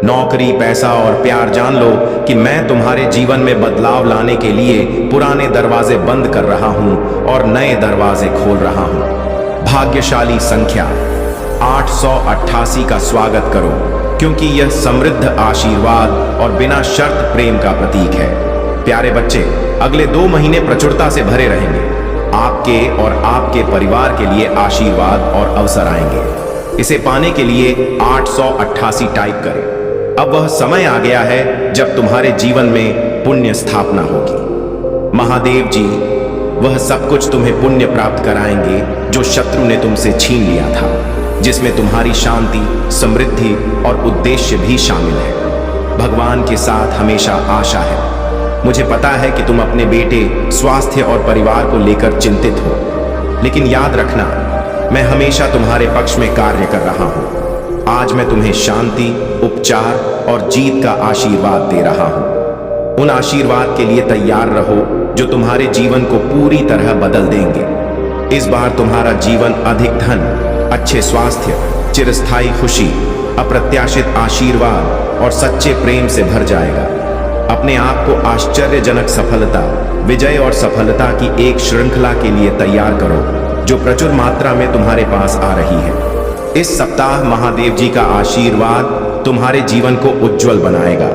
नौकरी, पैसा और प्यार, जान लो कि मैं तुम्हारे जीवन में बदलाव लाने के लिए पुराने दरवाजे बंद कर रहा हूं और नए दरवाजे खोल रहा हूं। भाग्यशाली संख्या 888 का स्वागत करो, क्योंकि यह समृद्ध आशीर्वाद और बिना शर्त प्रेम का प्रतीक है। प्यारे बच्चे, अगले 2 महीने प्रचुरता से भरे रहेंगे। आपके और आपके परिवार के लिए आशीर्वाद और अवसर आएंगे। इसे पाने के लिए 888 टाइप करें। अब वह समय आ गया है जब तुम्हारे जीवन में पुण्य स्थापना होगी। महादेव जी वह सब कुछ तुम्हें पुण्य प्राप्त कराएंगे जो शत्रु ने तुमसे छीन लिया था, जिसमें तुम्हारी शांति, समृद्धि और उद्देश्य भी शामिल है। भगवान के साथ हमेशा आशा है। मुझे पता है कि तुम अपने बेटे, स्वास्थ्य और परिवार को लेकर चिंतित हो, लेकिन याद रखना, मैं हमेशा तुम्हारे पक्ष में कार्य कर रहा हूं। आज मैं तुम्हें शांति, उपचार और जीत का आशीर्वाद दे रहा हूं। उन आशीर्वाद के लिए तैयार रहो जो तुम्हारे जीवन को पूरी तरह बदल देंगे। इस बार तुम्हारा जीवन अधिक धन, अच्छे स्वास्थ्य, चिरस्थायी खुशी, अप्रत्याशित आशीर्वाद और सच्चे प्रेम से भर जाएगा। अपने आप को आश्चर्यजनक सफलता, विजय और सफलता की एक श्रृंखला के लिए तैयार करो जो प्रचुर मात्रा में तुम्हारे पास आ रही है। इस सप्ताह महादेव जी का आशीर्वाद तुम्हारे जीवन को उज्जवल बनाएगा।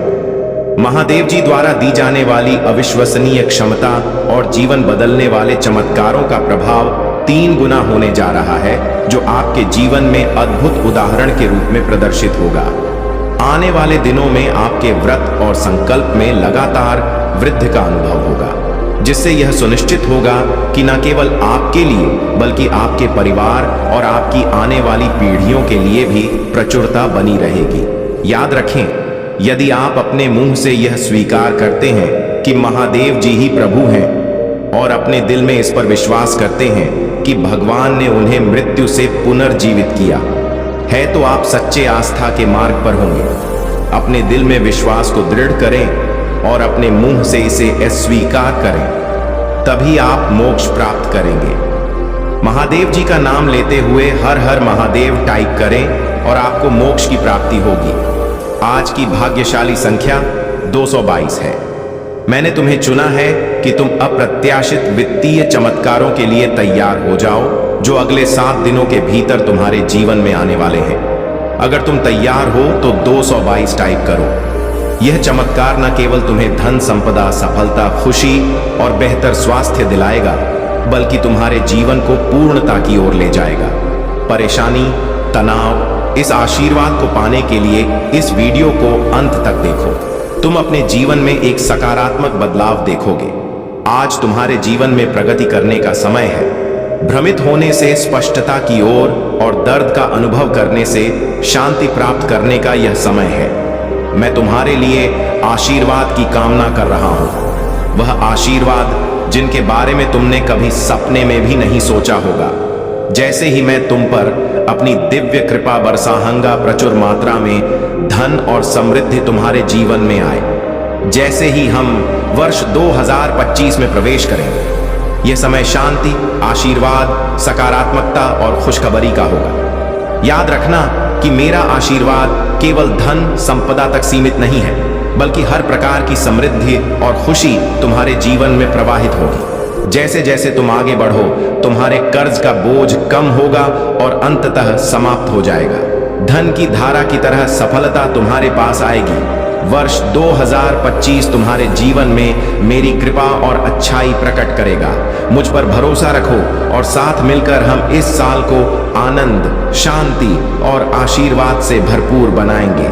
महादेव जी द्वारा दी जाने वाली अविश्वसनीय क्षमता और जीवन बदलने वाले चमत्कारों का प्रभाव 3 गुना होने जा रहा है, जो आपके जीवन में अद्भुत उदाहरण के रूप में प्रदर्शित होगा। आने वाले दिनों में आपके व्रत और संकल्प में लगातार वृद्धि का अनुभव होगा, जिससे यह सुनिश्चित होगा कि न केवल आपके लिए बल्कि आपके परिवार और आपकी आने वाली पीढ़ियों के लिए भी प्रचुरता बनी रहेगी। याद रखें, यदि आप अपने मुंह से यह स्वीकार करते हैं कि महादेव जी ही प्रभु हैं और अपने दिल में इस पर विश्वास करते हैं कि भगवान ने उन्हें मृत्यु से पुनर्जीवित किया है, तो आप सच्चे आस्था के मार्ग पर होंगे। अपने दिल में विश्वास को दृढ़ करें और अपने मुंह से इसे स्वीकार करें, तभी आप मोक्ष प्राप्त करेंगे। महादेव जी का नाम लेते हुए हर हर महादेव टाइप करें और आपको मोक्ष की प्राप्ति होगी। आज की भाग्यशाली संख्या 222 है। मैंने तुम्हें चुना है कि तुम अप्रत्याशित वित्तीय चमत्कारों के लिए तैयार हो जाओ, जो अगले 7 दिनों के भीतर तुम्हारे जीवन में आने वाले हैं। अगर तुम तैयार हो तो 222 टाइप करो। यह चमत्कार न केवल तुम्हें धन, संपदा, सफलता, खुशी और बेहतर स्वास्थ्य दिलाएगा, बल्कि तुम्हारे जीवन को पूर्णता की ओर ले जाएगा। परेशानी, तनाव, इस आशीर्वाद को पाने के लिए इस वीडियो को अंत तक देखो। तुम अपने जीवन में एक सकारात्मक बदलाव देखोगे। आज तुम्हारे जीवन में प्रगति करने का समय है। भ्रमित होने से स्पष्टता की ओर और दर्द का अनुभव करने से शांति प्राप्त करने का यह समय है। मैं तुम्हारे लिए आशीर्वाद की कामना कर रहा हूं, वह आशीर्वाद जिनके बारे में तुमने कभी सपने में भी नहीं सोचा होगा। जैसे ही मैं तुम पर अपनी दिव्य कृपा बरसाऊंगा, प्रचुर मात्रा में धन और समृद्धि तुम्हारे जीवन में आए। जैसे ही हम वर्ष 2025 में प्रवेश करेंगे, यह समय शांति, आशीर्वाद, सकारात्मकता और खुशखबरी का होगा। याद रखना कि मेरा आशीर्वाद केवल धन, संपदा तक सीमित नहीं है, बल्कि हर प्रकार की समृद्धि और खुशी तुम्हारे जीवन में प्रवाहित होगी। जैसे जैसे तुम आगे बढ़ो, तुम्हारे कर्ज का बोझ कम होगा और अंततः समाप्त हो जाएगा। धन की धारा की तरह सफलता तुम्हारे पास आएगी। वर्ष 2025 तुम्हारे जीवन में मेरी कृपा और अच्छाई प्रकट करेगा। मुझ पर भरोसा रखो और साथ मिलकर हम इस साल को आनंद, शांति और आशीर्वाद से भरपूर बनाएंगे।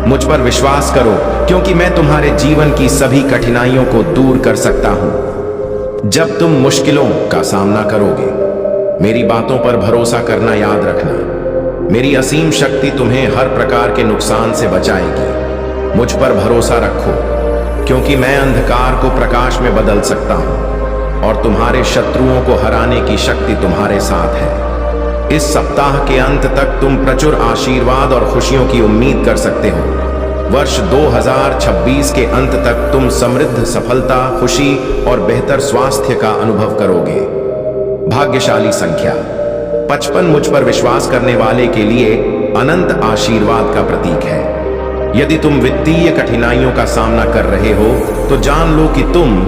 मुझ पर विश्वास करो, क्योंकि मैं तुम्हारे जीवन की सभी कठिनाइयों को दूर कर सकता हूं। जब तुम मुश्किलों का सामना करोगे, मेरी बातों पर भरोसा करना याद रखना। मेरी असीम शक्ति तुम्हें हर प्रकार के नुकसान से बचाएगी। मुझ पर भरोसा रखो, क्योंकि मैं अंधकार को प्रकाश में बदल सकता हूं और तुम्हारे शत्रुओं को हराने की शक्ति तुम्हारे साथ है। इस सप्ताह के अंत तक तुम प्रचुर आशीर्वाद और खुशियों की उम्मीद कर सकते हो। वर्ष 2026 के अंत तक तुम समृद्ध सफलता, खुशी और बेहतर स्वास्थ्य का अनुभव करोगे। भाग्यशाली संख्या 55 मुझ पर विश्वास करने वाले के लिए अनंत आशीर्वाद का प्रतीक है। यदि तुम वित्तीय कठिनाइयों का सामना कर रहे हो तो जान लो कि तुम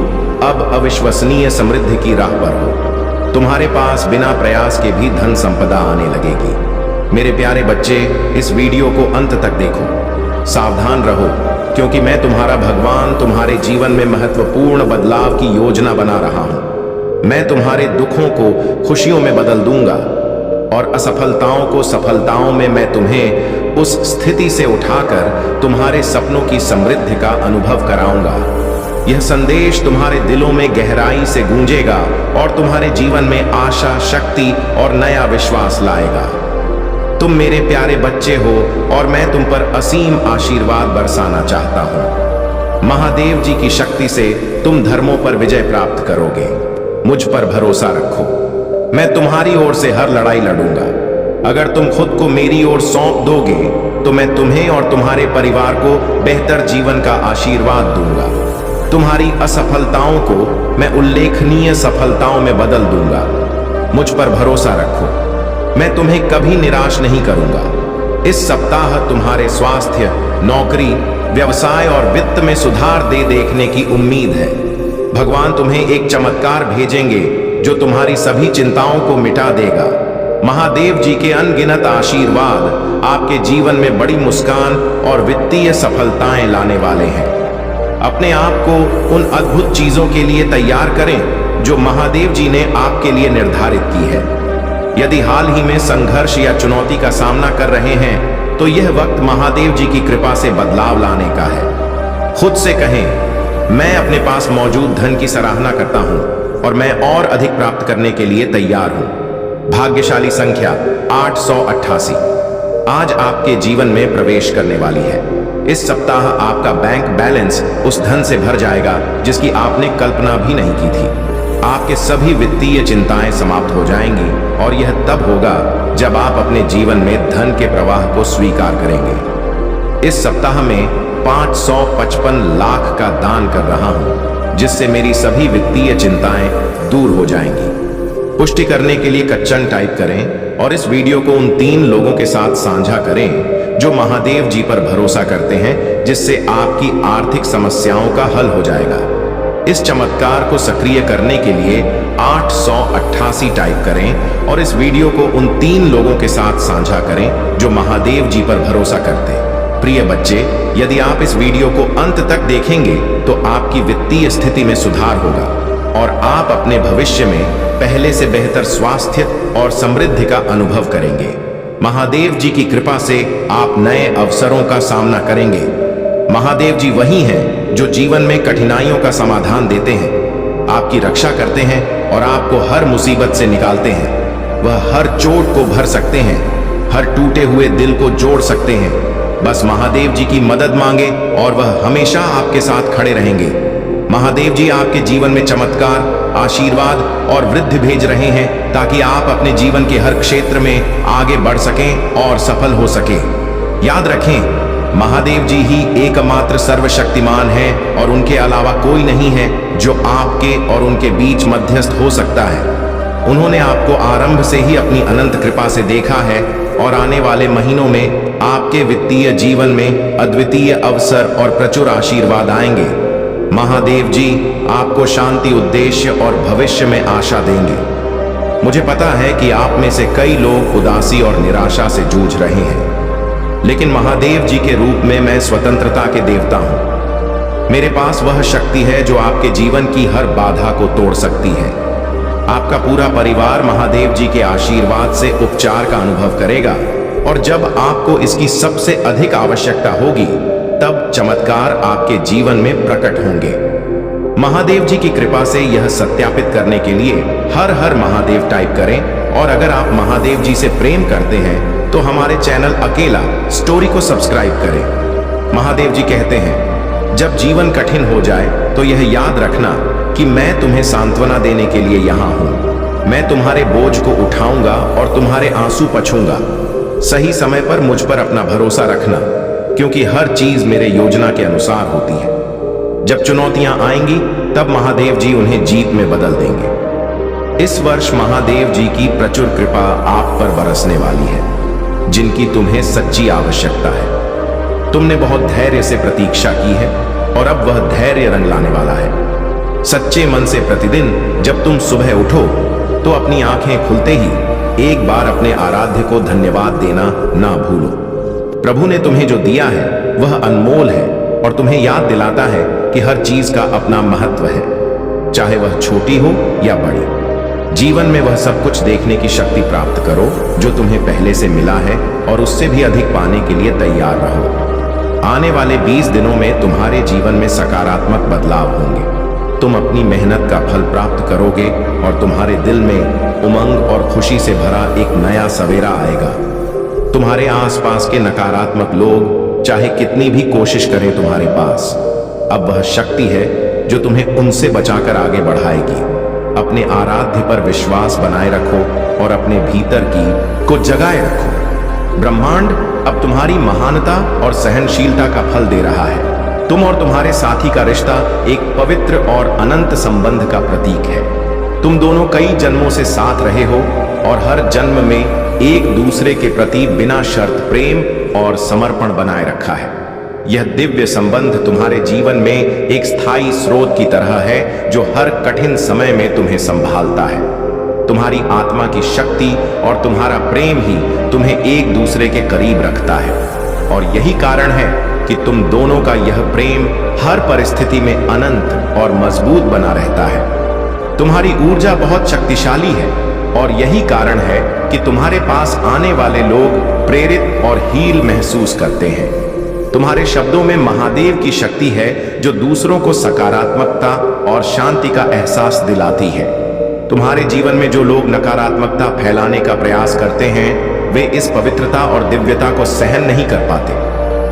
अब अविश्वसनीय समृद्धि की राह पर हो। तुम्हारे पास बिना प्रयास के भी धन संपदा आने लगेगी। मेरे प्यारे बच्चे, इस वीडियो को अंत तक देखो। सावधान रहो, क्योंकि मैं तुम्हारा भगवान तुम्हारे जीवन में महत्वपूर्ण बदलाव की योजना बना रहा हूं। मैं तुम्हारे दुखों को खुशियों में बदल दूंगा और असफलताओं को सफलताओं में मैं तुम्हें उस स्थिति से उठाकर तुम्हारे सपनों की समृद्धि का अनुभव कराऊंगा। यह संदेश तुम्हारे दिलों में गहराई से गूंजेगा और तुम्हारे जीवन में आशा, शक्ति और नया विश्वास लाएगा। तुम मेरे प्यारे बच्चे हो और मैं तुम पर असीम आशीर्वाद बरसाना चाहता हूं। महादेव जी की शक्ति से तुम धर्मों पर विजय प्राप्त करोगे। मुझ पर भरोसा रखो, मैं तुम्हारी ओर से हर लड़ाई लड़ूंगा। अगर तुम खुद को मेरी ओर सौंप दोगे तो मैं तुम्हें और तुम्हारे परिवार को बेहतर जीवन का आशीर्वाद दूंगा। तुम्हारी असफलताओं को मैं उल्लेखनीय सफलताओं में बदल दूंगा। मुझ पर भरोसा रखो, मैं तुम्हें कभी निराश नहीं करूंगा। इस सप्ताह तुम्हारे स्वास्थ्य, नौकरी, व्यवसाय और वित्त में सुधार देखने की उम्मीद है। भगवान तुम्हें एक चमत्कार भेजेंगे जो तुम्हारी सभी चिंताओं को मिटा देगा। महादेव जी के अनगिनत आशीर्वाद आपके जीवन में बड़ी मुस्कान और वित्तीय सफलताएं लाने वाले हैं। अपने आप को उन अद्भुत चीजों के लिए तैयार करें जो महादेव जी ने आपके लिए निर्धारित की है। यदि हाल ही में संघर्ष या चुनौती का सामना कर रहे हैं तो यह वक्त महादेव जी की कृपा से बदलाव लाने का है। खुद से कहें, मैं अपने पास मौजूद धन की सराहना करता हूं और मैं और अधिक प्राप्त करने के लिए तैयार हूं। भाग्यशाली संख्या 888 आज आपके जीवन में प्रवेश करने वाली है। इस सप्ताह आपका बैंक बैलेंस उस धन से भर जाएगा जिसकी आपने कल्पना भी नहीं की थी। आपके सभी वित्तीय चिंताएं समाप्त हो जाएंगी और यह तब होगा जब आप अपने जीवन में धन के प्रवाह को स्वीकार करेंगे। इस सप्ताह में 555 लाख का दान कर रहा हूं, जिससे मेरी सभी वित्तीय चिंताएं दूर हो जाएंगी। पुष्टि करने के लिए कच्चन टाइप करें और इस वीडियो को उन 3 लोगों के साथ साझा करें जो महादेव जी पर भरोसा करते हैं, जिससे आपकी आर्थिक समस्याओं का हल हो जाएगा। इस चमत्कार को सक्रिय करने के लिए 888 टाइप करें और इस वीडियो को उन 3 लोगों के साथ साझा करें जो महादेव जी पर भरोसा करते हैं। प्रिय बच्चे, यदि आप इस वीडियो को अंत तक देखेंगे तो आपकी वित्तीय स्थिति में सुधार होगा और आप अपने भविष्य में पहले से बेहतर स्वास्थ्य और समृद्धि का अनुभव करेंगे। महादेव जी की कृपा से आप नए अवसरों का सामना करेंगे। महादेव जी वही हैं जो जीवन में कठिनाइयों का समाधान देते हैं, आपकी रक्षा करते हैं और आपको हर मुसीबत से निकालते हैं। वह हर चोट को भर सकते हैं, हर टूटे हुए दिल को जोड़ सकते हैं। बस महादेव जी की मदद मांगे और वह हमेशा आपके साथ खड़े रहेंगे। महादेव जी आपके जीवन में चमत्कार, आशीर्वाद और वृद्धि भेज रहे हैं ताकि आप अपने जीवन के हर क्षेत्र में आगे बढ़ सकें और सफल हो सकें। याद रखें, महादेव जी ही एकमात्र सर्वशक्तिमान हैं और उनके अलावा कोई नहीं है जो आपके और उनके बीच मध्यस्थ हो सकता है। उन्होंने आपको आरंभ से ही अपनी अनंत कृपा से देखा है और आने वाले महीनों में आपके वित्तीय जीवन में अद्वितीय अवसर और प्रचुर आशीर्वाद आएंगे। महादेव जी आपको शांति, उद्देश्य और भविष्य में आशा देंगे। मुझे पता है कि आप में से कई लोग उदासी और निराशा से जूझ रहे हैं, लेकिन महादेव जी के रूप में मैं स्वतंत्रता के देवता हूं। मेरे पास वह शक्ति है जो आपके जीवन की हर बाधा को तोड़ सकती है। आपका पूरा परिवार महादेव जी के आशीर्वाद से उपचार का अनुभव करेगा और जब आपको इसकी सबसे अधिक आवश्यकता होगी तब चमत्कार आपके जीवन में प्रकट होंगे। महादेव जी की कृपा से यह सत्यापित करने के लिए हर हर महादेव टाइप करें और अगर आप महादेव जी से प्रेम करते हैं तो हमारे चैनल अकेला स्टोरी को सब्सक्राइब करें। महादेव जी कहते हैं, जब जीवन कठिन हो जाए तो यह याद रखना कि मैं तुम्हें सांत्वना देने के लिए यहाँ हूँ। मैं तुम्हारे बोझ को उठाऊंगा और तुम्हारे आंसू पोंछूंगा। सही समय पर मुझ पर अपना भरोसा रखना। क्योंकि हर चीज मेरे योजना के अनुसार होती है। जब चुनौतियां आएंगी तब महादेव जी उन्हें जीत में बदल देंगे। इस वर्ष महादेव जी की प्रचुर कृपा आप पर बरसने वाली है, जिनकी तुम्हें सच्ची आवश्यकता है। तुमने बहुत धैर्य से प्रतीक्षा की है और अब वह धैर्य रंग लाने वाला है। सच्चे मन से प्रतिदिन जब तुम सुबह उठो तो अपनी आंखें खुलते ही एक बार अपने आराध्य को धन्यवाद देना ना भूलो। प्रभु ने तुम्हें जो दिया है वह अनमोल है और तुम्हें याद दिलाता है कि हर चीज का अपना महत्व है, चाहे वह छोटी हो या बड़ी। जीवन में वह सब कुछ देखने की शक्ति प्राप्त करो जो तुम्हें पहले से मिला है और उससे भी अधिक पाने के लिए तैयार रहो। आने वाले 20 दिनों में तुम्हारे जीवन में सकारात्मक बदलाव होंगे। तुम अपनी मेहनत का फल प्राप्त करोगे और तुम्हारे दिल में उमंग और खुशी से भरा एक नया सवेरा आएगा। तुम्हारे आसपास के नकारात्मक लोग चाहे कितनी भी कोशिश करें तुम्हारे पास, अब वह शक्ति है जो तुम्हें उनसे बचाकर आगे बढ़ाएगी। अपने आराध्य पर विश्वास बनाए रखो और अपने भीतर की को जगाए रखो। ब्रह्मांड अब तुम्हारी महानता और सहनशीलता का फल दे रहा है। तुम और तुम्हारे साथी का रिश्ता एक पवित्र और अनंत संबंध का प्रतीक है। तुम दोनों कई जन्मों से साथ रहे हो और हर जन्म में एक दूसरे के प्रति बिना शर्त प्रेम और समर्पण बनाए रखा है। यह दिव्य संबंध तुम्हारे जीवन में एक स्थायी स्रोत की तरह है जो हर कठिन समय में तुम्हें संभालता है। तुम्हारी आत्मा की शक्ति और तुम्हारा प्रेम ही तुम्हें एक दूसरे के करीब रखता है और यही कारण है कि तुम दोनों का यह प्रेम हर परिस्थिति में अनंत और मजबूत बना रहता है। तुम्हारी ऊर्जा बहुत शक्तिशाली है और यही कारण है कि तुम्हारे पास आने वाले लोग प्रेरित और हील महसूस करते हैं। तुम्हारे शब्दों में महादेव की शक्ति है जो दूसरों को सकारात्मकता और शांति का एहसास दिलाती है। तुम्हारे जीवन में जो लोग नकारात्मकता फैलाने का प्रयास करते हैं वे इस पवित्रता और दिव्यता को सहन नहीं कर पाते।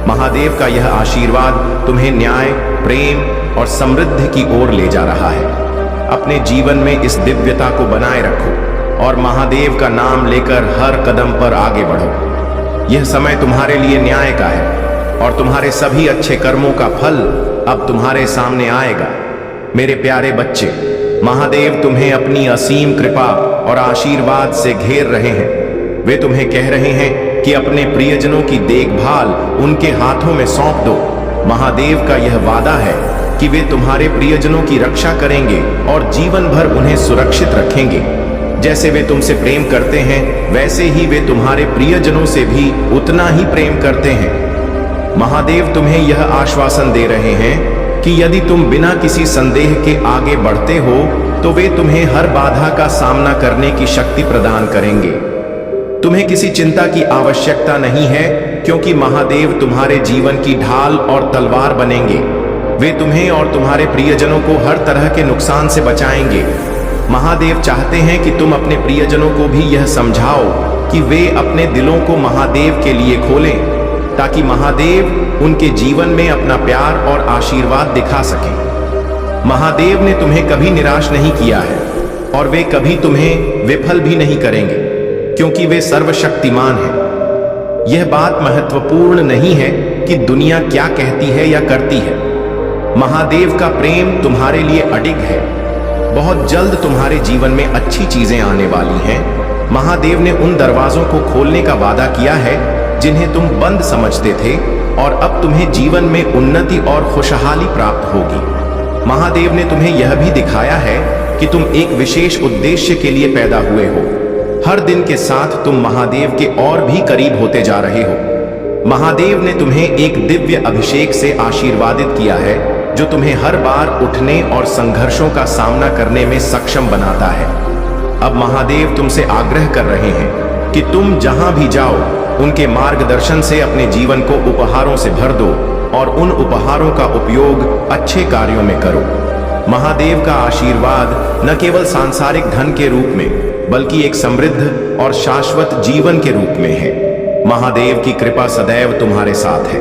महादेव का यह आशीर्वाद तुम्हें न्याय, प्रेम और समृद्धि की ओर ले जा रहा है। अपने जीवन में इस दिव्यता को बनाए रखो और महादेव का नाम लेकर हर कदम पर आगे बढ़ो। यह समय तुम्हारे लिए न्याय का है और तुम्हारे सभी अच्छे कर्मों का फल अब तुम्हारे सामने आएगा। मेरे प्यारे बच्चे, महादेव तुम्हें अपनी असीम कृपा और आशीर्वाद से घेर रहे हैं। वे तुम्हें कह रहे हैं कि अपने प्रियजनों की देखभाल उनके हाथों में सौंप दो। महादेव का यह वादा है कि वे तुम्हारे प्रियजनों की रक्षा करेंगे और जीवन भर उन्हें सुरक्षित रखेंगे। जैसे वे तुमसे प्रेम करते हैं वैसे ही वे तुम्हारे प्रियजनों से भी उतना ही प्रेम करते हैं। महादेव तुम्हें यह आश्वासन दे रहे हैं कि यदि तुम बिना किसी संदेह के आगे बढ़ते हो तो वे तुम्हें हर बाधा का सामना करने की शक्ति प्रदान करेंगे। तुम्हें किसी चिंता की आवश्यकता नहीं है क्योंकि महादेव तुम्हारे जीवन की ढाल और तलवार बनेंगे। वे तुम्हें और तुम्हारे प्रियजनों को हर तरह के नुकसान से बचाएंगे। महादेव चाहते हैं कि तुम अपने प्रियजनों को भी यह समझाओ कि वे अपने दिलों को महादेव के लिए खोलें ताकि महादेव उनके जीवन में अपना प्यार और आशीर्वाद दिखा सकें। महादेव ने तुम्हें कभी निराश नहीं किया है और वे कभी तुम्हें विफल भी नहीं करेंगे क्योंकि वे सर्वशक्तिमान हैं। यह बात महत्वपूर्ण नहीं है कि दुनिया क्या कहती है या करती है। महादेव का प्रेम तुम्हारे लिए अडिग है। बहुत जल्द तुम्हारे जीवन में अच्छी चीजें आने वाली हैं। महादेव ने उन दरवाजों को खोलने का वादा किया है जिन्हें तुम बंद समझते थे और अब तुम्हें जीवन में उन्नति और खुशहाली प्राप्त होगी। महादेव ने तुम्हें यह भी दिखाया है कि तुम एक विशेष उद्देश्य के लिए पैदा हुए हो। हर दिन के साथ तुम महादेव के और भी करीब होते जा रहे हो। महादेव ने तुम्हें एक दिव्य अभिषेक से आशीर्वादित किया है जो तुम्हें हर बार उठने और संघर्षों का सामना करने में सक्षम बनाता है। अब महादेव तुमसे आग्रह कर रहे हैं कि तुम जहां भी जाओ उनके मार्गदर्शन से अपने जीवन को उपहारों से भर दो और उन उपहारों का उपयोग अच्छे कार्यों में करो। महादेव का आशीर्वाद न केवल सांसारिक धन के रूप में बल्कि एक समृद्ध और शाश्वत जीवन के रूप में है। महादेव की कृपा सदैव तुम्हारे साथ है।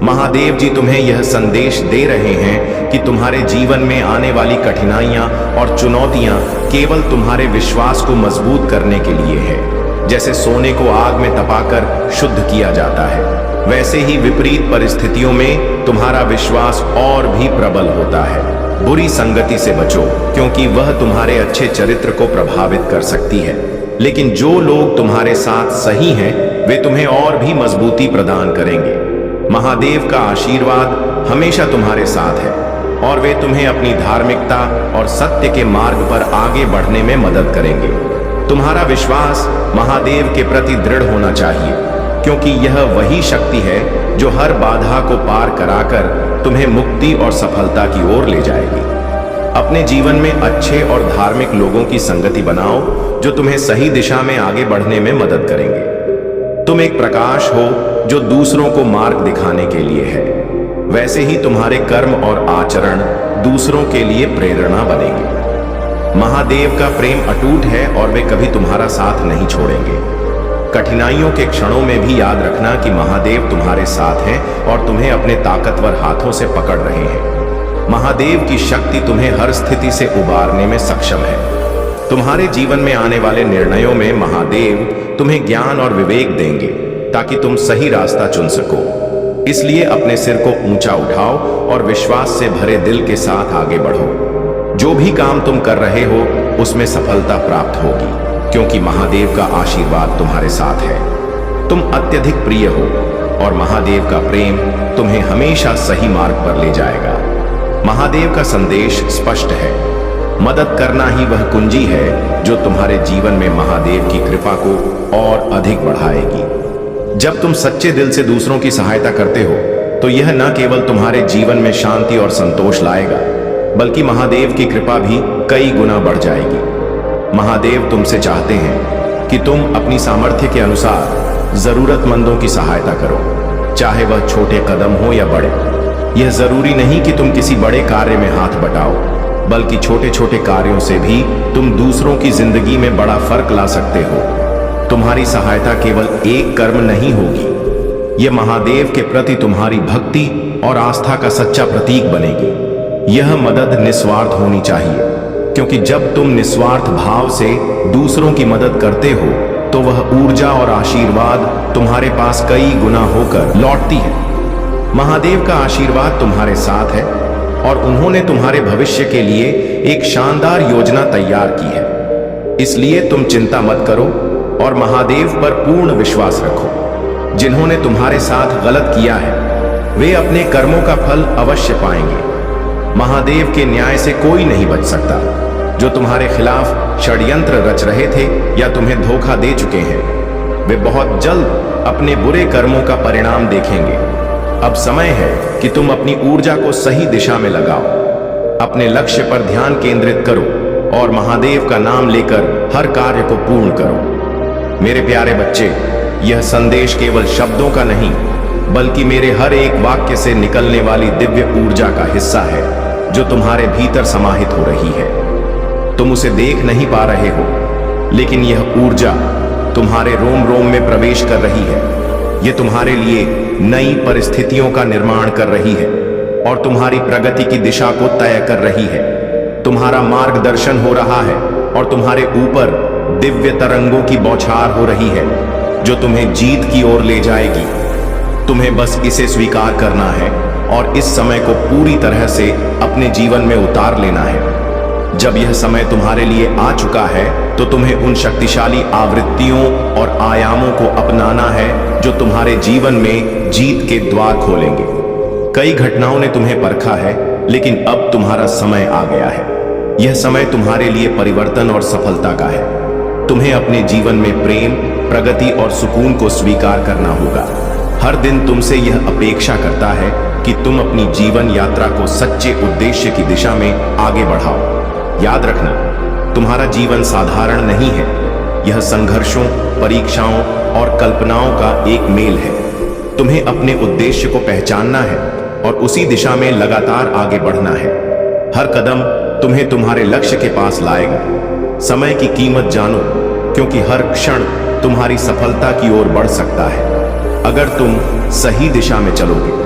महादेव जी तुम्हें यह संदेश दे रहे हैं कि तुम्हारे जीवन में आने वाली कठिनाइयां और चुनौतियां केवल तुम्हारे विश्वास को मजबूत करने के लिए है। जैसे सोने को आग में तपाकर शुद्ध किया जाता है, वैसे ही विपरीत परिस्थितियों में तुम्हारा विश्वास और भी प्रबल होता है। बुरी संगति से बचो, क्योंकि वह तुम्हारे अच्छे चरित्र को प्रभावित कर सकती है। लेकिन जो लोग तुम्हारे साथ सही हैं, वे तुम्हें और भी मजबूती प्रदान करेंगे। महादेव का आशीर्वाद हमेशा तुम्हारे साथ है और वे तुम्हें अपनी धार्मिकता और सत्य के मार्ग पर आगे बढ़ने में मदद करेंगे। तुम्हारा विश्वास महादेव के प्रति दृढ़ होना चाहिए, क्योंकि यह वही शक्ति है जो हर बाधा को पार कराकर तुम्हें मुक्ति और सफलता की ओर ले जाएगी। अपने जीवन में अच्छे और धार्मिक लोगों की संगति बनाओ, जो तुम्हें सही दिशा में आगे बढ़ने में मदद करेंगे। तुम एक प्रकाश हो जो दूसरों को मार्ग दिखाने के लिए है। वैसे ही तुम्हारे कर्म और आचरण दूसरों के लिए प्रेरणा बनेंगे। महादेव का प्रेम अटूट है और वे कभी तुम्हारा साथ नहीं छोड़ेंगे। कठिनाइयों के क्षणों में भी याद रखना कि महादेव तुम्हारे साथ हैं और तुम्हें अपने ताकतवर हाथों से पकड़ रहे हैं। महादेव की शक्ति तुम्हें हर स्थिति से उबारने में सक्षम है। तुम्हारे जीवन में आने वाले निर्णयों में महादेव तुम्हें ज्ञान और विवेक देंगे, ताकि तुम सही रास्ता चुन सको। इसलिए अपने सिर को ऊंचा उठाओ और विश्वास से भरे दिल के साथ आगे बढ़ो। जो भी काम तुम कर रहे हो, उसमें सफलता प्राप्त होगी, क्योंकि महादेव का आशीर्वाद तुम्हारे साथ है। तुम अत्यधिक प्रिय हो और महादेव का प्रेम तुम्हें हमेशा सही मार्ग पर ले जाएगा। महादेव का संदेश स्पष्ट है। मदद करना ही वह कुंजी है जो तुम्हारे जीवन में महादेव की कृपा को और अधिक बढ़ाएगी। जब तुम सच्चे दिल से दूसरों की सहायता करते हो, तो यह न केवल तुम्हारे जीवन में शांति और संतोष लाएगा, बल्कि महादेव की कृपा भी कई गुना बढ़ जाएगी। महादेव तुमसे चाहते हैं कि तुम अपनी सामर्थ्य के अनुसार जरूरतमंदों की सहायता करो, चाहे वह छोटे कदम हो या बड़े। यह जरूरी नहीं कि तुम किसी बड़े कार्य में हाथ बटाओ, बल्कि छोटे छोटे कार्यों से भी तुम दूसरों की जिंदगी में बड़ा फर्क ला सकते हो। तुम्हारी सहायता केवल एक कर्म नहीं होगी, यह महादेव के प्रति तुम्हारी भक्ति और आस्था का सच्चा प्रतीक बनेगी। यह मदद निस्वार्थ होनी चाहिए, क्योंकि जब तुम निस्वार्थ भाव से दूसरों की मदद करते हो, तो वह ऊर्जा और आशीर्वाद तुम्हारे पास कई गुना होकर लौटती है। महादेव का आशीर्वाद तुम्हारे साथ है और उन्होंने तुम्हारे भविष्य के लिए एक शानदार योजना तैयार की है। इसलिए तुम चिंता मत करो और महादेव पर पूर्ण विश्वास रखो। जिन्होंने तुम्हारे साथ गलत किया है, वे अपने कर्मों का फल अवश्य पाएंगे। महादेव के न्याय से कोई नहीं बच सकता। जो तुम्हारे खिलाफ षड्यंत्र रच रहे थे या तुम्हें धोखा दे चुके हैं, वे बहुत जल्द अपने बुरे कर्मों का परिणाम देखेंगे। अब समय है कि तुम अपनी ऊर्जा को सही दिशा में लगाओ। अपने लक्ष्य पर ध्यान केंद्रित करो और महादेव का नाम लेकर हर कार्य को पूर्ण करो। मेरे प्यारे बच्चे, यह संदेश केवल शब्दों का नहीं, बल्कि मेरे हर एक वाक्य से निकलने वाली दिव्य ऊर्जा का हिस्सा है, जो तुम्हारे भीतर समाहित हो रही है। तुम उसे देख नहीं पा रहे हो, लेकिन यह ऊर्जा तुम्हारे रोम रोम में प्रवेश कर रही है। यह तुम्हारे लिए नई परिस्थितियों का निर्माण कर रही है और तुम्हारी प्रगति की दिशा को तय कर रही है। तुम्हारा मार्गदर्शन हो रहा है और तुम्हारे ऊपर दिव्य तरंगों की बौछार हो रही है, जो तुम्हें जीत की ओर ले जाएगी। तुम्हें बस इसे स्वीकार करना है और इस समय को पूरी तरह से अपने जीवन में उतार लेना है। जब यह समय तुम्हारे लिए आ चुका है, तो तुम्हें उन शक्तिशाली आवृत्तियों और आयामों को अपनाना है जो तुम्हारे जीवन में जीत के द्वार खोलेंगे। कई घटनाओं ने तुम्हें परखा है, लेकिन अब तुम्हारा समय आ गया है। यह समय तुम्हारे लिए परिवर्तन और सफलता का है। तुम्हें अपने जीवन में प्रेम, प्रगति और सुकून को स्वीकार करना होगा। हर दिन तुमसे यह अपेक्षा करता है कि तुम अपनी जीवन यात्रा को सच्चे उद्देश्य की दिशा में आगे बढ़ाओ। याद रखना, तुम्हारा जीवन साधारण नहीं है। यह संघर्षों, परीक्षाओं और कल्पनाओं का एक मेल है। तुम्हें अपने उद्देश्य को पहचानना है और उसी दिशा में लगातार आगे बढ़ना है। हर कदम तुम्हें तुम्हारे लक्ष्य के पास लाएगा। समय की कीमत जानो, क्योंकि हर क्षण तुम्हारी सफलता की ओर बढ़ सकता है, अगर तुम सही दिशा में चलोगे।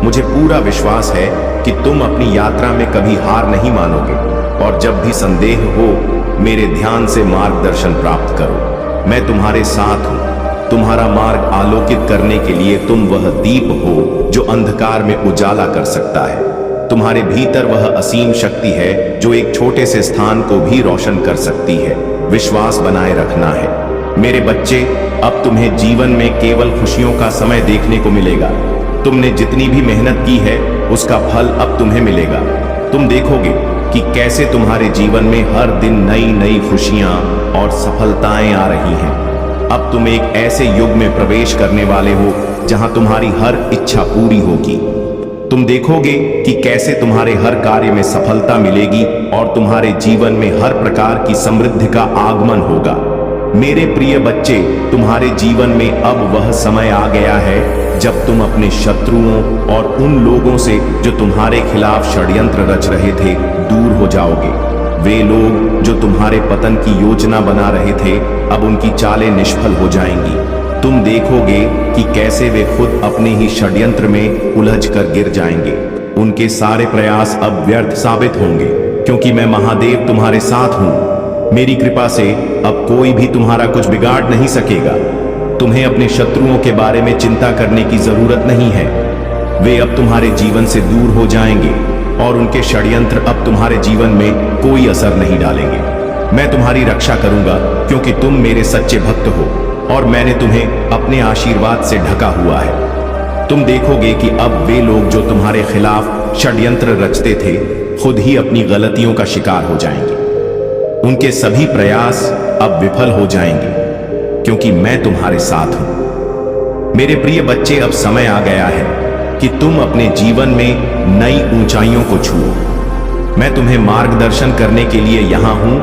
मुझे पूरा विश्वास है कि तुम अपनी यात्रा में कभी हार नहीं मानोगे और जब भी संदेह हो, मेरे ध्यान से मार्गदर्शन प्राप्त करो। मैं तुम्हारे साथ हूं। तुम्हारा मार्ग आलोकित करने के लिए तुम वह दीप हो जो अंधकार में उजाला कर सकता है। तुम्हारे भीतर वह असीम शक्ति है जो एक छोटे से स्थान को भी रोशन कर सकती है। विश्वास बनाए रखना है मेरे बच्चे। अब तुम्हें जीवन में केवल खुशियों का समय देखने को मिलेगा। तुमने जितनी भी मेहनत की है उसका फल अब तुम्हें मिलेगा। तुम देखोगे कि कैसे तुम्हारे जीवन में हर दिन नई नई खुशियां और सफलताएं आ रही हैं। अब तुम एक ऐसे युग में प्रवेश करने वाले हो जहां तुम्हारी हर इच्छा पूरी होगी। तुम देखोगे कि कैसे तुम्हारे हर कार्य में सफलता मिलेगी और तुम्हारे जीवन में हर प्रकार की समृद्धि का आगमन होगा। मेरे प्रिय बच्चे, तुम्हारे जीवन में अब वह समय आ गया है जब तुम अपने शत्रुओं और उन लोगों से जो तुम्हारे खिलाफ षड्यंत्र रच रहे थे दूर हो जाओगे। वे लोग जो तुम्हारे पतन की योजना बना रहे थे अब उनकी चालें निष्फल हो जाएंगी। तुम देखोगे कि कैसे वे खुद अपने ही षड्यंत्र में उलझ कर गिर जाएंगे। उनके सारे प्रयास अब व्यर्थ साबित होंगे क्योंकि मैं महादेव तुम्हारे साथ हूं। मेरी कृपा से अब कोई भी तुम्हारा कुछ बिगाड़ नहीं सकेगा। तुम्हें अपने शत्रुओं के बारे में चिंता करने की जरूरत नहीं है। वे अब तुम्हारे जीवन से दूर हो जाएंगे और उनके षड्यंत्र अब तुम्हारे जीवन में कोई असर नहीं डालेंगे। मैं तुम्हारी रक्षा करूंगा क्योंकि तुम मेरे सच्चे भक्त हो और मैंने तुम्हें अपने आशीर्वाद से ढका हुआ है। तुम देखोगे कि अब वे लोग जो तुम्हारे खिलाफ षड्यंत्र रचते थे खुद ही अपनी गलतियों का शिकार हो जाएंगे। उनके सभी प्रयास अब विफल हो जाएंगे क्योंकि मैं तुम्हारे साथ हूं। मेरे प्रिय बच्चे, अब समय आ गया है कि तुम अपने जीवन में नई ऊंचाइयों को छुओ। मैं तुम्हें मार्गदर्शन करने के लिए यहां हूं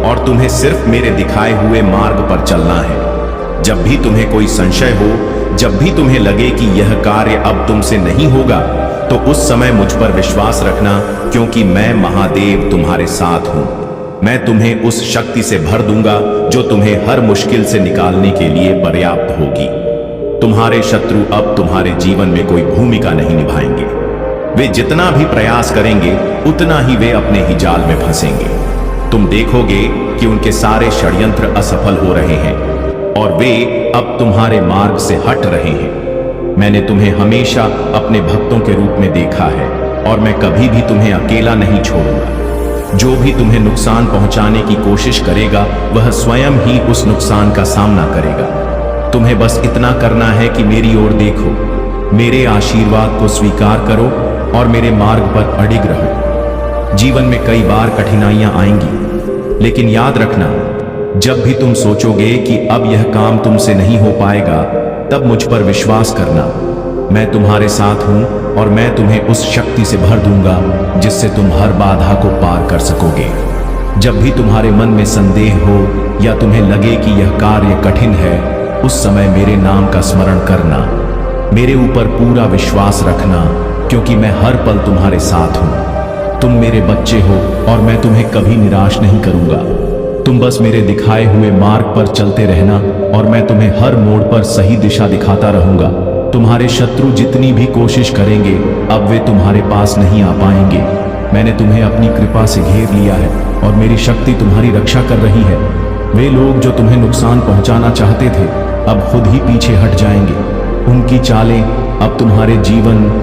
और तुम्हें सिर्फ मेरे दिखाए हुए मार्ग पर चलना है। जब भी तुम्हें कोई संशय हो, जब भी तुम्हें लगे कि यह कार्य अब तुमसे नहीं होगा, तो उस समय मुझ पर विश्वास रखना क्योंकि मैं महादेव तुम्हारे साथ हूं। मैं तुम्हें उस शक्ति से भर दूंगा जो तुम्हें हर मुश्किल से निकालने के लिए पर्याप्त होगी। तुम्हारे शत्रु अब तुम्हारे जीवन में कोई भूमिका नहीं निभाएंगे। वे जितना भी प्रयास करेंगे उतना ही वे अपने ही जाल में फंसेंगे। तुम देखोगे कि उनके सारे षड्यंत्र असफल हो रहे हैं और वे अब तुम्हारे मार्ग से हट रहे हैं। मैंने तुम्हें हमेशा अपने भक्तों के रूप में देखा है और मैं कभी भी तुम्हें अकेला नहीं छोड़ूंगा। जो भी तुम्हें नुकसान पहुंचाने की कोशिश करेगा वह स्वयं ही उस नुकसान का सामना करेगा। तुम्हें बस इतना करना है कि मेरी ओर देखो, मेरे आशीर्वाद को स्वीकार करो और मेरे मार्ग पर अडिग रहो। जीवन में कई बार कठिनाइयां आएंगी, लेकिन याद रखना, जब भी तुम सोचोगे कि अब यह काम तुमसे नहीं हो पाएगा, तब मुझ पर विश्वास करना। मैं तुम्हारे साथ हूं और मैं तुम्हें उस शक्ति से भर दूंगा जिससे तुम हर बाधा को पार कर सकोगे। जब भी तुम्हारे मन में संदेह हो या तुम्हें लगे कि यह कार्य कठिन है, उस समय मेरे नाम का स्मरण करना, मेरे ऊपर पूरा विश्वास रखना क्योंकि मैं हर पल तुम्हारे साथ हूं। तुम मेरे बच्चे हो और मैं तुम्हें कभी निराश नहीं करूंगा। तुम बस मेरे दिखाए हुए मार्ग पर चलते रहना और मैं तुम्हें हर मोड़ पर सही दिशा दिखाता रहूंगा। तुम्हारे शत्रु जितनी भी कोशिश करेंगे अब वे तुम्हारे पास नहीं आ पाएंगे। मैंने तुम्हें अपनी कृपा से घेर लिया है और मेरी शक्ति तुम्हारी रक्षा कर रही है। वे लोग जो तुम्हें नुकसान पहुंचाना चाहते थे अब खुद ही पीछे हट जाएंगे। उनकी चालें अब तुम्हारे जीवन